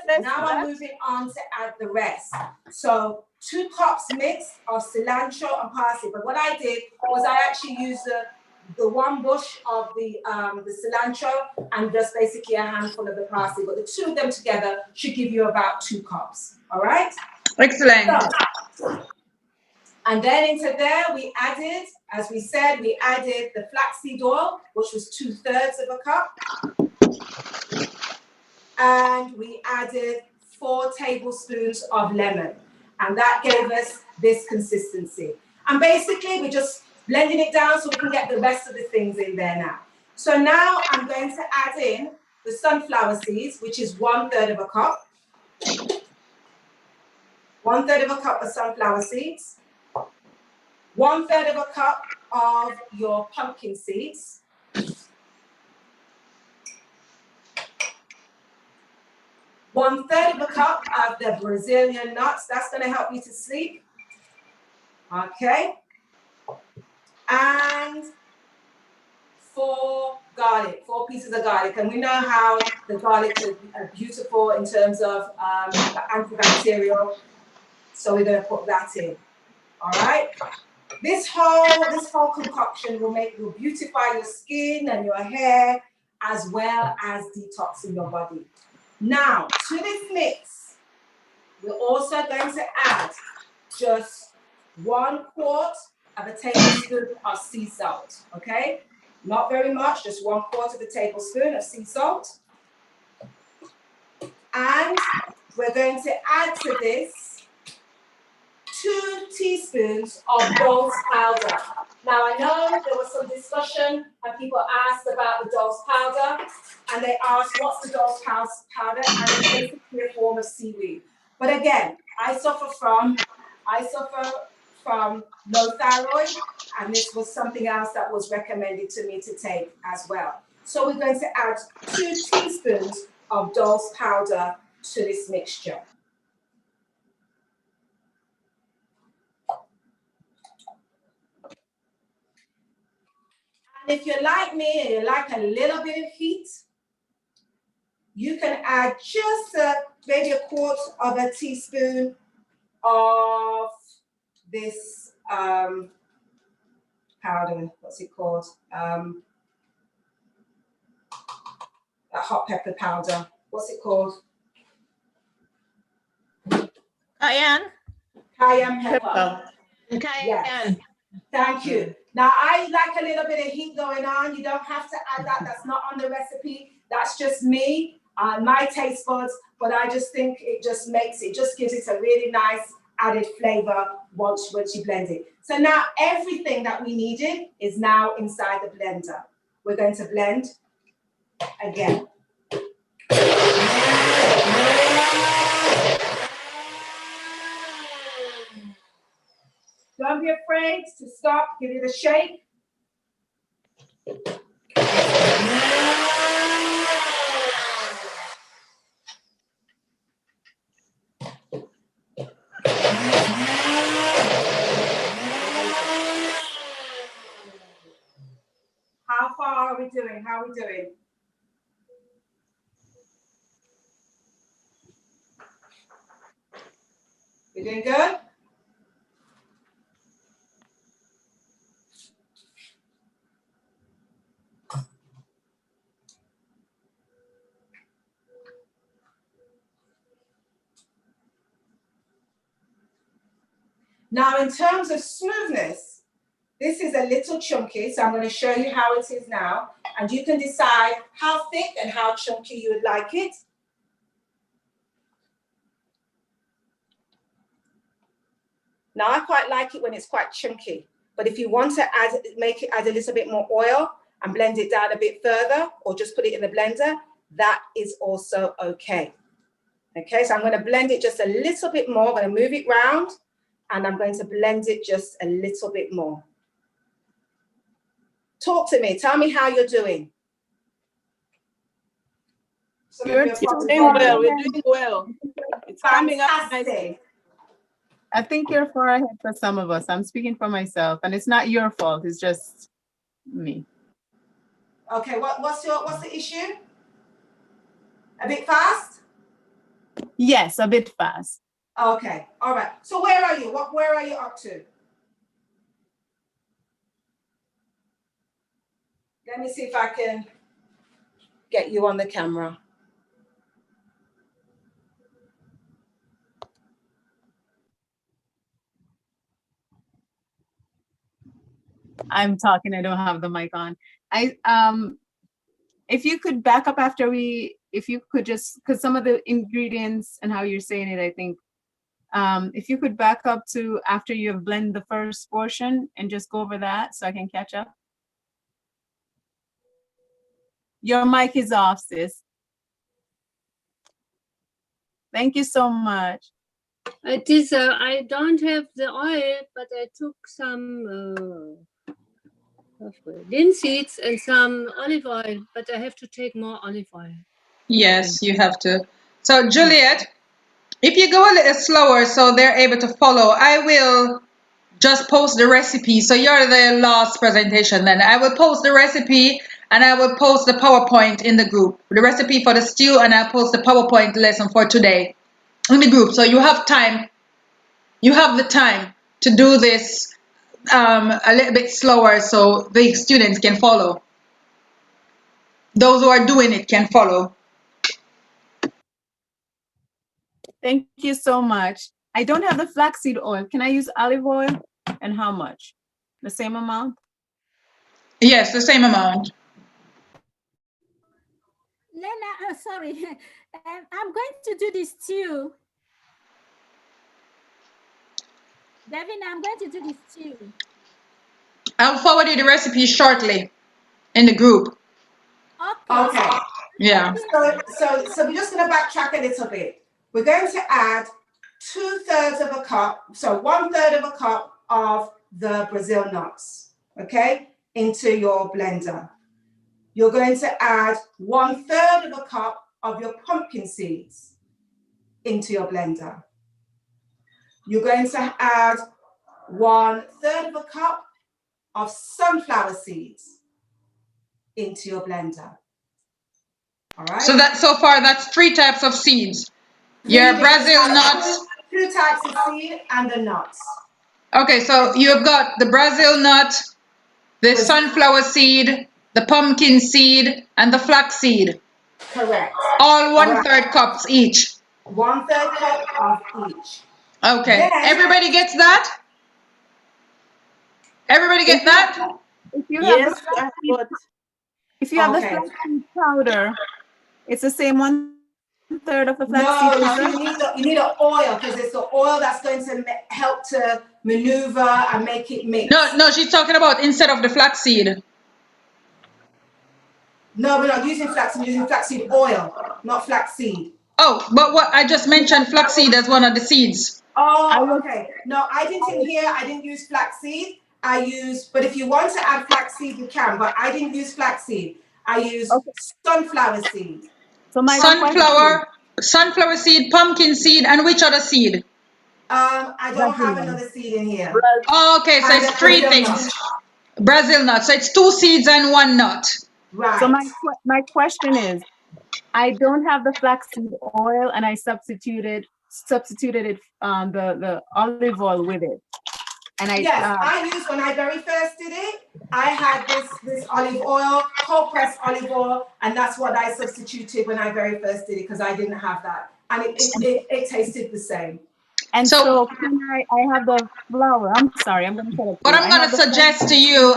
can Now I'm moving on to add the rest. So 2 cups mixed of cilantro and parsley. But what I did was I actually used the one bush of the cilantro and just basically a handful of the parsley. But the two of them together should give you about 2 cups. All right? Excellent. So, and then into there, we added, as we said, we added the flaxseed oil, which was 2/3 of a cup. And we added 4 tablespoons of lemon. And that gave us this consistency. And basically, we're just blending it down so we can get the rest of the things in there now. So now I'm going to add in the sunflower seeds, which is 1/3 of a cup. 1/3 of a cup of sunflower seeds. 1/3 of a cup of your pumpkin seeds. 1/3 of a cup of the Brazilian nuts. That's going to help you to sleep. Okay. And 4 garlic, 4 pieces of garlic. And we know how the garlic is beautiful in terms of antibacterial. So we're going to put that in. All right. This whole concoction will beautify your skin and your hair as well as detoxing your body. Now, to this mix, we're also going to add just 1/4 of a tablespoon of sea salt, okay? Not very much, just 1/4 of a tablespoon of sea salt. And we're going to add to this 2 teaspoons of Dole's powder. Now, I know there was some discussion and people asked about the Dole's powder, and they asked, what's the Dole's powder? And it's basically a form of seaweed. But again, I suffer from low thyroid, and this was something else that was recommended to me to take as well. So we're going to add 2 teaspoons of Dole's powder to this mixture. And if you're like me and you like a little bit of heat, you can add just maybe 1/4 of a teaspoon of this powder. What's it called? A hot pepper powder. What's it called? Cayenne. Cayenne pepper. Cayenne. Yes. Thank you. Now, I like a little bit of heat going on. You don't have to add that. That's not on the recipe. That's just me, my taste buds. But I just think it just gives it a really nice added flavor once you blend it. So now everything that we needed is now inside the blender. We're going to blend again. Don't be afraid to stop, give it a shake. How far are we doing? How are we doing? We're doing good? Now, in terms of smoothness, this is a little chunky, so I'm going to show you how it is now, and you can decide how thick and how chunky you would like it. Now, I quite like it when it's quite chunky, but if you want to add a little bit more oil and blend it down a bit further, or just put it in the blender, that is also okay. Okay, so I'm going to blend it just a little bit more. I'm going to move it round, and I'm going to blend it just a little bit more. Talk to me. Tell me how you're doing. You're doing well. We're doing well. It's coming up nicely. I think you're far ahead for some of us. I'm speaking for myself, and it's not your fault. It's just me. Okay, what's the issue? A bit fast? Yes, a bit fast. Okay, all right. So where are you? Where are you up to? Let me see if I can get you on the camera. I'm talking, I don't have the mic on. If you could back up after if you could just, because some of the ingredients and how you're saying it, I think, if you could back up to after you've blended the first portion and just go over that so I can catch up. Your mic is off, sis. Thank you so much. It is, I don't have the oil, but I took some linseeds and some olive oil, but I have to take more olive oil. Yes, you have to. So Juliet, if you go a little slower so they're able to follow, I will just post the recipe. So you're the last presentation then. I will post the recipe and I will post the PowerPoint in the group. The recipe for the stew, and I'll post the PowerPoint lesson for today in the group. So you have time. You have the time to do this a little bit slower so the students can follow. Those who are doing it can follow. Thank you so much. I don't have the flaxseed oil. Can I use olive oil? And how much? The same amount? Yes, the same amount. Lena, sorry, I'm going to do this too. Devin, I'm going to do this too. I'll forward you the recipe shortly in the group. Okay. Yeah. So we're just going to backtrack a little bit. We're going to add 2/3 of a cup, so 1/3 of a cup of the Brazil nuts, okay, into your blender. You're going to add 1/3 of a cup of your pumpkin seeds into your blender. You're going to add 1/3 of a cup of sunflower seeds into your blender. All right. So far that's 3 types of seeds. Your Brazil nuts. 2 types of seed and the nuts. Okay, so you've got the Brazil nut, the sunflower seed, the pumpkin seed, and the flax seed. Correct. All 1/3 cups each. 1/3 cup of each. Okay. Then, everybody gets that? Everybody get that? If you Yes, have the flaxseed powder, it's the same 1/3 of the flaxseed powder. No, you need an oil because it's the oil that's going to help to maneuver and make it mix. No, she's talking about instead of the flaxseed. No, we're not using flax. We're using flaxseed oil, not flaxseed. Oh, but what I just mentioned flaxseed as one of the seeds. Oh, okay. No, I didn't use flaxseed. But if you want to add flaxseed, you can. But I didn't use flaxseed. I used sunflower seed. So my sunflower seed, pumpkin seed, and which other seed? I don't have another seed in here. Oh, okay, so it's 3 things. Brazil nut. So it's 2 seeds and 1 nut. Right. So my question is, I don't have the flaxseed oil, and I substituted it the olive oil with it. And I used, when I very first did it, I had this olive oil, cold pressed olive oil, and that's what I substituted when I very first did it because I didn't have that, and it tasted the same. And so can I have the flour? I'm sorry, I'm going to tell it. What I'm going to suggest to you,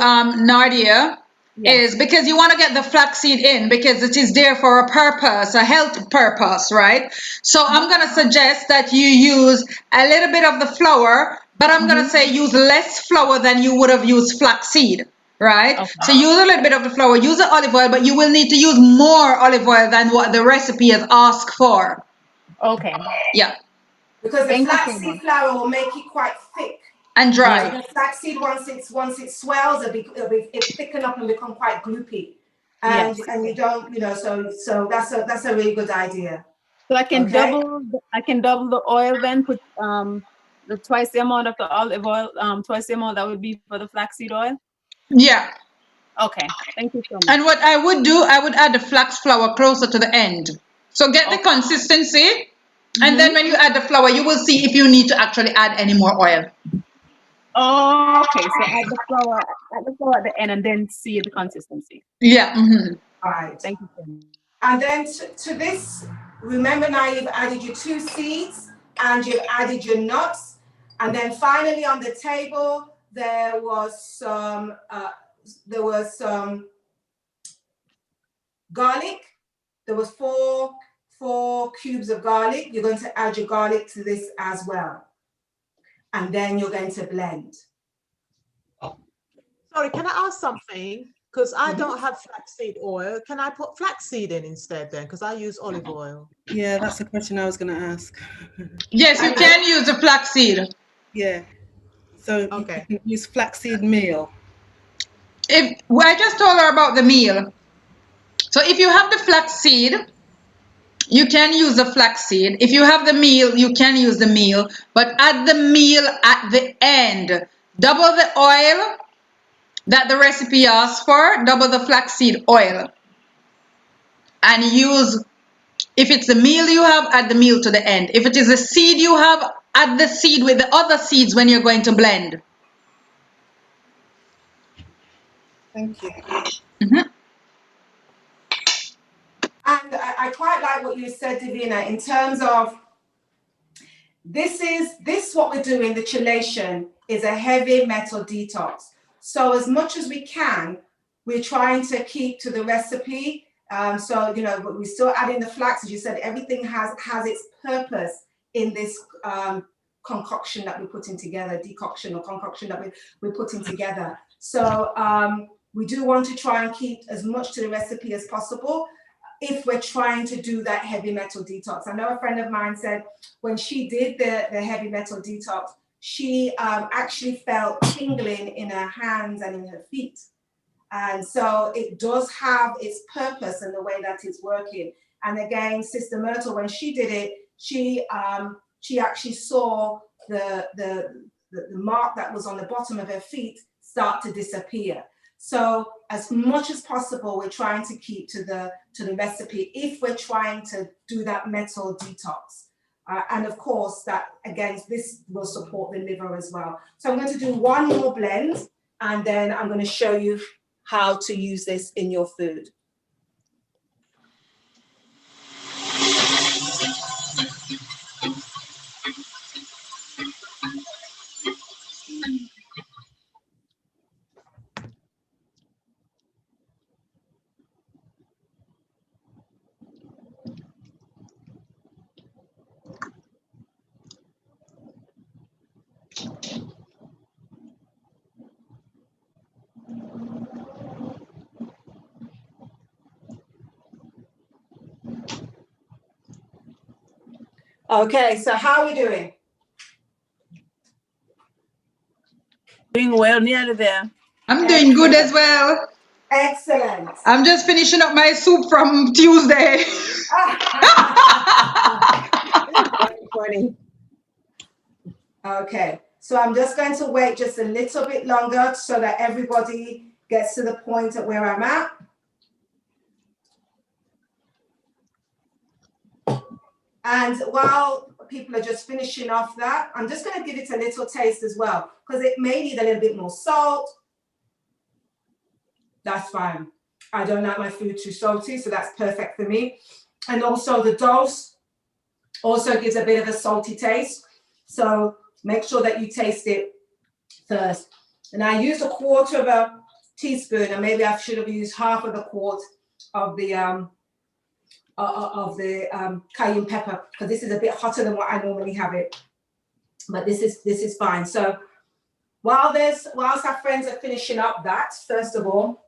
Nadia, is because you want to get the flaxseed in because it is there for a purpose, a health purpose, right? So I'm going to suggest that you use a little bit of the flour, but I'm going to say use less flour than you would have used flaxseed, right? Okay. So use a little bit of the flour, use the olive oil, but you will need to use more olive oil than what the recipe has asked for. Okay. Yeah. Because the flaxseed flour will make it quite thick. And dry. The flaxseed, once it swells, it'll thicken up and become quite gloopy. And you don't, so that's a really good idea. So I can double the oil then, put the twice the amount of the olive oil, twice the amount that would be for the flaxseed oil? Yeah. Okay, thank you so much. And what I would do, I would add the flax flour closer to the end. So get the consistency, and then when you add the flour, you will see if you need to actually add any more oil. Oh, okay. So add the flour at the end and then see the consistency. Yeah. Mm-hmm. All right. Thank you so much. And then to this, remember now you've added your 2 seeds and you've added your nuts. And then finally on the table, there was some garlic. There was four cubes of garlic. You're going to add your garlic to this as well. And then you're going to blend. Sorry, can I ask something? Because I don't have flaxseed oil. Can I put flaxseed in instead then? Because I use olive oil. Yeah, that's the question I was going to ask. Yes, you can use the flaxseed. Yeah. So you can use flaxseed meal. I just told her about the meal. So if you have the flaxseed, you can use the flaxseed. If you have the meal, you can use the meal. But add the meal at the end. Double the oil that the recipe asks for. Double the flaxseed oil. And use, if it's the meal you have, add the meal to the end. If it is a seed you have, add the seed with the other seeds when you're going to blend. Thank you. Mm-hmm. And I quite like what you said, Davina, in terms of this what we're doing, the chelation is a heavy metal detox. So as much as we can, we're trying to keep to the recipe. So, you know, but we're still adding the flax, as you said, everything has its purpose in this concoction that we're putting together, decoction or concoction that we're putting together. So we do want to try and keep as much to the recipe as possible if we're trying to do that heavy metal detox. I know a friend of mine said when she did the heavy metal detox, she actually felt tingling in her hands and in her feet. And so it does have its purpose in the way that it's working. And again, Sister Myrtle, when she did it, she actually saw the mark that was on the bottom of her feet start to disappear. So as much as possible, we're trying to keep to the recipe if we're trying to do that metal detox. And of course, that again, this will support the liver as well. So I'm going to do one more blend, and then I'm going to show you how to use this in your food. Okay, so how are we doing? Doing well, nearly there. I'm doing good as well. Excellent. I'm just finishing up my soup from Tuesday. Funny. Okay, so I'm just going to wait just a little bit longer so that everybody gets to the point at where I'm at. And while people are just finishing off that, I'm just going to give it a little taste as well, because it may need a little bit more salt. That's fine. I don't like my food too salty, so that's perfect for me. And also the dose also gives a bit of a salty taste. So make sure that you taste it first. And I used 1/4 teaspoon, and maybe I should have used 1/2 quart of the cayenne pepper, because this is a bit hotter than what I normally have it. But this is fine. So whilst our friends are finishing up that, first of all,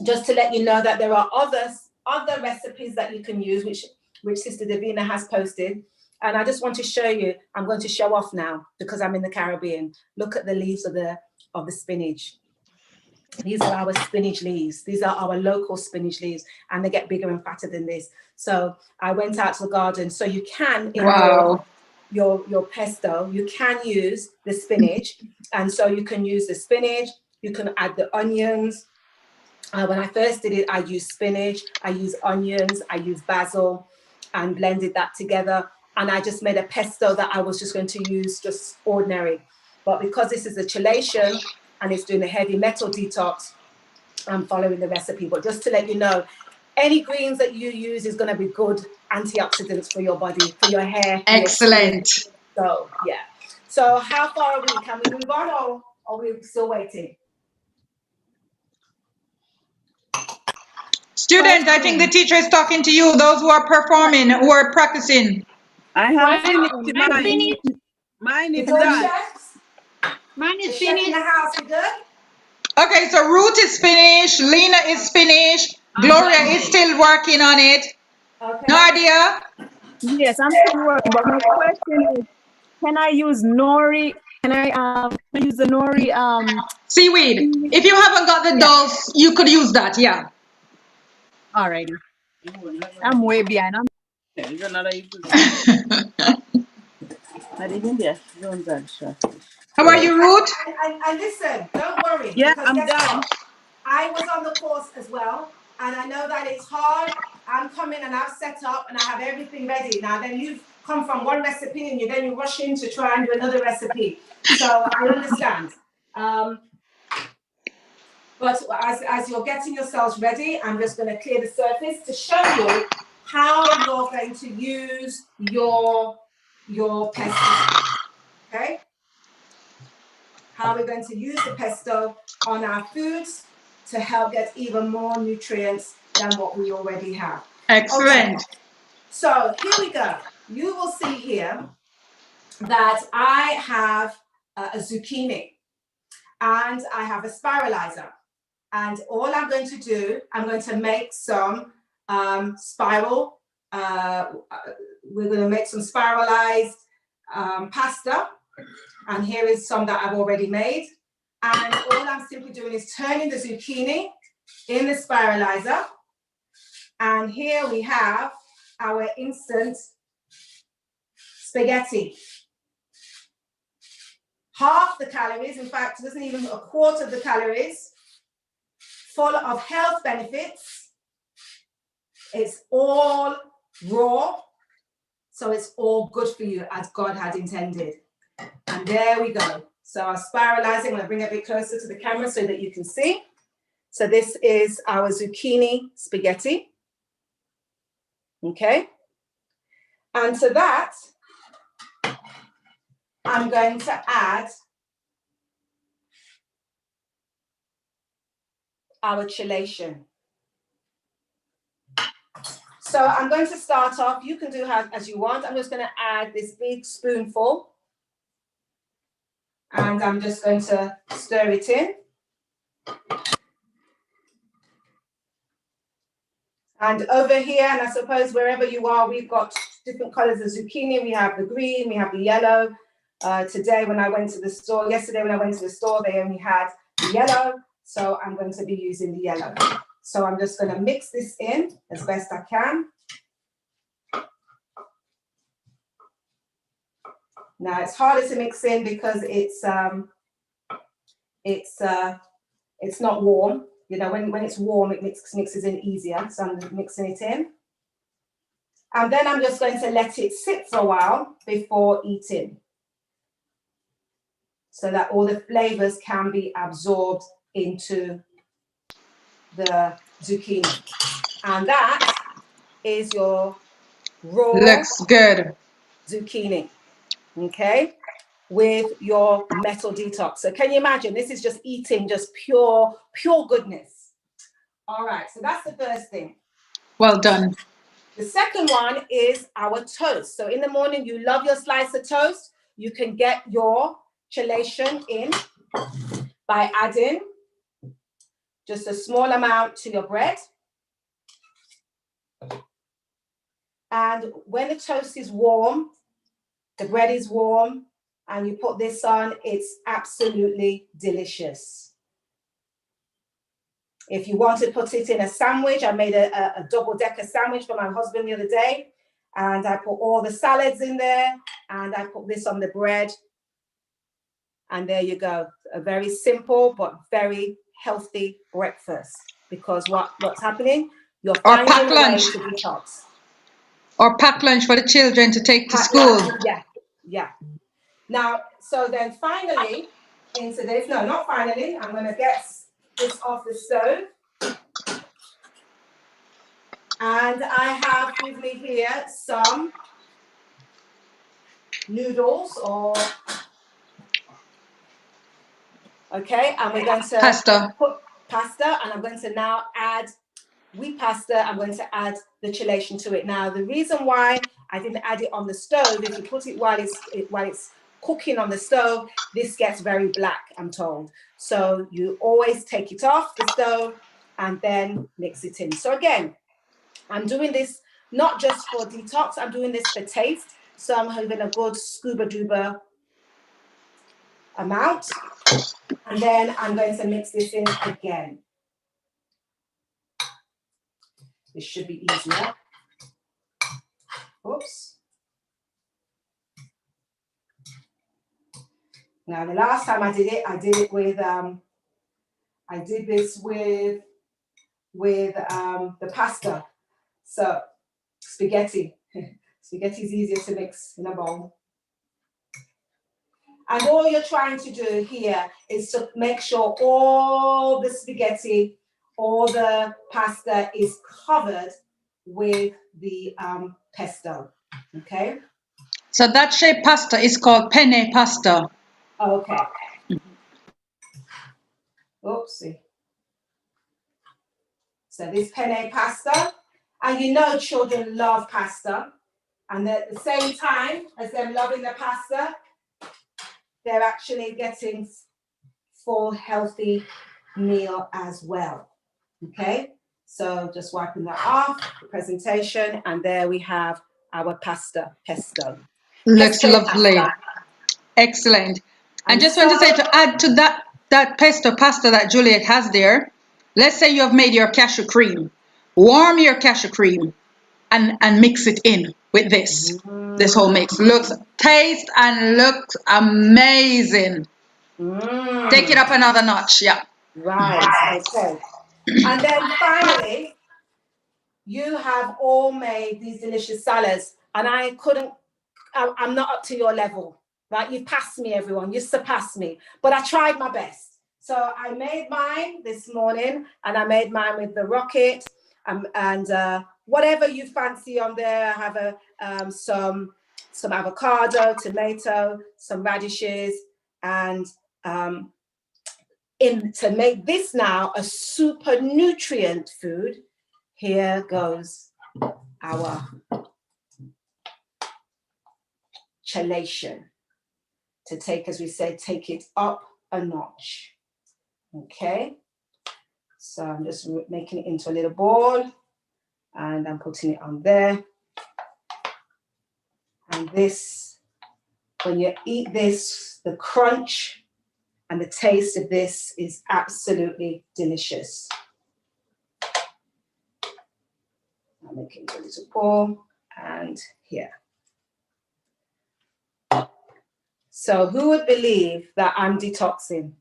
just to let you know that there are other recipes that you can use, which Sister Davina has posted. And I just want to show you, I'm going to show off now because I'm in the Caribbean. Look at the leaves of the spinach. These are our spinach leaves. These are our local spinach leaves, and they get bigger and fatter than this. So I went out to the garden. So you can, in your pesto, you can use the spinach. And so you can use the spinach, you can add the onions. When I first did it, I used spinach, I used onions, I used basil, and blended that together. And I just made a pesto that I was just going to use just ordinary. But because this is a chelation and it's doing a heavy metal detox, I'm following the recipe. But just to let you know, any greens that you use is going to be good antioxidants for your body, for your hair. For Excellent. Your so, yeah. So how far are we? Can we move on or are we still waiting? Student, I think the teacher is talking to you, those who are performing, who are practicing. I have finished mine. Mine is done. Mine is Chef in finished. the house, you good? Okay, so Ruth is finished, Lena is finished, Gloria is still working on it. Okay. Nadia? Yes, I'm still working, but my question is, can I use nori? Can I use the nori seaweed? If you haven't got the dolls, you could use that, yeah. Alrighty. I'm way behind. How are you, Ruth? And listen, don't worry. Yeah, because I'm guess done. what? I was on the course as well, and I know that it's hard. I'm coming and I've set up and I have everything ready. Now then you've come from one recipe and then you rush in to try and do another recipe. So I understand. But as you're getting yourselves ready, I'm just going to clear the surface to show you how you're going to use your pesto. Okay? How we're going to use the pesto on our foods to help get even more nutrients than what we already have. Excellent. Okay. So here we go. You will see here that I have a zucchini and I have a spiralizer. And all I'm going to do, I'm going to make some spiral. We're going to make some spiralized pasta. And here is some that I've already made. And all I'm simply doing is turning the zucchini in the spiralizer. And here we have our instant spaghetti. Half the calories, in fact, it doesn't even a quarter of the calories, full of health benefits. It's all raw, so it's all good for you as God had intended. And there we go. So I'm spiralizing. I'm going to bring it a bit closer to the camera so that you can see. So this is our zucchini spaghetti. Okay. And to that, I'm going to add our chelation. So I'm going to start off. You can do as you want. I'm just going to add this big spoonful. And I'm just going to stir it in. And over here, and I suppose wherever you are, we've got different colors of zucchini. We have the green, we have the yellow. Yesterday when I went to the store, they only had the yellow. So I'm going to be using the yellow. So I'm just going to mix this in as best I can. Now it's harder to mix in because it's not warm. You know, when it's warm, it mixes in easier. So I'm mixing it in. And then I'm just going to let it sit for a while before eating, so that all the flavors can be absorbed into the zucchini. And that is your raw looks good zucchini, okay, with your metal detox. So can you imagine? This is just eating just pure goodness. All right, so that's the first thing. Well done. The second one is our toast. So in the morning, you love your slice of toast. You can get your chelation in by adding just a small amount to your bread. And when the toast is warm, the bread is warm, and you put this on, it's absolutely delicious. If you want to put it in a sandwich, I made a double-decker sandwich for my husband the other day, and I put all the salads in there, and I put this on the bread, and there you go. A very simple but very healthy breakfast, because what's happening? You're finding a way to detox. Or pack lunch for the children to take to school. Yeah. Now, so then finally into this, no, not finally, I'm going to get this off the stove. And I have with me here some noodles okay, and we're going to put pasta, and I'm going to now add wheat pasta. I'm going to add the chelation to it. Now, the reason why I didn't add it on the stove, if you put it while it's cooking on the stove, this gets very black, I'm told. So you always take it off the stove and then mix it in. So again, I'm doing this not just for detox, I'm doing this for taste. So I'm having a good scuba duba amount. And then I'm going to mix this in again. This should be easier. Oops. Now, the last time I did it with, I did this with the pasta. So spaghetti. Spaghetti is easier to mix in a bowl. And all you're trying to do here is to make sure all the spaghetti, all the pasta is covered with the pesto, okay? So that shape pasta is called penne pasta. Okay. Oopsie. So this penne pasta, and you know children love pasta, and at the same time as them loving the pasta, they're actually getting full healthy meal as well. Okay, so just wiping that off, the presentation, and there we have our pesto. Looks lovely. Pasta. Excellent. And just want to say, to add to that pesto pasta that Juliet has there, let's say you have made your cashew cream. Warm your cashew cream and mix it in with this. This whole mix tastes and looks amazing. Take it up another notch, yeah. Right, okay. And then finally, you have all made these delicious salads, and I'm not up to your level, right? You've passed me, everyone. You surpassed me, but I tried my best. So I made mine this morning, and I made mine with the rocket, and whatever you fancy on there. I have some avocado, tomato, some radishes, and to make this now a super nutrient food, here goes our chelation to take, as we said, take it up a notch. Okay, so I'm just making it into a little ball, and I'm putting it on there. And this, when you eat this, the crunch and the taste of this is absolutely delicious. I'm making a little ball, and here. So who would believe that I'm detoxing?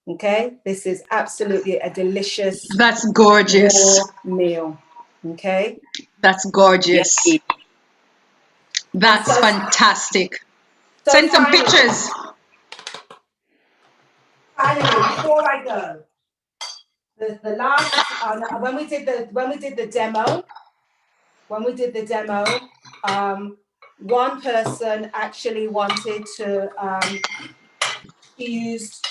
Okay, this is absolutely a delicious. That's gorgeous. Meal. Okay. That's gorgeous. Yes. That's fantastic. Send some pictures. Finally, before I go, the last when we did the demo, one person actually wanted to she used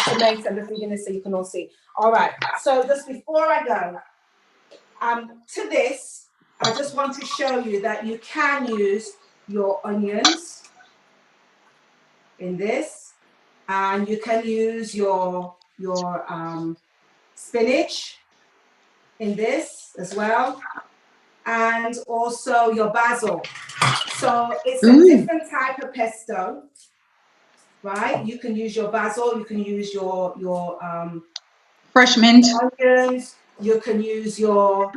tomato. I'm just reading this so you can all see. All right. So just before I go, to this, I just want to show you that you can use your onions in this, and you can use your spinach in this as well, and also your basil. So it's a different type of pesto, right? You can use your basil, you can use your fresh mint, onions, you can use your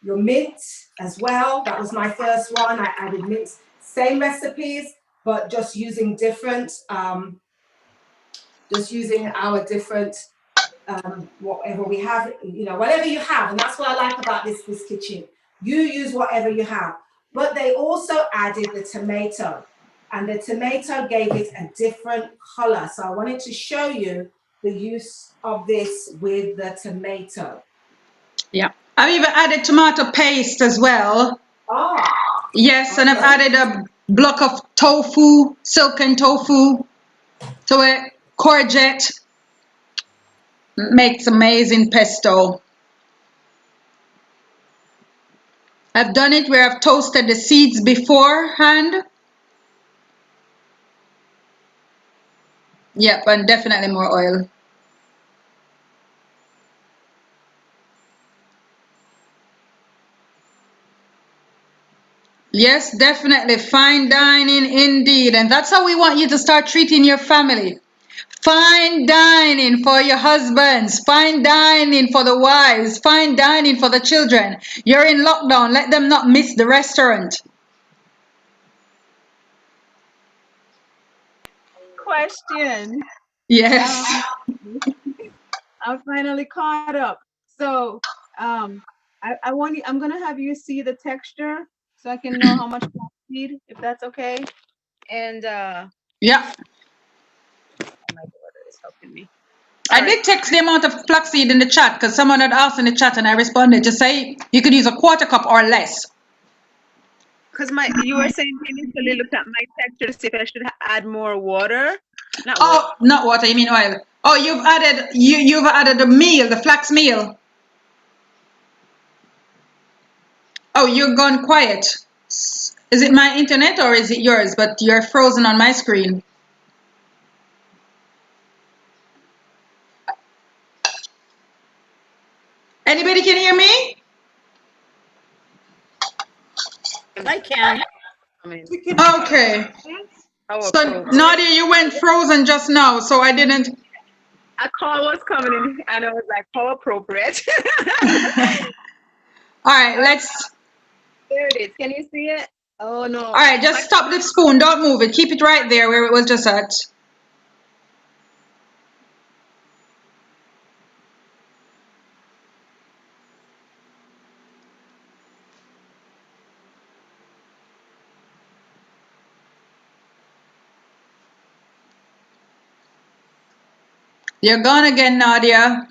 mint as well. That was my first one. I added mint, same recipes, but just using different, just using our different, whatever we have, you know, whatever you have. And that's what I like about this kitchen. You use whatever you have. But they also added the tomato. and the tomato gave it a different color. So I wanted to show you the use of this with the tomato. Yeah. I've even added tomato paste as well. Ah. Yes, and I've added a block of tofu, silken tofu, to it. Courgette makes amazing pesto. I've done it where I've toasted the seeds beforehand. Yep, and definitely more oil. Yes, definitely. Fine dining indeed. And that's how we want you to start treating your family. Fine dining for your husbands. Fine dining for the wives. Fine dining for the children. You're in lockdown. Let them not miss the restaurant. Question. Yes. I'm finally caught up. So I'm gonna have you see the texture so I can know how much flaxseed, if that's okay. And Yeah. my daughter is helping me. I did text the amount of flaxseed in the chat because someone had asked in the chat and I responded to say you could use a quarter cup or less. Because you were saying initially looked at my texture to see if I should add more water. Not Oh, not water, you mean oil. Oh, you've added the meal, the flax meal. Oh, you're gone quiet. Is it my internet or is it yours? But you're frozen on my screen. Anybody can hear me? I can. Okay. So Nadia, you went frozen just now, so I didn't. A call was coming in and I was like, how appropriate. All right, let's. There it is. Can you see it? Oh no. All right, just stop the spoon. Don't move it. Keep it right there where it was just at. You're gone again, Nadia.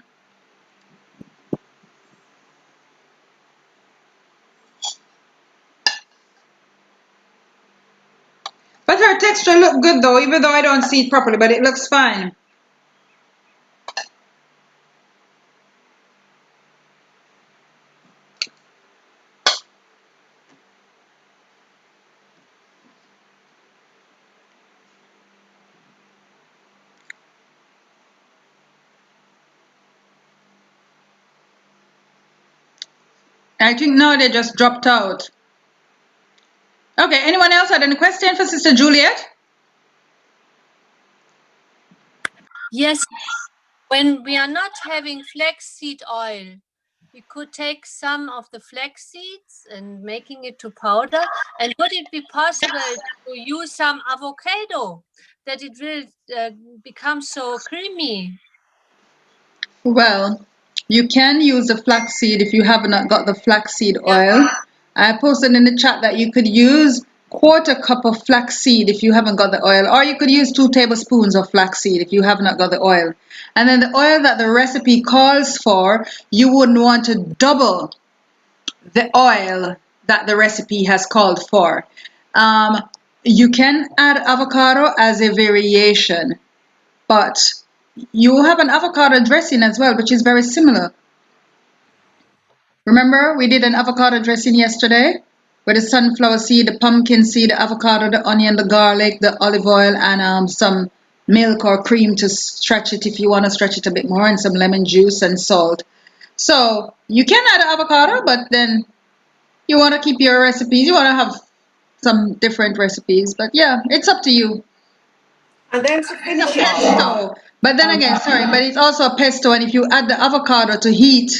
But her texture look good though, even though I don't see it properly, but it looks fine. I think Nadia just dropped out. Okay, anyone else had any question for Sister Juliet? Yes, when we are not having flaxseed oil, we could take some of the flax seeds and making it to powder. And would it be possible to use some avocado that it will become so creamy? Well, you can use the flaxseed if you have not got the flaxseed oil. I posted in the chat that you could use quarter cup of flaxseed if you haven't got the oil, or you could use 2 tablespoons of flaxseed if you have not got the oil. And then the oil that the recipe calls for, you wouldn't want to double the oil that the recipe has called for. You can add avocado as a variation, but you have an avocado dressing as well, which is very similar. Remember, we did an avocado dressing yesterday with the sunflower seed, the pumpkin seed, the avocado, the onion, the garlic, the olive oil, and some milk or cream to stretch it if you want to stretch it a bit more, and some lemon juice and salt. So you can add avocado, but then you want to keep your recipes. You want to have some different recipes, but yeah, it's up to you. And then to finish It's a pesto, but then again, sorry, but it's also a pesto, and if you add the avocado to heat,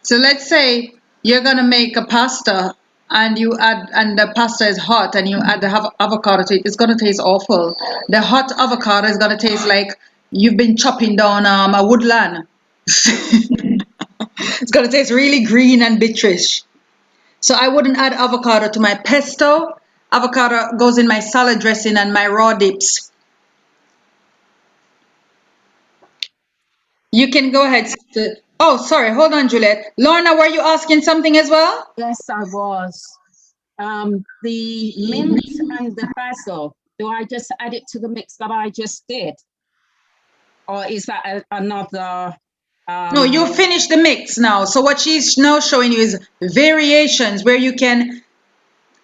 so let's say you're gonna make a pasta and you add, and the pasta is hot and you add the avocado to it, it's gonna taste awful. The hot avocado is gonna taste like you've been chopping down a woodland. It's gonna taste really green and bitterish. So I wouldn't add avocado to my pesto. Avocado goes in my salad dressing and my raw dips. You can go ahead. Oh, sorry. Hold on, Juliet. Lorna, were you asking something as well? Yes, I was. The mint and the basil, do I just add it to the mix that I just did? Or is that another? No, you finished the mix now. So what she's now showing you is variations where you can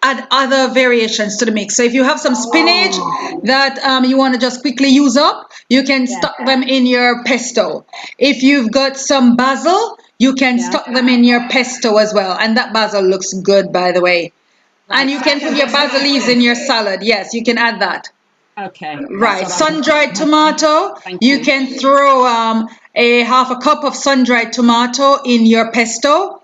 add other variations to the mix. So if you have some spinach that you want to just quickly use up, you can stock them in your pesto. If you've got some basil, you can stock them in your pesto as well. And that basil looks good, by the way. And you can put your basil leaves in your salad. Yes, you can add that. Okay. Right, sun-dried tomato. You can throw a half a cup of sun-dried tomato in your pesto.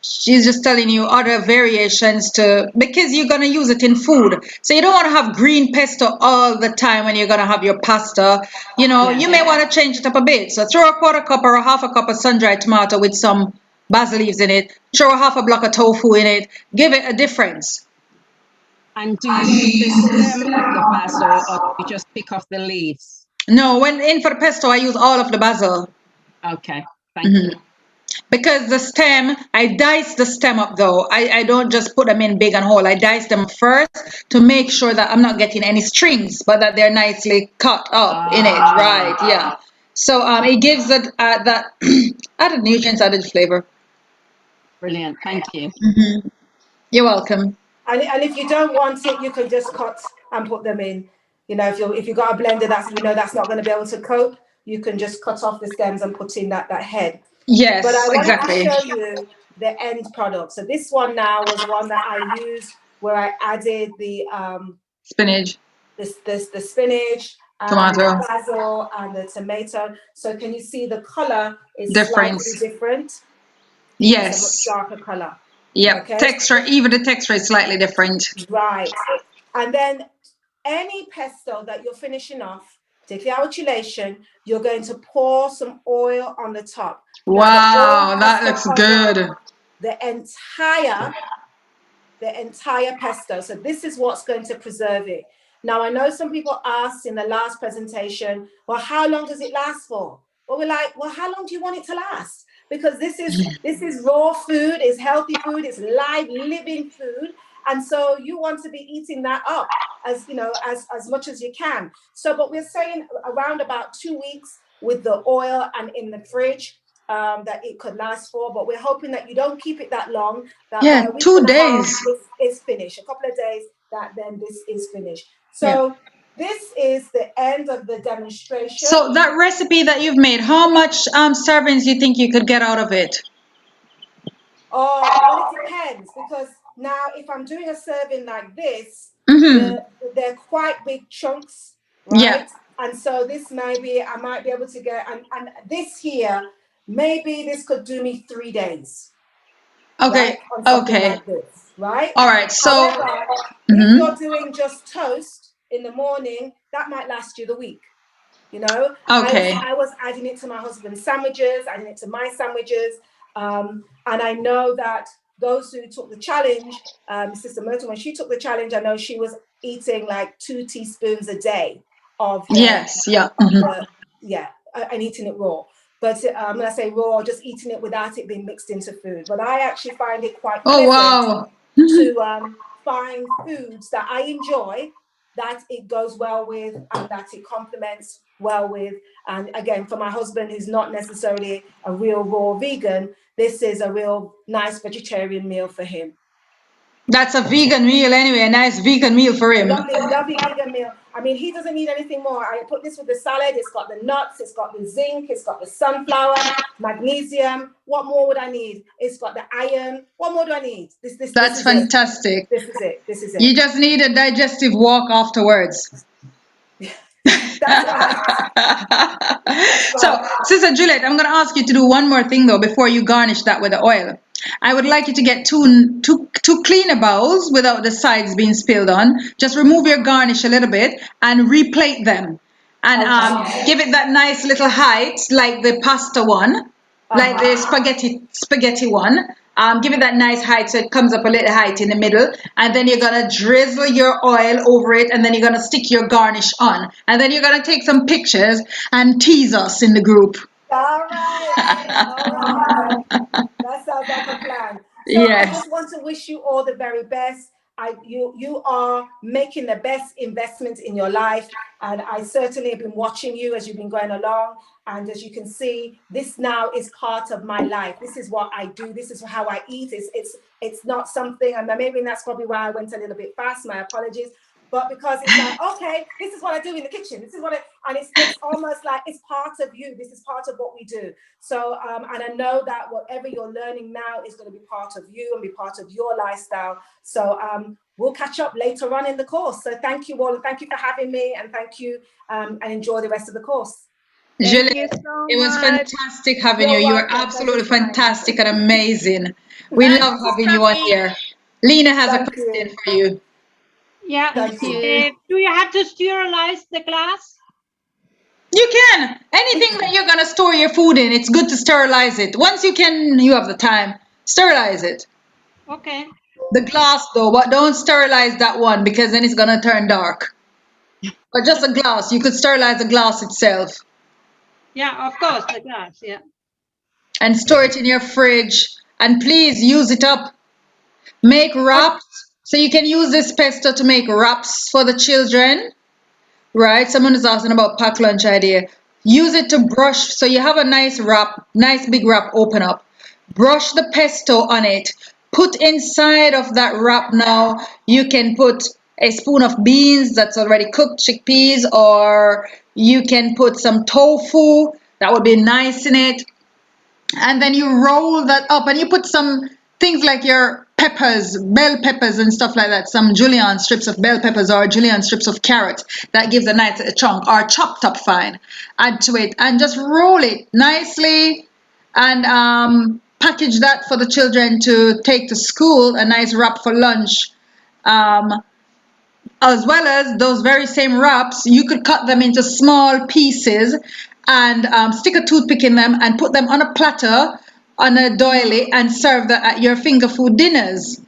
She's just telling you other variations because you're going to use it in food. So you don't want to have green pesto all the time when you're going to have your pasta. You know, you may want to change it up a bit. So throw a quarter cup or a half a cup of sun-dried tomato with some basil leaves in it. Throw a half a block of tofu in it. Give it a difference. And do you keep the stem of the basil or do you just pick off the leaves? No, when in for the pesto, I use all of the basil. Okay, thank you. Because the stem, I dice the stem up though. I don't just put them in big and whole. I dice them first to make sure that I'm not getting any strings, but that they're nicely cut up in it. Right, yeah. So it gives that added nutrients, added flavor. Brilliant, thank you. You're welcome. And if you don't want it, you can just cut and put them in. You know, if you've got a blender that's that's not going to be able to cope, you can just cut off the stems and put in that head. Yes, but I wanted exactly. to show you the end product. So this one now was one that I used where I added the spinach, the spinach, tomato, the basil, and the tomato. So can you see the color is different? Slightly different. Yes. It's a much darker color. Yep. Okay? Texture, even the texture is slightly different. Right. And then any pesto that you're finishing off, particularly our chilation, you're going to pour some oil on the top. Wow, that looks good. The entire pesto. So this is what's going to preserve it. Now, I know some people asked in the last presentation, well, how long does it last for? Well, we're like, well, how long do you want it to last? Because this is raw food, it's healthy food, it's live, living food. And so you want to be eating that up as much as you can. So, but we're saying around about 2 weeks with the oil and in the fridge that it could last for. But we're hoping that you don't keep it that long. That yeah, 2 days. It's finished. A couple of days that then this is finished. So this is the end of the demonstration. So that recipe that you've made, how much servings do you think you could get out of it? Oh, well, it depends because now if I'm doing a serving like this, they're quite big chunks, right? Yeah. And so this maybe I might be able to get, and this here, maybe this could do me 3 days. Okay. Right? On something Okay. like this, right? All right. So however, if you're doing just toast in the morning, that might last you the week. You know, okay. I was adding it to my husband's sandwiches, adding it to my sandwiches. And I know that those who took the challenge, Sister Myrtle, when she took the challenge, I know she was eating like 2 teaspoons a day of and eating it raw. But when I say raw, just eating it without it being mixed into food. But I actually find it quite pleasant to find foods that I enjoy, that it goes well with and that it complements well with. And again, for my husband, who's not necessarily a real raw vegan, this is a real nice vegetarian meal for him. That's a vegan meal anyway, a nice vegan meal for him. Lovely vegan meal. I mean, he doesn't need anything more. I put this with the salad. It's got the nuts. It's got the zinc. It's got the sunflower, magnesium. What more would I need? It's got the iron. What more do I need? That's fantastic. This is it. This is it. You just need a digestive walk afterwards. So, Sister Juliet, I'm going to ask you to do one more thing though before you garnish that with the oil. I would like you to get two cleaner bowls without the sides being spilled on. Just remove your garnish a little bit and replate them, and give it that nice little height like the pasta one, like the spaghetti one. Give it that nice height so it comes up a little height in the middle. And then you're going to drizzle your oil over it, and then you're going to stick your garnish on. And then you're going to take some pictures and tease us in the group. All right. All right. That sounds like a plan. So I Yes. just want to wish you all the very best. You are making the best investment in your life, and I certainly have been watching you as you've been going along. And as you can see, this now is part of my life. This is what I do. This is how I eat. It's not something, and maybe that's probably why I went a little bit fast. My apologies. But because it's like, okay, this is what I do in the kitchen. This is what and it's almost like it's part of you. This is part of what we do. So, and I know that whatever you're learning now is going to be part of you and be part of your lifestyle. So we'll catch up later on in the course. So thank you all. And thank you for having me, and thank you and enjoy the rest of the course. Juliet, it was fantastic having you. You are absolutely fantastic and amazing. We love having you on here. Lena has a question for you. Yeah. Thank you. Do you have to sterilize the glass? You can. Anything that you're going to store your food in, it's good to sterilize it. Once you have the time, sterilize it. Okay. The glass though, but don't sterilize that one because then it's going to turn dark. But just a glass, you could sterilize the glass itself. Yeah, of course, the glass, yeah. And store it in your fridge. And please use it up. Make wraps. So you can use this pesto to make wraps for the children. Right? Someone is asking about pack lunch idea. Use it to brush. So you have a nice wrap, nice big wrap, open up. Brush the pesto on it. Put inside of that wrap now, you can put a spoon of beans that's already cooked, chickpeas, or you can put some tofu. That would be nice in it. And then you roll that up and you put some things like your peppers, bell peppers and stuff like that, some julienne strips of bell peppers or julienne strips of carrot. That gives a nice chunk, or chopped up fine. Add to it and just roll it nicely and package that for the children to take to school, a nice wrap for lunch. As well as those very same wraps, you could cut them into small pieces and stick a toothpick in them and put them on a platter on a doily and serve that at your finger food dinners,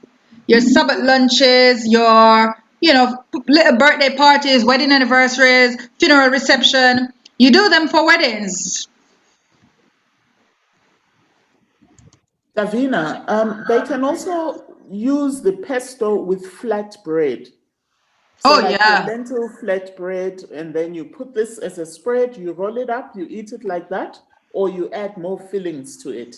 your Sabbath lunches, your little birthday parties, wedding anniversaries, funeral reception. You do them for weddings. Davina, they can also use the pesto with flat bread. So like yeah. your lentil flat bread, and then you put this as a spread, you roll it up, you eat it like that, or you add more fillings to it.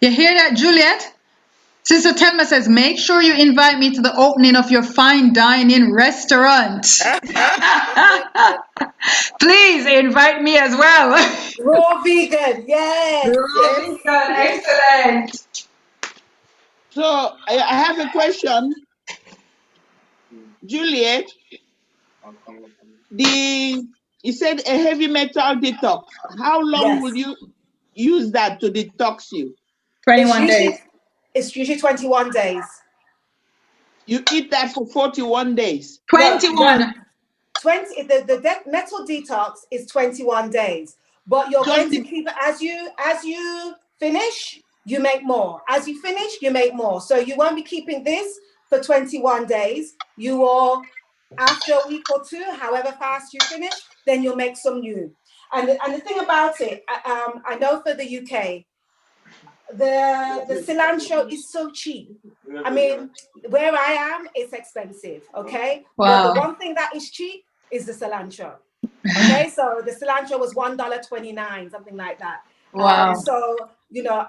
You hear that, Juliet? Sister Telma says, make sure you invite me to the opening of your fine dining restaurant. Please invite me as well. Raw vegan, yes. Raw vegan, excellent. So I have a question. Juliet, you said a heavy metal detox. How long will you use that to detox you? 21 days. It's usually 21 days. You eat that for 41 days. 21. No, 20. The metal detox is 21 days, but you're going to keep it as you finish. You make more. As you finish, you make more. So you won't be keeping this for 21 days. You will, after a week or two, however fast you finish, then you'll make some new. And the thing about it, I know for the UK, the cilantro is so cheap. I mean, where I am, it's expensive, okay? Wow. But the one thing that is cheap is the cilantro. Okay, so the cilantro was $1.29, something like that. Wow. So,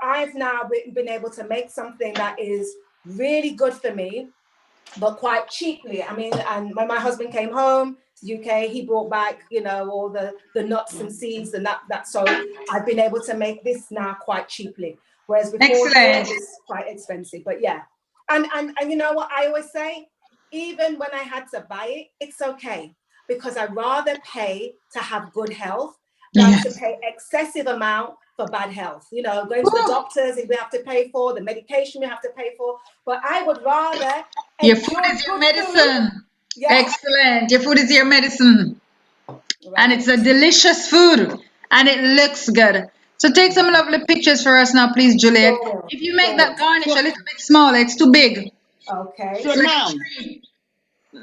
I've now been able to make something that is really good for me, but quite cheaply. I mean, and when my husband came home to the UK, he brought back, all the nuts and seeds and that. So I've been able to make this now quite cheaply. Whereas before it was quite expensive, but yeah. And you know what I always say? Even when I had to buy it, it's okay. Because I'd rather pay to have good health than to pay excessive amount for bad health. Going to the doctors, we have to pay for, the medication we have to pay for. But I would rather... Your food is your medicine. Yeah. Excellent. Your food is your medicine. Right. And it's a delicious food. And it looks good. So take some lovely pictures for us now, please, Juliet. Sure, If you make sure. that garnish a little bit smaller, it's too big. Okay. So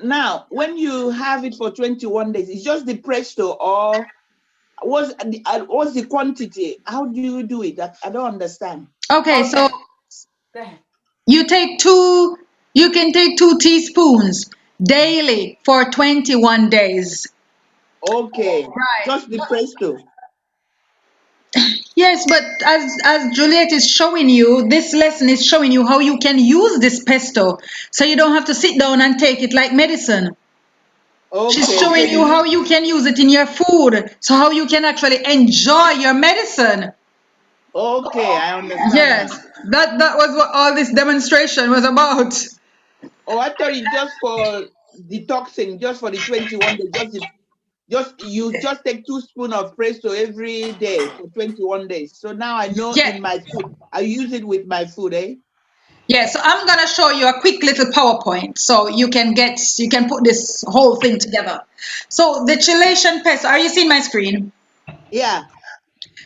now, when you have it for 21 days, it's just the Presto, or what's the quantity? How do you do it? I don't understand. Okay, so Go ahead. you can take 2 teaspoons daily for 21 days. Okay, Right. just the Presto. Yes, but as Juliet is showing you, this lesson is showing you how you can use this pesto, so you don't have to sit down and take it like medicine. Okay. She's showing you how you can use it in your food, so how you can actually enjoy your medicine. Okay, I understand. Yes, that was what all this demonstration was about. Oh, I thought it just for detoxing, just for the 21 days, you just take 2 spoons of Presto every day for 21 days. So now I know in my food, I use it with my food, eh? Yeah, so I'm gonna show you a quick little PowerPoint so you can put this whole thing together. So the Chilean pesto, are you seeing my screen? Yeah.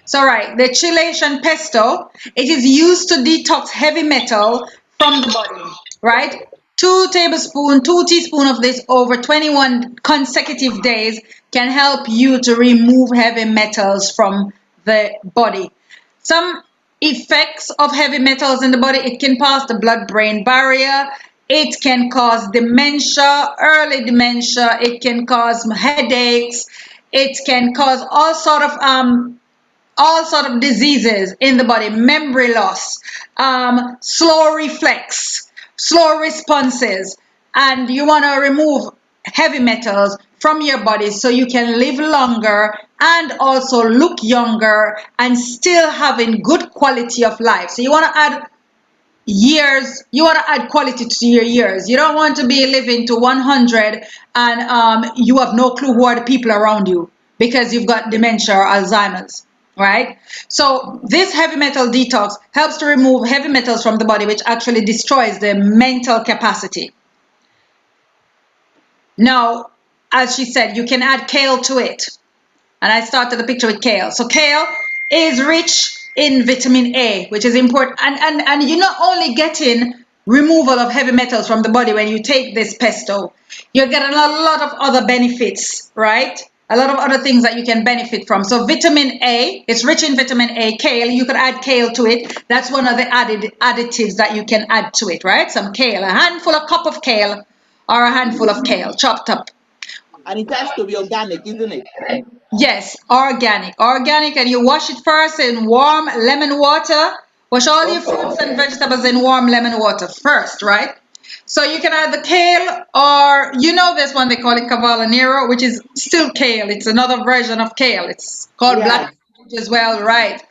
So right, the Chilean pesto, it is used to detox heavy metal from the body, right? 2 teaspoons of this over 21 consecutive days can help you to remove heavy metals from the body. Some effects of heavy metals in the body: it can pass the blood-brain barrier, it can cause dementia, early dementia, it can cause headaches, it can cause all sort of diseases in the body, memory loss, slow reflex, slow responses, and you want to remove heavy metals from your body so you can live longer and also look younger and still having good quality of life. So you want to add years, you want to add quality to your years. You don't want to be living to 100 and you have no clue who are the people around you because you've got dementia or Alzheimer's, right? So this heavy metal detox helps to remove heavy metals from the body, which actually destroys the mental capacity. Now, as she said, you can add kale to it. And I started the picture with kale. So kale is rich in vitamin A, which is important. And you're not only getting removal of heavy metals from the body when you take this pesto, you're getting a lot of other benefits, right? A lot of other things that you can benefit from. So vitamin A, it's rich in vitamin A. Kale, you could add kale to it. That's one of the additives that you can add to it, right? Some kale, a cup of kale or a handful of kale chopped up. And it has to be organic, isn't it? Yes, organic, and you wash it first in warm lemon water. Wash all your fruits and vegetables in warm lemon water first, right? So you can add the kale, or this one, they call it Cavalla Nero, which is still kale. It's another version of kale. It's called black as well, right?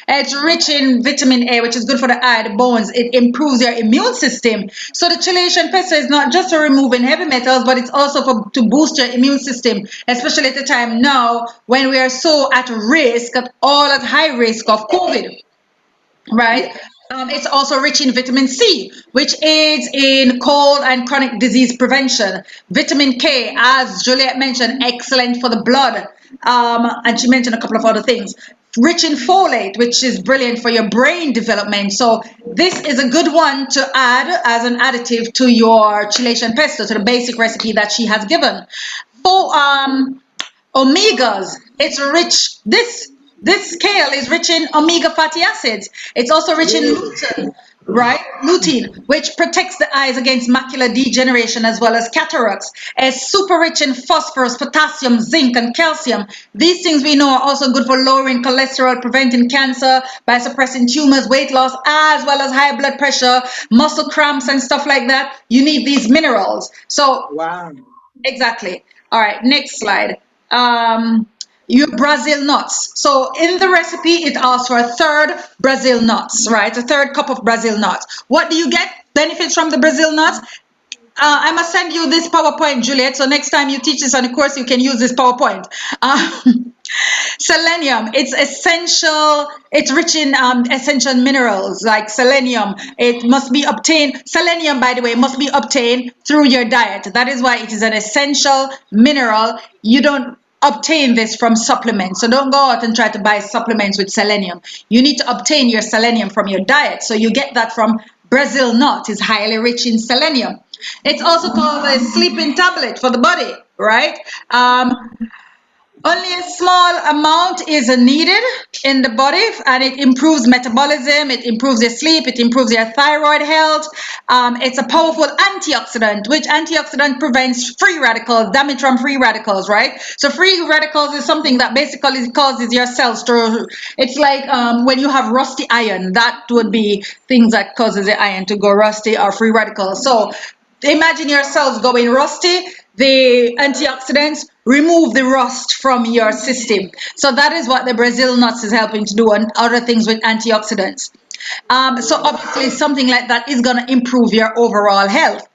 It's rich in vitamin A, which is good for the eye, the bones. It improves your immune system. So the Chilean pesto is not just for removing heavy metals, but it's also to boost your immune system, especially at the time now when we are so at high risk of COVID, right? It's also rich in vitamin C, which aids in cold and chronic disease prevention. Vitamin K, as Juliet mentioned, excellent for the blood. And she mentioned a couple of other things. Rich in folate, which is brilliant for your brain development. So this is a good one to add as an additive to your Chilean pesto, to the basic recipe that she has given. For omegas, it's rich. This kale is rich in omega fatty acids. It's also rich in lutein, right? Lutein, which protects the eyes against macular degeneration as well as cataracts. It's super rich in phosphorus, potassium, zinc, and calcium. These things we know are also good for lowering cholesterol, preventing cancer, by suppressing tumors, weight loss, as well as high blood pressure, muscle cramps, and stuff like that. You need these minerals. So, wow. Exactly. All right, next slide. Your Brazil nuts. So in the recipe, it asks for a third Brazil nuts, right? A third cup of Brazil nuts. What do you get? Benefits from the Brazil nuts? I must send you this PowerPoint, Juliet. So next time you teach this on the course, you can use this PowerPoint. Selenium, it's essential. It's rich in essential minerals like selenium. It must be obtained. Selenium, by the way, must be obtained through your diet. That is why it is an essential mineral. You don't obtain this from supplements. So don't go out and try to buy supplements with selenium. You need to obtain your selenium from your diet. So you get that from Brazil nut. It's highly rich in selenium. It's also called a sleeping tablet for the body, right? Only a small amount is needed in the body, and it improves metabolism, it improves your sleep, it improves your thyroid health. It's a powerful antioxidant, which antioxidant prevents free radicals, damage from free radicals, right? So free radicals is something that basically causes your cells to, it's like when you have rusty iron, that would be things that causes the iron to go rusty or free radicals. So imagine your cells going rusty. The antioxidants remove the rust from your system. So that is what the Brazil nuts is helping to do, and other things with antioxidants. So obviously something like that is going to improve your overall health.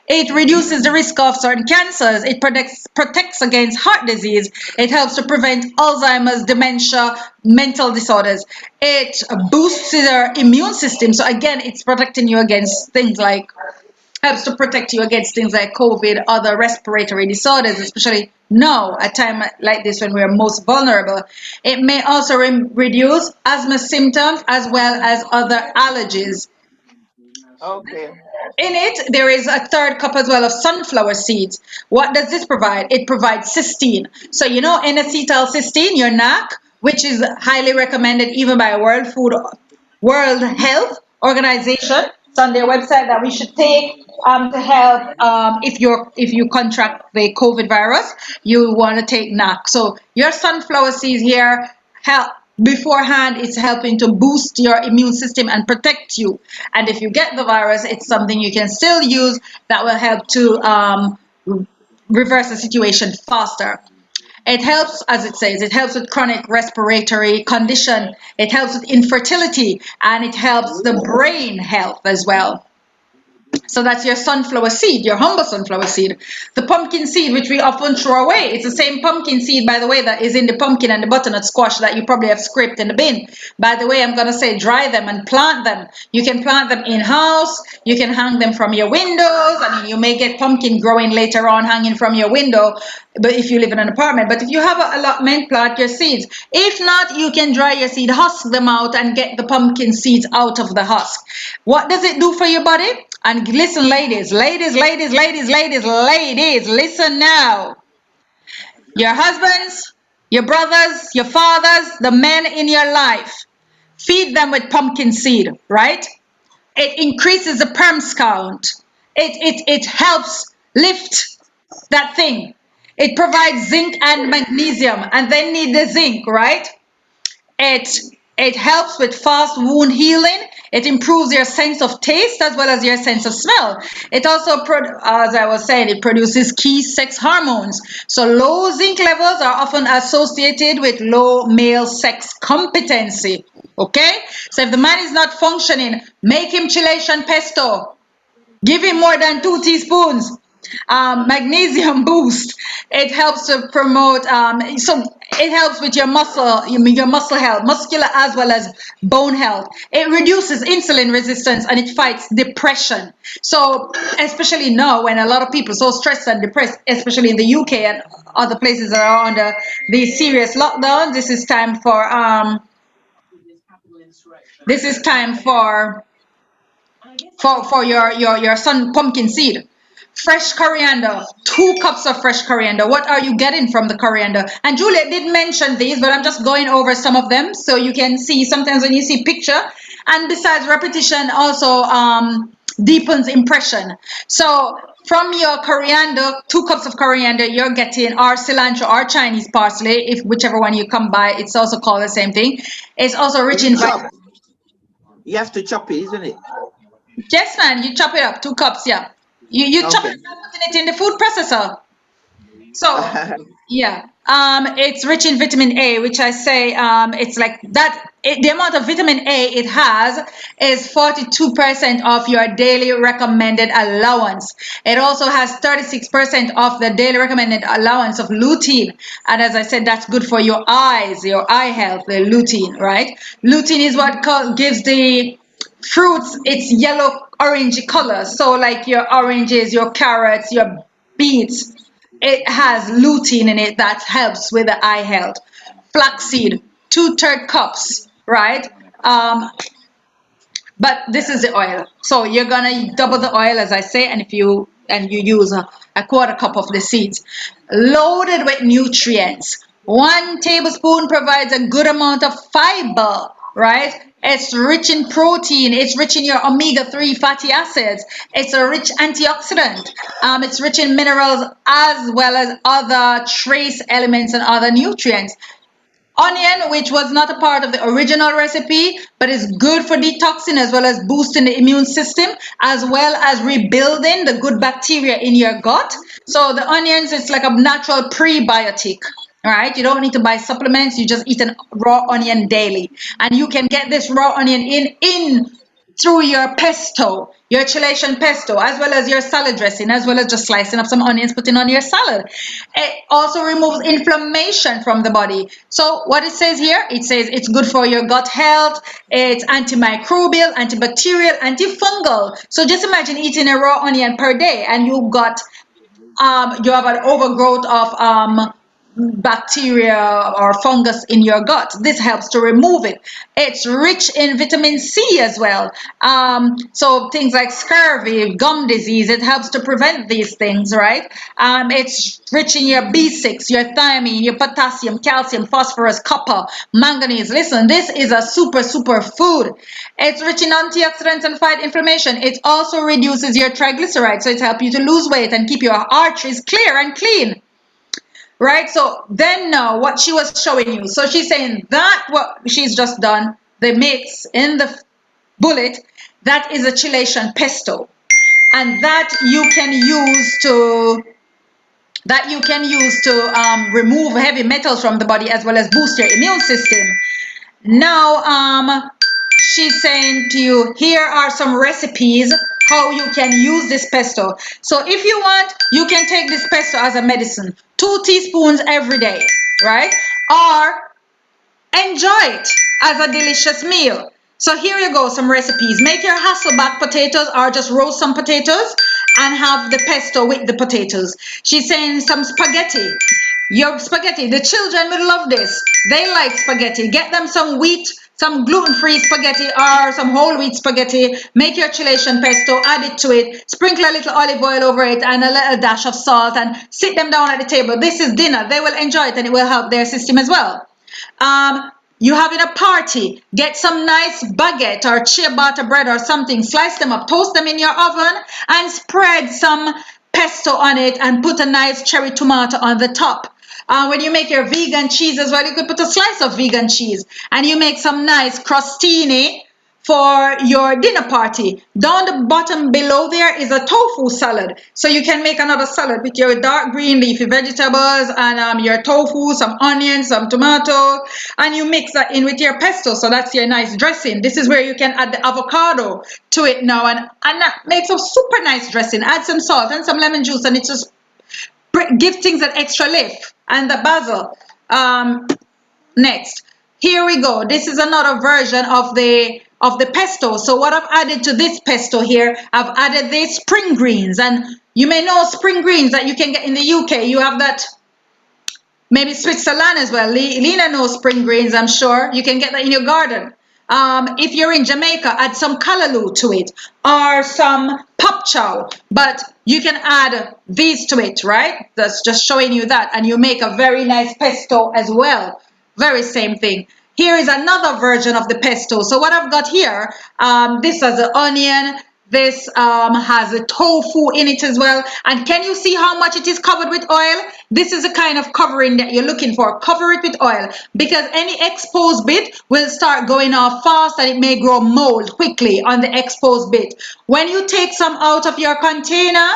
It reduces the risk of certain cancers. It protects against heart disease. It helps to prevent Alzheimer's, dementia, mental disorders. It boosts your immune system. So again, it's protecting you against things like, helps to protect you against things like COVID, other respiratory disorders, especially now, a time like this when we are most vulnerable. It may also reduce asthma symptoms as well as other allergies. Okay. In it, there is a third cup as well of sunflower seeds. What does this provide? It provides cysteine. So, you know, N-acetylcysteine, your NAC, which is highly recommended even by World Health Organization. It's on their website that we should take to help if you contract the COVID virus, you want to take NAC. So your sunflower seeds here help. Beforehand, it's helping to boost your immune system and protect you. And if you get the virus, it's something you can still use that will help to reverse the situation faster. It helps, as it says, it helps with chronic respiratory condition. It helps with infertility, and it helps the brain health as well. So that's your sunflower seed, your humble sunflower seed. The pumpkin seed, which we often throw away. It's the same pumpkin seed, by the way, that is in the pumpkin and the butternut squash that you probably have scraped in the bin. By the way, I'm going to say dry them and plant them. You can plant them in-house. You can hang them from your windows. I mean, you may get pumpkin growing later on hanging from your window, but if you live in an apartment. But if you have an allotment, plant your seeds. If not, you can dry your seed, husk them out, and get the pumpkin seeds out of the husk. What does it do for your body? And listen, ladies, listen now. Your husbands, your brothers, your fathers, the men in your life, feed them with pumpkin seed, right? It increases the sperm count. It helps lift that thing. It provides zinc and magnesium, and they need the zinc, right? It helps with fast wound healing. It improves your sense of taste as well as your sense of smell. It also, as I was saying, it produces key sex hormones. So low zinc levels are often associated with low male sex competency. Okay? So if the man is not functioning, make him chelation pesto. Give him more than 2 teaspoons. Magnesium boost. It helps to promote, so it helps with your muscle health, muscular as well as bone health. It reduces insulin resistance and it fights depression. So especially now when a lot of people are so stressed and depressed, especially in the UK and other places that are under the serious lockdown, this is time for your pumpkin seed. Fresh coriander, 2 cups of fresh coriander. What are you getting from the coriander? And Juliet did mention these, but I'm just going over some of them so you can see sometimes when you see picture. And besides, repetition also deepens impression. So from your coriander, 2 cups of coriander, you're getting or cilantro or Chinese parsley, if whichever one you come by, it's also called the same thing. It's also rich in vitamins. You have to chop it, isn't it? Yes, man, you chop it up, 2 cups, yeah. You chop it up, putting it in the food processor. So, yeah, it's rich in vitamin A, which I say it's like that. The amount of vitamin A it has is 42% of your daily recommended allowance. It also has 36% of the daily recommended allowance of lutein. And as I said, that's good for your eyes, your eye health, the lutein, right? Lutein is what gives the fruits its yellow orangey color. So like your oranges, your carrots, your beets, It has lutein in it that helps with the eye health. Flaxseed, 2/3 cups, right? But this is the oil. So you're gonna double the oil, as I say, and you use a 1/4 cup of the seeds. Loaded with nutrients. 1 tablespoon provides a good amount of fiber, right? It's rich in protein. It's rich in your omega-3 fatty acids. It's a rich antioxidant. It's rich in minerals as well as other trace elements and other nutrients. Onion, which was not a part of the original recipe, but is good for detoxing as well as boosting the immune system, as well as rebuilding the good bacteria in your gut. So the onions, it's like a natural prebiotic. All right, you don't need to buy supplements. You just eat a raw onion daily, and you can get this raw onion in through your pesto, your chilation pesto, as well as your salad dressing, as well as just slicing up some onions, putting on your salad. It also removes inflammation from the body. So what it says here, it says it's good for your gut health, it's antimicrobial, antibacterial, antifungal. So just imagine eating a raw onion per day and you have an overgrowth of bacteria or fungus in your gut. This helps to remove it. It's rich in vitamin C as well. So things like scurvy, gum disease, it helps to prevent these things, right? It's rich in your B6, your thiamine, your potassium, calcium, phosphorus, copper, manganese. Listen, this is a super food. It's rich in antioxidants and fight inflammation. It also reduces your triglycerides, so it helps you to lose weight and keep your arteries clear and clean. Right, so then now what she was showing you, so she's saying that what she's just done, the mix in the bullet, that is a chilation pesto, and that you can use to remove heavy metals from the body as well as boost your immune system. Now she's saying to you, here are some recipes how you can use this pesto. So if you want, you can take this pesto as a medicine, 2 teaspoons every day, right? Or enjoy it as a delicious meal. So here you go, some recipes. Make your Hasselback potatoes or just roast some potatoes and have the pesto with the potatoes. She's saying some spaghetti. Your spaghetti, the children will love this. They like spaghetti. Get them some wheat, some gluten-free spaghetti or some whole wheat spaghetti. Make your chilation pesto, add it to it, sprinkle a little olive oil over it and a little dash of salt and sit them down at the table. This is dinner. They will enjoy it and it will help their system as well. You having a party, get some nice baguette or ciabatta bread or something, slice them up, toast them in your oven and spread some pesto on it and put a nice cherry tomato on the top. When you make your vegan cheese as well, you could put a slice of vegan cheese and you make some nice crostini for your dinner party. Down the bottom below there is a tofu salad. So you can make another salad with your dark green leafy vegetables and your tofu, some onions, some tomato, and you mix that in with your pesto. So that's your nice dressing. This is where you can add the avocado to it now and that makes a super nice dressing. Add some salt and some lemon juice and it just gives things an extra lift. And the basil. Next. Here we go. This is another version of the pesto. So what I've added to this pesto here, I've added the spring greens. And you may know spring greens that you can get in the UK. You have that, maybe Switzerland as well. Lena knows spring greens, I'm sure. You can get that in your garden. If you're in Jamaica, add some callaloo to it or some pop chow. But you can add these to it, right? That's just showing you that. And you make a very nice pesto as well. Very same thing. Here is another version of the pesto. So what I've got here, this has an onion. This has a tofu in it as well. And can you see how much it is covered with oil? This is the kind of covering that you're looking for. Cover it with oil because any exposed bit will start going off fast and it may grow mold quickly on the exposed bit. When you take some out of your container,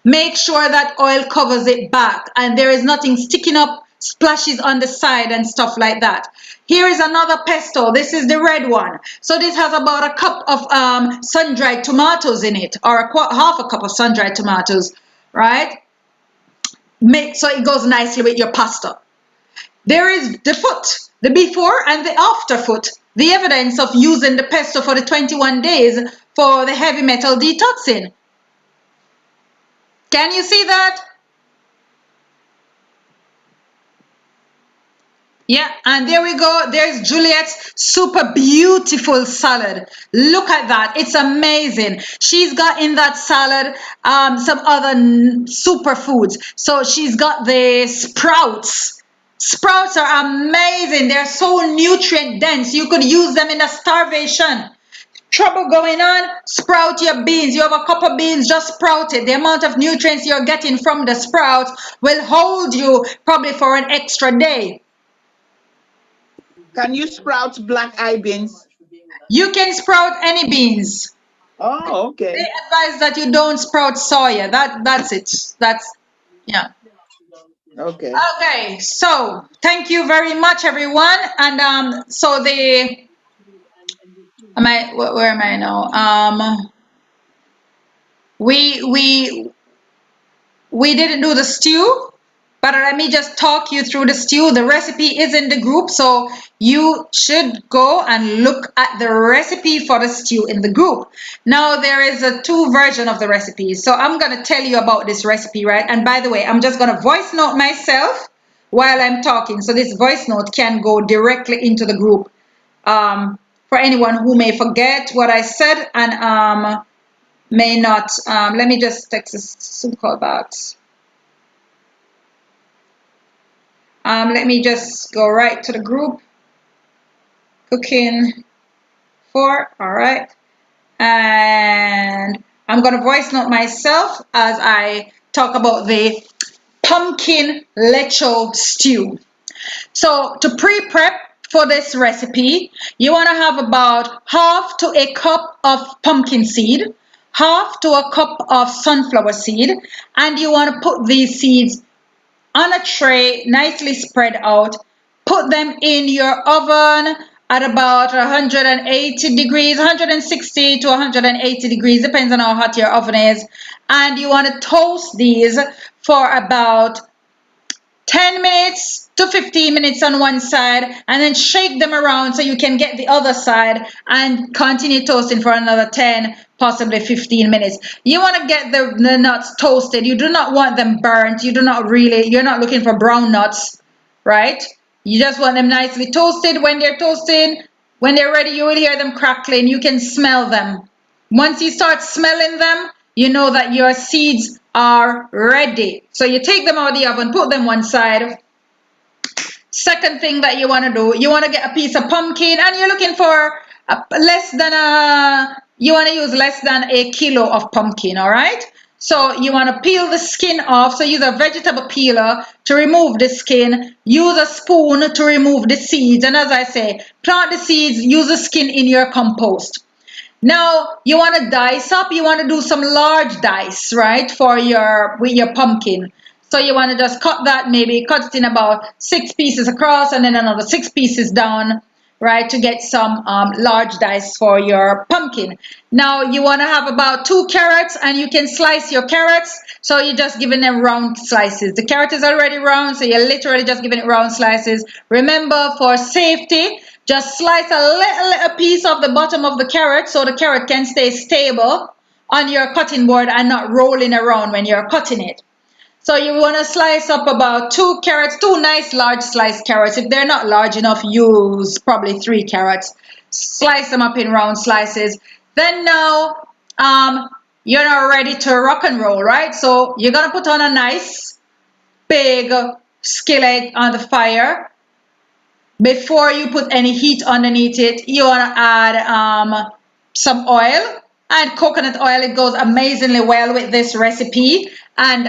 make sure that oil covers it back and there is nothing sticking up, splashes on the side and stuff like that. Here is another pesto. This is the red one. So this has about a cup of sun-dried tomatoes in it, or half a cup of sun-dried tomatoes, right? So it goes nicely with your pasta. There is the foot, the before and the after foot, the evidence of using the pesto for the 21 days for the heavy metal detoxing. Can you see that? Yeah, and there we go. There's Juliet's super beautiful salad. Look at that. It's amazing. She's got in that salad some other superfoods. So she's got the sprouts. Sprouts are amazing. They're so nutrient dense. You could use them in a starvation. Trouble going on, sprout your beans. You have a cup of beans, just sprout it. The amount of nutrients you're getting from the sprouts will hold you probably for an extra day. Can you sprout black eye beans? You can sprout any beans. Oh, okay. They advise that you don't sprout soya. That's it. That's, yeah. Okay. Okay, so thank you very much, everyone. And so the, where am I now? We didn't do the stew, but let me just talk you through the stew. The recipe is in the group, so you should go and look at the recipe for the stew in the group. Now, there is a 2 version of the recipe, so I'm going to tell you about this recipe, right? And by the way, I'm just going to voice note myself while I'm talking, so this voice note can go directly into the group for anyone who may forget what I said and may not. Let me just text a Zoom call box. Let me just go right to the group. Cooking for, all right. And I'm going to voice note myself as I talk about the pumpkin lecho stew. So to pre-prep for this recipe, you want to have about half to a cup of pumpkin seed, half to a cup of sunflower seed, and you want to put these seeds on a tray, nicely spread out. Put them in your oven at about 180 degrees, 160 to 180 degrees, depends on how hot your oven is. And you want to toast these for about 10 minutes to 15 minutes on one side, and then shake them around so you can get the other side and continue toasting for another 10, possibly 15 minutes. You want to get the nuts toasted. You do not want them burnt. You're not looking for brown nuts, right? You just want them nicely toasted. When they're toasted, when they're ready, you will hear them crackling. You can smell them. Once you start smelling them, you know that your seeds are ready. So you take them out of the oven, put them one side. Second thing that you want to do, you want to get a piece of pumpkin, and you're looking for you want to use less than a kilo of pumpkin, all right? So you want to peel the skin off. So use a vegetable peeler to remove the skin. Use a spoon to remove the seeds. And as I say, plant the seeds, use the skin in your compost. Now, you want to dice up. You want to do some large dice, right, with your pumpkin. So you want to just cut that, maybe cut it in about 6 pieces across and then another 6 pieces down, right, to get some large dice for your pumpkin. Now, you want to have about 2 carrots, and you can slice your carrots. So you're just giving them round slices. The carrot is already round, so you're literally just giving it round slices. Remember, for safety, just slice a little piece of the bottom of the carrot so the carrot can stay stable on your cutting board and not rolling around when you're cutting it. So you want to slice up about 2 carrots, 2 nice large sliced carrots. If they're not large enough, use probably 3 carrots. Slice them up in round slices. Then now you're now ready to rock and roll, right? So you're going to put on a nice big skillet on the fire. Before you put any heat underneath it, you want to add some oil. And coconut oil, it goes amazingly well with this recipe. And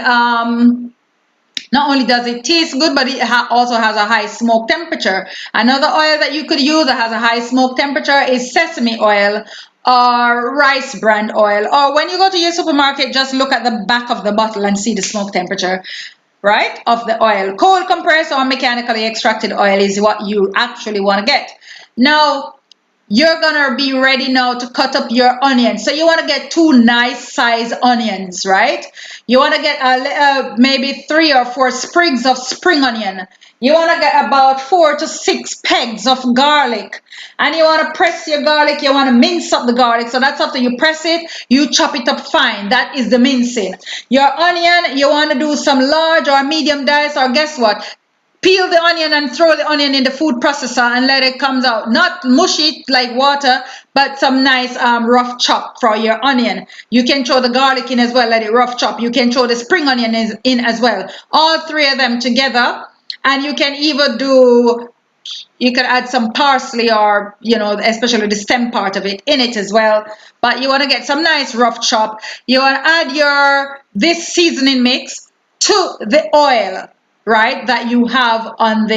not only does it taste good, but it also has a high smoke temperature. Another oil that you could use that has a high smoke temperature is sesame oil or rice bran oil. Or when you go to your supermarket, just look at the back of the bottle and see the smoke temperature, right, of the oil. Cold compressed or mechanically extracted oil is what you actually want to get. Now, you're gonna be ready now to cut up your onions. So you want to get 2 nice size onions, right? You want to get maybe 3 or 4 sprigs of spring onion. You want to get about 4 to 6 pegs of garlic. And you want to press your garlic. You want to mince up the garlic. So that's after you press it, you chop it up fine. That is the mincing. Your onion, you want to do some large or medium dice, or guess what? peel the onion and throw the onion in the food processor and let it comes out. Not mushy like water, but some nice rough chop for your onion. You can throw the garlic in as well, let it rough chop. You can throw the spring onion in as well. All three of them together. And you can either do, you can add some parsley or, you know, especially the stem part of it in it as well. But you want to get some nice rough chop. You want to add this seasoning mix to the oil, right, that you have on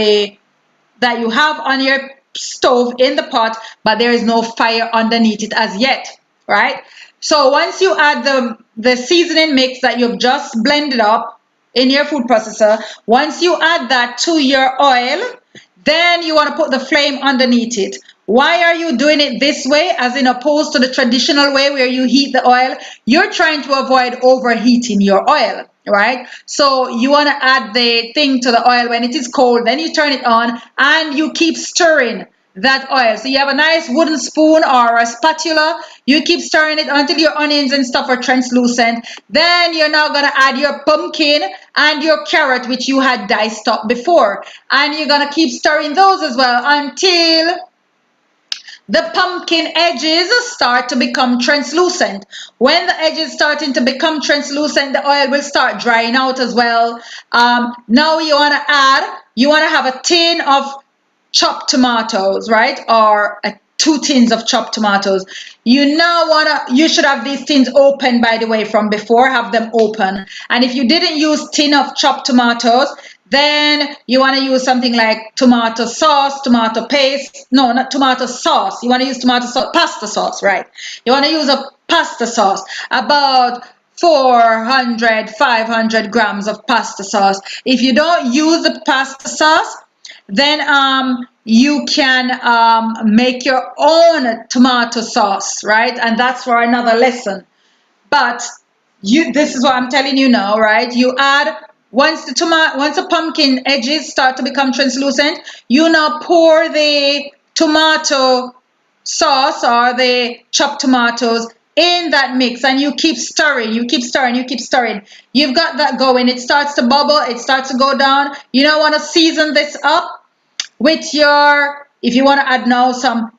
your stove in the pot, but there is no fire underneath it as yet, right? So once you add the seasoning mix that you've just blended up in your food processor, once you add that to your oil, then you want to put the flame underneath it. Why are you doing it this way as in opposed to the traditional way where you heat the oil? You're trying to avoid overheating your oil, right? So you want to add the thing to the oil when it is cold, then you turn it on and you keep stirring that oil. So you have a nice wooden spoon or a spatula. You keep stirring it until your onions and stuff are translucent. Then you're now going to add your pumpkin and your carrot, which you had diced up before. And you're going to keep stirring those as well until the pumpkin edges start to become translucent. When the edges starting to become translucent, the oil will start drying out as well. Now you want to have a tin of chopped tomatoes, right? Or 2 tins of chopped tomatoes. You should have these tins open, by the way, from before. Have them open. And if you didn't use tin of chopped tomatoes, then you want to use something like tomato sauce, tomato paste. No, not tomato sauce. You want to use tomato sauce, pasta sauce, right? You want to use a pasta sauce, about 400, 500 grams of pasta sauce. If you don't use the pasta sauce, then you can make your own tomato sauce, right? And that's for another lesson. But this is what I'm telling you now, right? You add, once the pumpkin edges start to become translucent, you now pour the tomato sauce or the chopped tomatoes in that mix, and you keep stirring, you keep stirring, you keep stirring. You've got that going. It starts to bubble, it starts to go down. You now want to season this up with if you want to add now some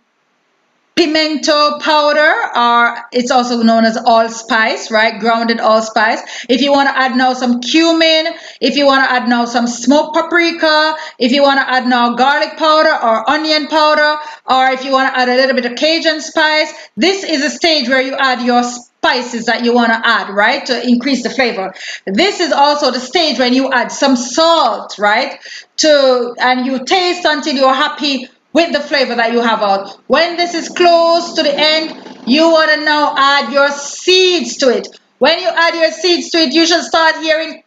pimento powder, or it's also known as allspice, right? Grounded allspice. If you want to add now some cumin, if you want to add now some smoked paprika, if you want to add now garlic powder or onion powder, or if you want to add a little bit of Cajun spice, this is a stage where you add your spices that you want to add, right, to increase the flavor. This is also the stage when you add some salt, right, and you taste until you're happy with the flavor that you have out. When this is close to the end, you want to now add your seeds to it. When you add your seeds to it, you should start hearing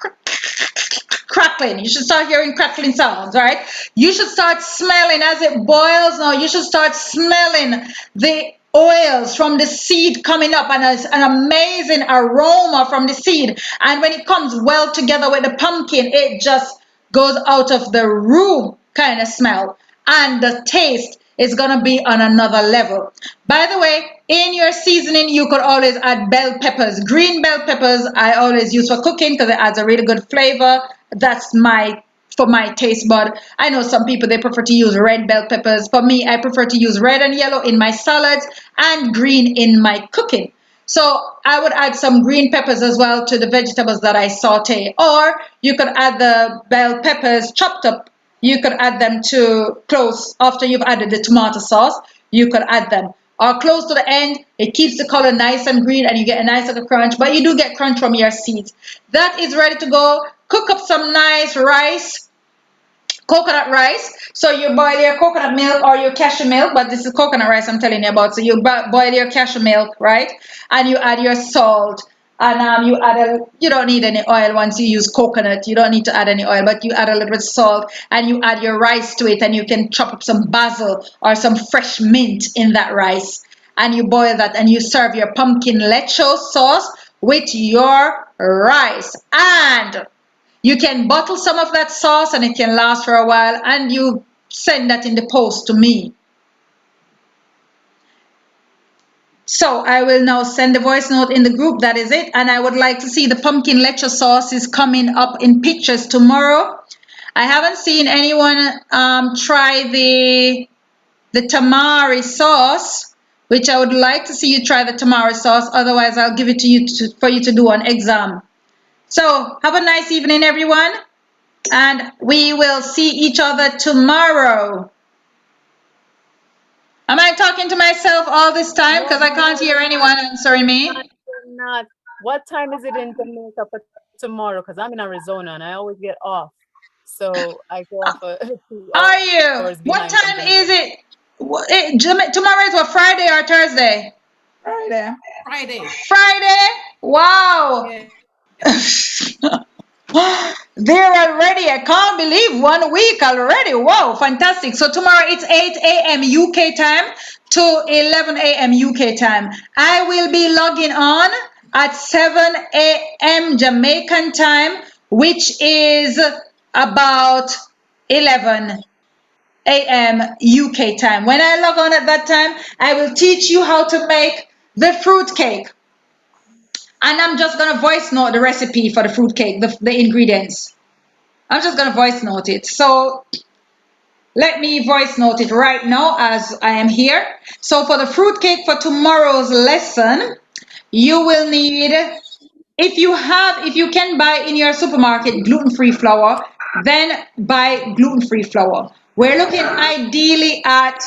crackling. You should start hearing crackling sounds, right? You should start smelling as it boils now. You should start smelling the oils from the seed coming up, and an amazing aroma from the seed. And when it comes well together with the pumpkin, it just goes out of the room kind of smell. And the taste is going to be on another level. By the way, in your seasoning, you could always add bell peppers. Green bell peppers I always use for cooking because it adds a really good flavor. That's for my taste bud. I know some people, they prefer to use red bell peppers. For me, I prefer to use red and yellow in my salads and green in my cooking. So I would add some green peppers as well to the vegetables that I saute. Or you could add the bell peppers chopped up. You could add them to close after you've added the tomato sauce. You could add them. Or close to the end, it keeps the color nice and green and you get a nice little crunch, but you do get crunch from your seeds. That is ready to go. Cook up some nice rice, coconut rice. So you boil your coconut milk or your cashew milk, but this is coconut rice I'm telling you about. So you boil your cashew milk, right? And you add your salt. And you don't need any oil once you use coconut. You don't need to add any oil, but you add a little bit of salt and you add your rice to it, and you can chop up some basil or some fresh mint in that rice. And you boil that and you serve your pumpkin lecho sauce with your rice. And you can bottle some of that sauce and it can last for a while, and you send that in the post to me. So I will now send the voice note in the group. That is it. And I would like to see the pumpkin lecho sauce is coming up in pictures tomorrow. I haven't seen anyone try the tamari sauce, which I would like to see you try the tamari sauce. Otherwise, I'll give it to you for you to do on exam. So have a nice evening, everyone, and we will see each other tomorrow. Am I talking to myself all this time? Because I can't hear anyone answering me. Not. What time is it in Jamaica for tomorrow? Because I'm in Arizona and I always get off. So I go off a 2 Are you? hours What behind time Jamaica. is it? Tomorrow is what, Friday or Thursday? Friday. Friday? Wow. Yeah. They're already, I can't believe 1 week already. Wow, fantastic. So tomorrow it's 8 a.m. UK time to 11 a.m. UK time. I will be logging on at 7 a.m. Jamaican time, which is about 11 a.m. UK time. When I log on at that time, I will teach you how to make the fruit cake. And I'm just going to voice note the recipe for the fruit cake, the ingredients. I'm just going to voice note it. So let me voice note it right now as I am here. So for the fruit cake for tomorrow's lesson, you will need, if you can buy in your supermarket gluten-free flour, then buy gluten-free flour. We're looking ideally at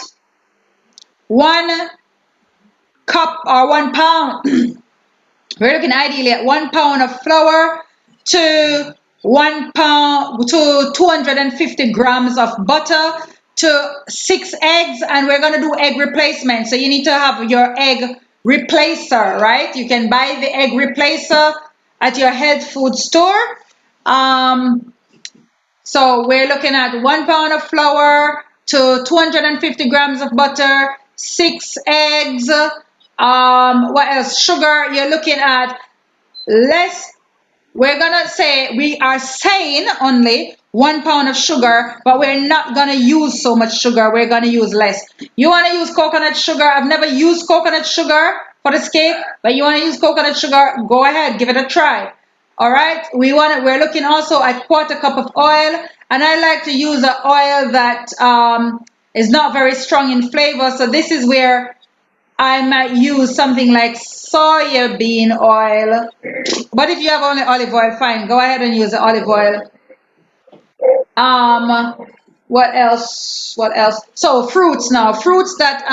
1 cup or 1 pound. We're looking ideally at 1 pound of flour to 1 pound to 250 grams of butter to 6 eggs, and we're going to do egg replacement. So you need to have your egg replacer, right? You can buy the egg replacer at your health food store. So we're looking at 1 pound of flour to 250 grams of butter, 6 eggs. What else? Sugar. You're looking at less. We're gonna say we are saying only 1 pound of sugar, but we're not gonna use so much sugar. We're gonna use less. You wanna use coconut sugar? I've never used coconut sugar for this cake, but you wanna use coconut sugar? Go ahead, give it a try. All right. We're looking also at 1/4 cup of oil, and I like to use an oil that is not very strong in flavor. So this is where I might use something like soybean oil. But if you have only olive oil, fine. Go ahead and use the olive oil. What else? What else? So fruits now. Fruits that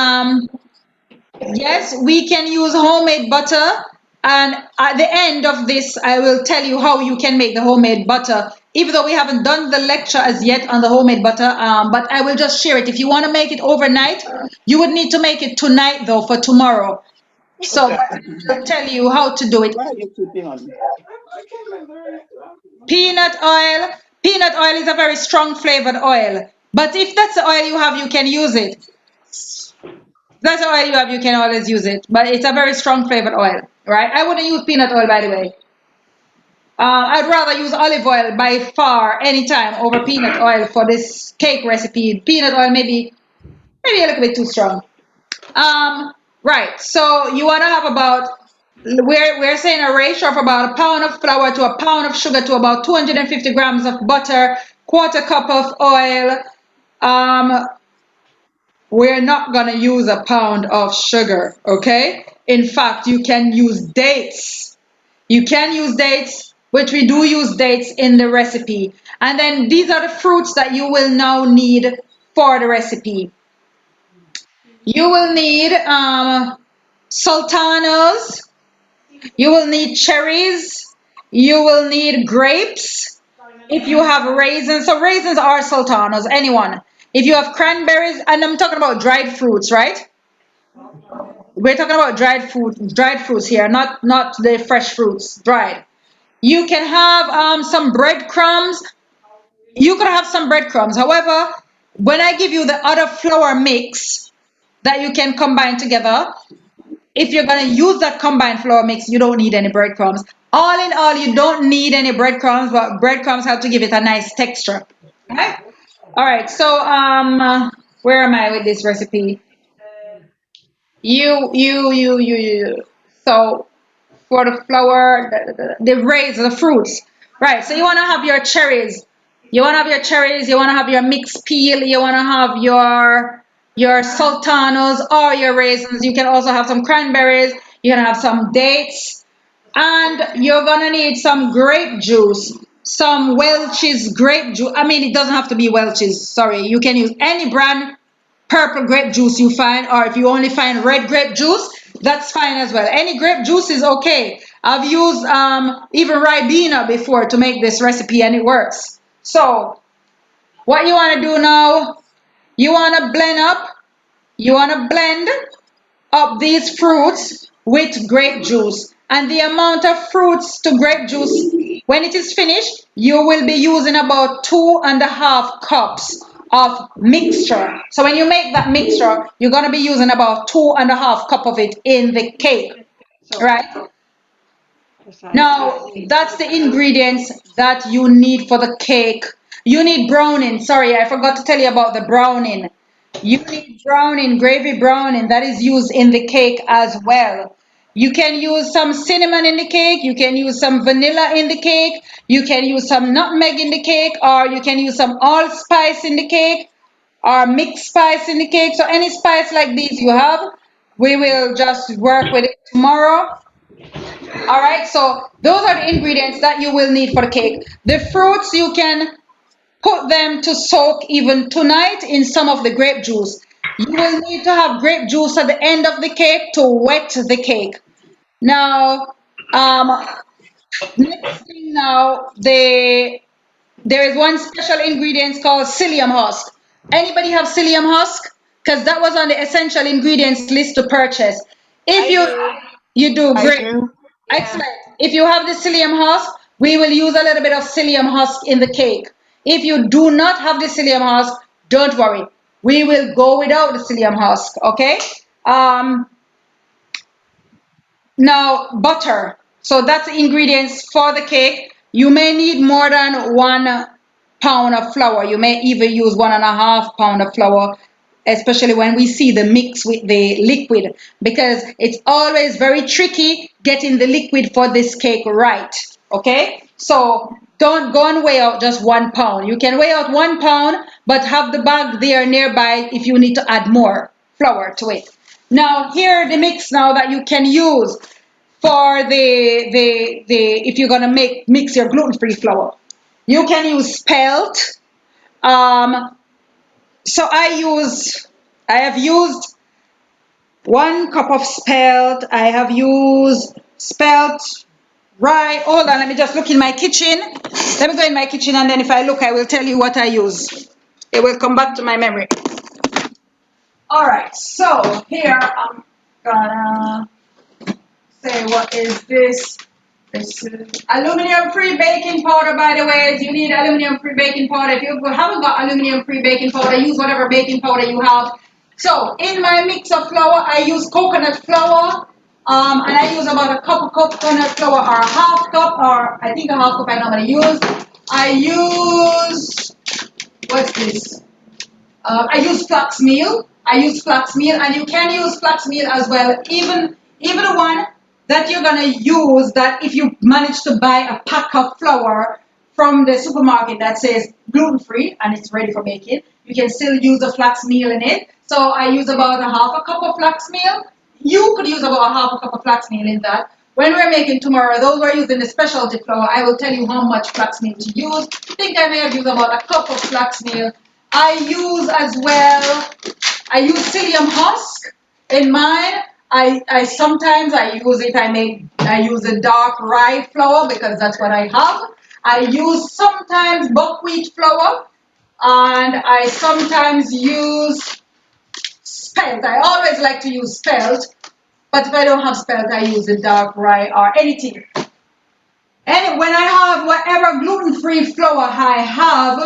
yes, we can use homemade butter. And at the end of this, I will tell you how you can make the homemade butter. Even though we haven't done the lecture as yet on the homemade butter, but I will just share it. If you want to make it overnight, you would need to make it tonight though for tomorrow. So I'll tell you how to do it. Peanut oil. Peanut oil is a very strong flavored oil. But if that's the oil you have, you can use it. That's the oil you have, you can always use it. But it's a very strong flavored oil, right? I wouldn't use peanut oil, by the way. I'd rather use olive oil by far anytime over peanut oil for this cake recipe. Peanut oil maybe a little bit too strong. Right, so you want to have about, we're saying a ratio of about 1 pound of flour to 1 pound of sugar to about 250 grams of butter, 1/4 cup of oil. We're not going to use 1 pound of sugar, okay? In fact, you can use dates. You can use dates, which we do use dates in the recipe. And then these are the fruits that you will now need for the recipe. You will need sultanas. You will need cherries. You will need grapes. If you have raisins, so raisins are sultanas, anyone. If you have cranberries, and I'm talking about dried fruits, right? We're talking about dried fruits here, not the fresh fruits, dried. You can have some breadcrumbs. You could have some breadcrumbs. However, when I give you the other flour mix that you can combine together, if you're going to use that combined flour mix, you don't need any breadcrumbs. All in all, you don't need any breadcrumbs, but breadcrumbs have to give it a nice texture. Okay? All right, so where am I with this recipe? So for the flour, the raisins, the fruits. Right, so you want to have your cherries. You want to have your cherries, you want to have your mixed peel, you want to have your sultanos or your raisins. You can also have some cranberries, you're going to have some dates, and you're going to need some grape juice, some Welch's grape juice. I mean, it doesn't have to be Welch's, sorry. You can use any brand purple grape juice you find, or if you only find red grape juice, that's fine as well. Any grape juice is okay. I've used even Ribena before to make this recipe and it works. So what you want to do now, you want to blend up these fruits with grape juice, and the amount of fruits to grape juice, when it is finished, you will be using about 2.5 cups of mixture. So when you make that mixture, you're going to be using about 2.5 cups of it in the cake, right? Now, that's the ingredients that you need for the cake. You need browning. Sorry, I forgot to tell you about the browning. You need browning, gravy browning, that is used in the cake as well. You can use some cinnamon in the cake, you can use some vanilla in the cake, you can use some nutmeg in the cake, or you can use some allspice in the cake, or mixed spice in the cake. So any spice like these you have, we will just work with it tomorrow. All right, so those are the ingredients that you will need for the cake. The fruits, you can put them to soak even tonight in some of the grape juice. You will need to have grape juice at the end of the cake to wet the cake. Now, next thing now, there is one special ingredient called psyllium husk. Anybody have psyllium husk? Because that was on the essential ingredients list to purchase. If you do, great. Excellent. If you have the psyllium husk, we will use a little bit of psyllium husk in the cake. If you do not have the psyllium husk, don't worry. We will go without the psyllium husk, okay? Now, butter. So that's the ingredients for the cake. You may need more than 1 pound of flour. You may even use 1.5 pound of flour, especially when we see the mix with the liquid, because it's always very tricky getting the liquid for this cake right, okay? So don't go and weigh out just 1 pound. You can weigh out 1 pound, but have the bag there nearby if you need to add more flour to it. Now here the mix now that you can use for if you're gonna mix your gluten-free flour. You can use spelt. So I have used 1 cup of spelt. I have used spelt rye. Hold on, let me just look in my kitchen. Let me go in my kitchen, and then if I look, I will tell you what I use. It will come back to my memory. All right, so here I'm gonna say, what is this? This is aluminum-free baking powder, by the way. You need aluminum-free baking powder. If you haven't got aluminum-free baking powder, use whatever baking powder you have. So in my mix of flour, I use coconut flour, and I use about 1 cup of coconut flour, or 1/2 cup, or I think 1/2 cup I normally use. I use, what's this? I use flax meal. And you can use flax meal as well, even the one that you're gonna use, that if you manage to buy a pack of flour from the supermarket that says gluten-free and it's ready for making, you can still use the flax meal in it. So I use about 1/2 cup of flax meal. You could use about 1/2 cup of flax meal in that. When we're making tomorrow, those who are using the specialty flour, I will tell you how much flax meal to use. I think I may have used about 1 cup of flax meal. I use psyllium husk in mine. I sometimes use it. I use a dark rye flour because that's what I have. I use sometimes buckwheat flour, and I sometimes use spelt. I always like to use spelt, but if I don't have spelt, I use a dark rye or anything. And when I have whatever gluten-free flour I have,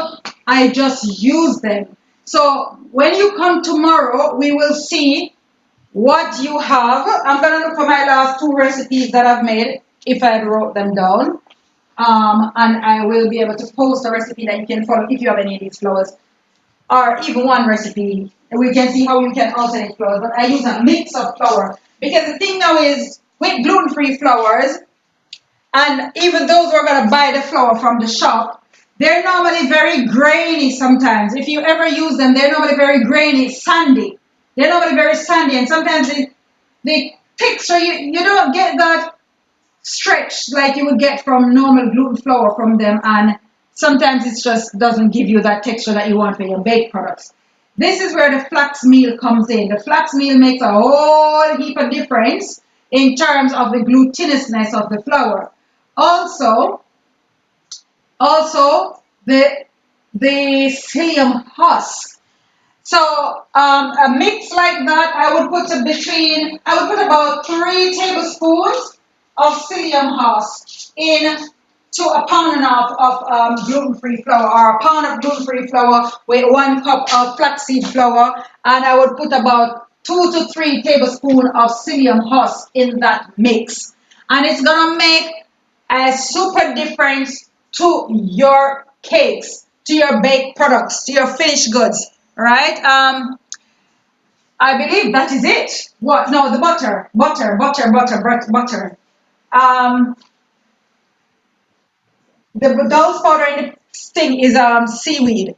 I just use them. So when you come tomorrow, we will see what you have. I'm going to look for my last 2 recipes that I've made, if I wrote them down. And I will be able to post a recipe that you can follow if you have any of these flours, or even 1 recipe. And we can see how you can alternate flours. But I use a mix of flour, because the thing now is with gluten-free flours, and even those who are going to buy the flour from the shop, they're normally very grainy sometimes. If you ever use them, they're normally very grainy, sandy. They're normally very sandy, and sometimes they texture, you don't get that stretch like you would get from normal gluten flour from them, and sometimes it just doesn't give you that texture that you want for your baked products. This is where the flax meal comes in. The flax meal makes a whole heap of difference in terms of the glutinousness of the flour. Also the psyllium husk. So a mix like that, I would put about 3 tablespoons of psyllium husk into a pound and a half of gluten-free flour, or a pound of gluten-free flour with 1 cup of flaxseed flour, and I would put about 2 to 3 tablespoons of psyllium husk in that mix. And it's gonna make a super difference to your cakes, to your baked products, to your finished goods, right? I believe that is it. What? No, the butter. The dose powder in the thing is seaweed.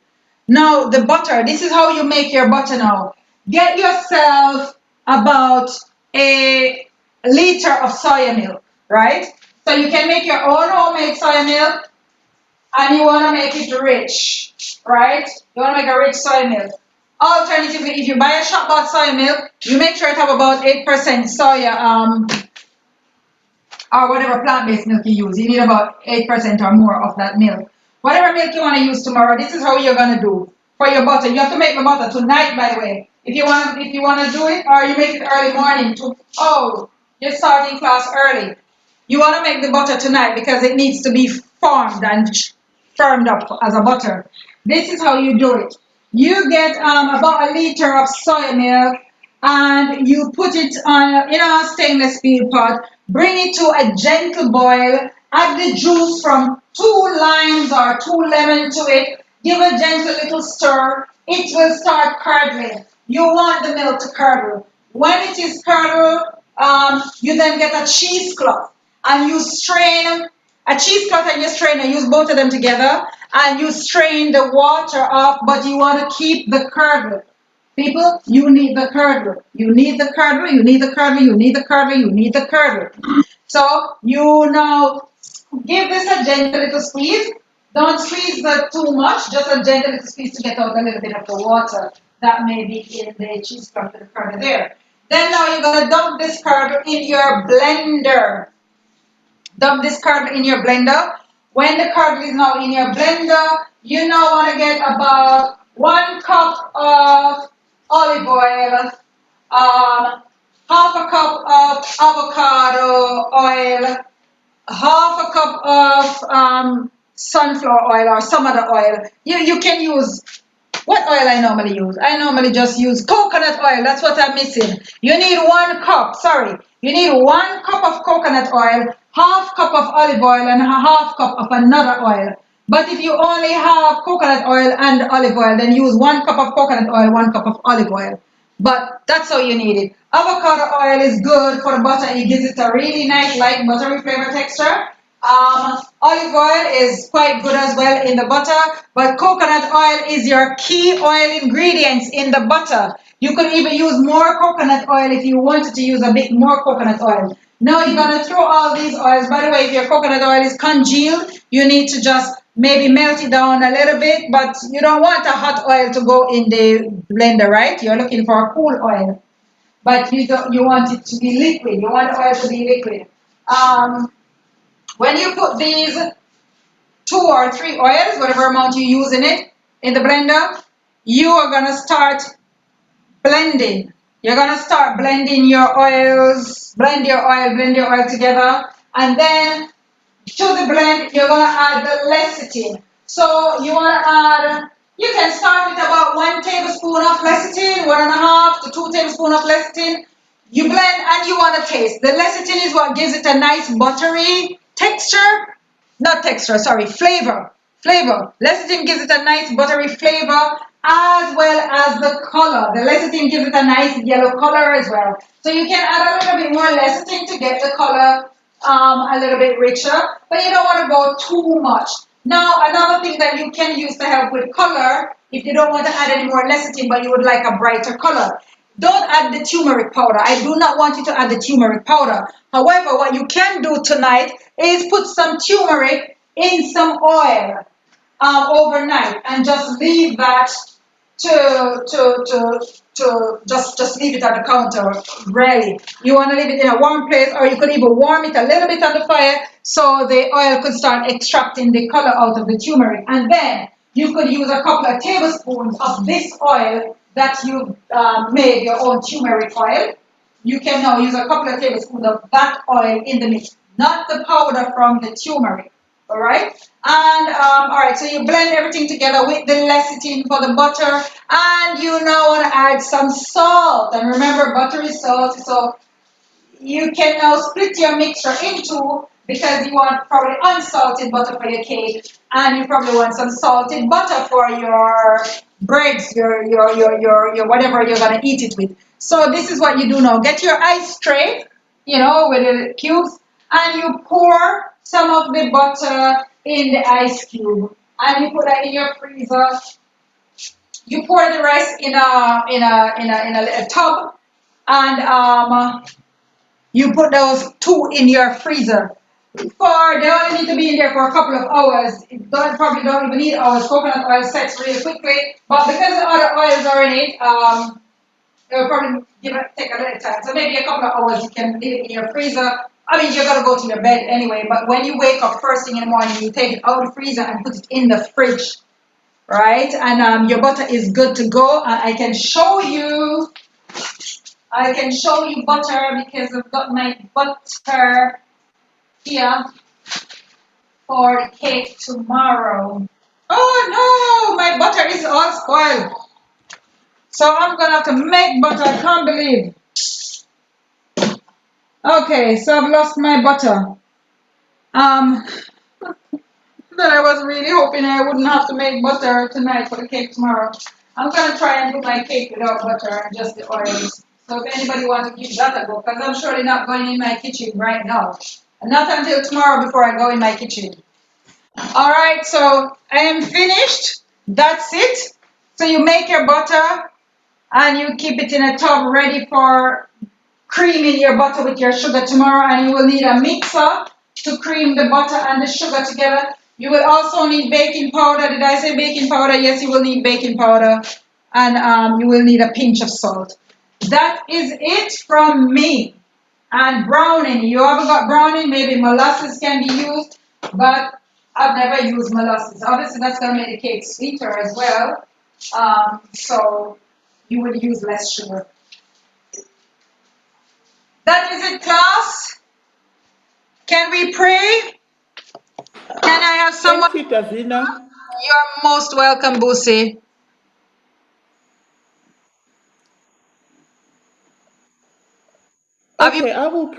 Now the butter. This is how you make your butter. Now get yourself about a liter of soya milk, right? So you can make your own homemade soya milk, and you want to make it rich, right? You want to make a rich soya milk. Alternatively, if you buy a shop bought soya milk, you make sure it have about 8% soya, or whatever plant-based milk you use. You need about 8% or more of that milk. Whatever milk you want to use tomorrow, this is how you're gonna do for your butter. You have to make the butter tonight, by the way. If you want to do it, or you make it early morning. You're starting class early. You want to make the butter tonight because it needs to be formed and firmed up as a butter. This is how you do it. You get about a liter of soya milk, and you put it on in a stainless steel pot. Bring it to a gentle boil. Add the juice from 2 limes or 2 lemons to it. Give a gentle little stir. It will start curdling. You want the milk to curdle. When it is curdled, you then get a cheesecloth, and you strain a cheesecloth and your strainer. Use both of them together, and you strain the water off, but you want to keep the curdle. People, you need the curdle. You need the curdle, you need the curdle, you need the curdle, you need the curdle. So you now give this a gentle little squeeze. Don't squeeze too much, just a gentle little squeeze to get out a little bit of the water that may be in the cheesecloth with the curdle there. Then now you're going to dump this curdle in your blender. Dump this curdle in your blender. When the curdle is now in your blender, you now want to get about 1 cup of olive oil, half a cup of avocado oil, half a cup of sunflower oil or some other oil. You can use what oil I normally use. I normally just use coconut oil. That's what I'm missing. You need 1 cup. You need 1 cup of coconut oil, half cup of olive oil, and a half cup of another oil. But if you only have coconut oil and olive oil, then use 1 cup of coconut oil, 1 cup of olive oil. But that's how you need it. Avocado oil is good for the butter. It gives it a really nice, light, buttery flavor texture. Olive oil is quite good as well in the butter, but coconut oil is your key oil ingredients in the butter. You could even use more coconut oil if you wanted to use a bit more coconut oil. Now you're going to throw all these oils. By the way, if your coconut oil is congealed, you need to just maybe melt it down a little bit, but you don't want a hot oil to go in the blender, right? You're looking for a cool oil, but you want it to be liquid. You want the oil to be liquid. When you put these 2 or 3 oils, whatever amount you use in it, in the blender, you are going to start blending. You're going to start blending your oils, blend your oil together, and then to the blend, you're going to add the lecithin. So you want to add, you can start with about 1 tablespoon of lecithin, 1.5 to 2 tablespoons of lecithin. You blend and you want to taste. The lecithin is what gives it a nice buttery flavor. Lecithin gives it a nice buttery flavor as well as the color. The lecithin gives it a nice yellow color as well. So you can add a little bit more lecithin to get the color a little bit richer, but you don't want to go too much. Now, another thing that you can use to help with color, if you don't want to add any more lecithin, but you would like a brighter color, don't add the turmeric powder. I do not want you to add the turmeric powder. However, what you can do tonight is put some turmeric in some oil overnight and just leave that to just leave it at the counter ready. You want to leave it in a warm place, or you could even warm it a little bit on the fire so the oil could start extracting the color out of the turmeric. And then you could use a couple of tablespoons of this oil that you made your own turmeric oil. You can now use a couple of tablespoons of that oil in the mix, not the powder from the turmeric. All right, and all right, so you blend everything together with the lecithin for the butter, and you now want to add some salt. And remember, butter is salty, so you can now split your mixture in two, because you want probably unsalted butter for your cake, and you probably want some salted butter for your breads, your whatever you're gonna eat it with. So this is what you do now. Get your ice tray, you know, with the cubes, and you pour some of the butter in the ice cube, and you put that in your freezer. You pour the rest in a little tub, and you put those two in your freezer. They only need to be in there for a couple of hours. Probably don't even need hours. Coconut oil sets really quickly, but because the other oils are in it, it will probably take a little time. So maybe a couple of hours you can leave it in your freezer. I mean, you're gonna go to your bed anyway, but when you wake up first thing in the morning, you take it out of the freezer and put it in the fridge, right? And your butter is good to go. I can show you butter because I've got my butter here for the cake tomorrow. Oh no, my butter is all spoiled. So I'm gonna have to make butter. I can't believe. Okay, so I've lost my butter. That I was really hoping I wouldn't have to make butter tonight for the cake tomorrow. I'm gonna try and do my cake without butter and just the oils. So if anybody wants to give that a go, because I'm surely not going in my kitchen right now. And not until tomorrow before I go in my kitchen. All right, so I am finished. That's it. So you make your butter and you keep it in a tub ready for creaming your butter with your sugar tomorrow, and you will need a mixer to cream the butter and the sugar together. You will also need baking powder. Did I say baking powder? Yes, you will need baking powder, and you will need a pinch of salt. That is it from me. And browning, you haven't got browning, maybe molasses can be used, but I've never used molasses. Obviously, that's going to make the cake sweeter as well, so you will use less sugar. That is it, class. Can we pray? Can I have someone? Thank you, Davina. You're most welcome, Busi. Okay, I will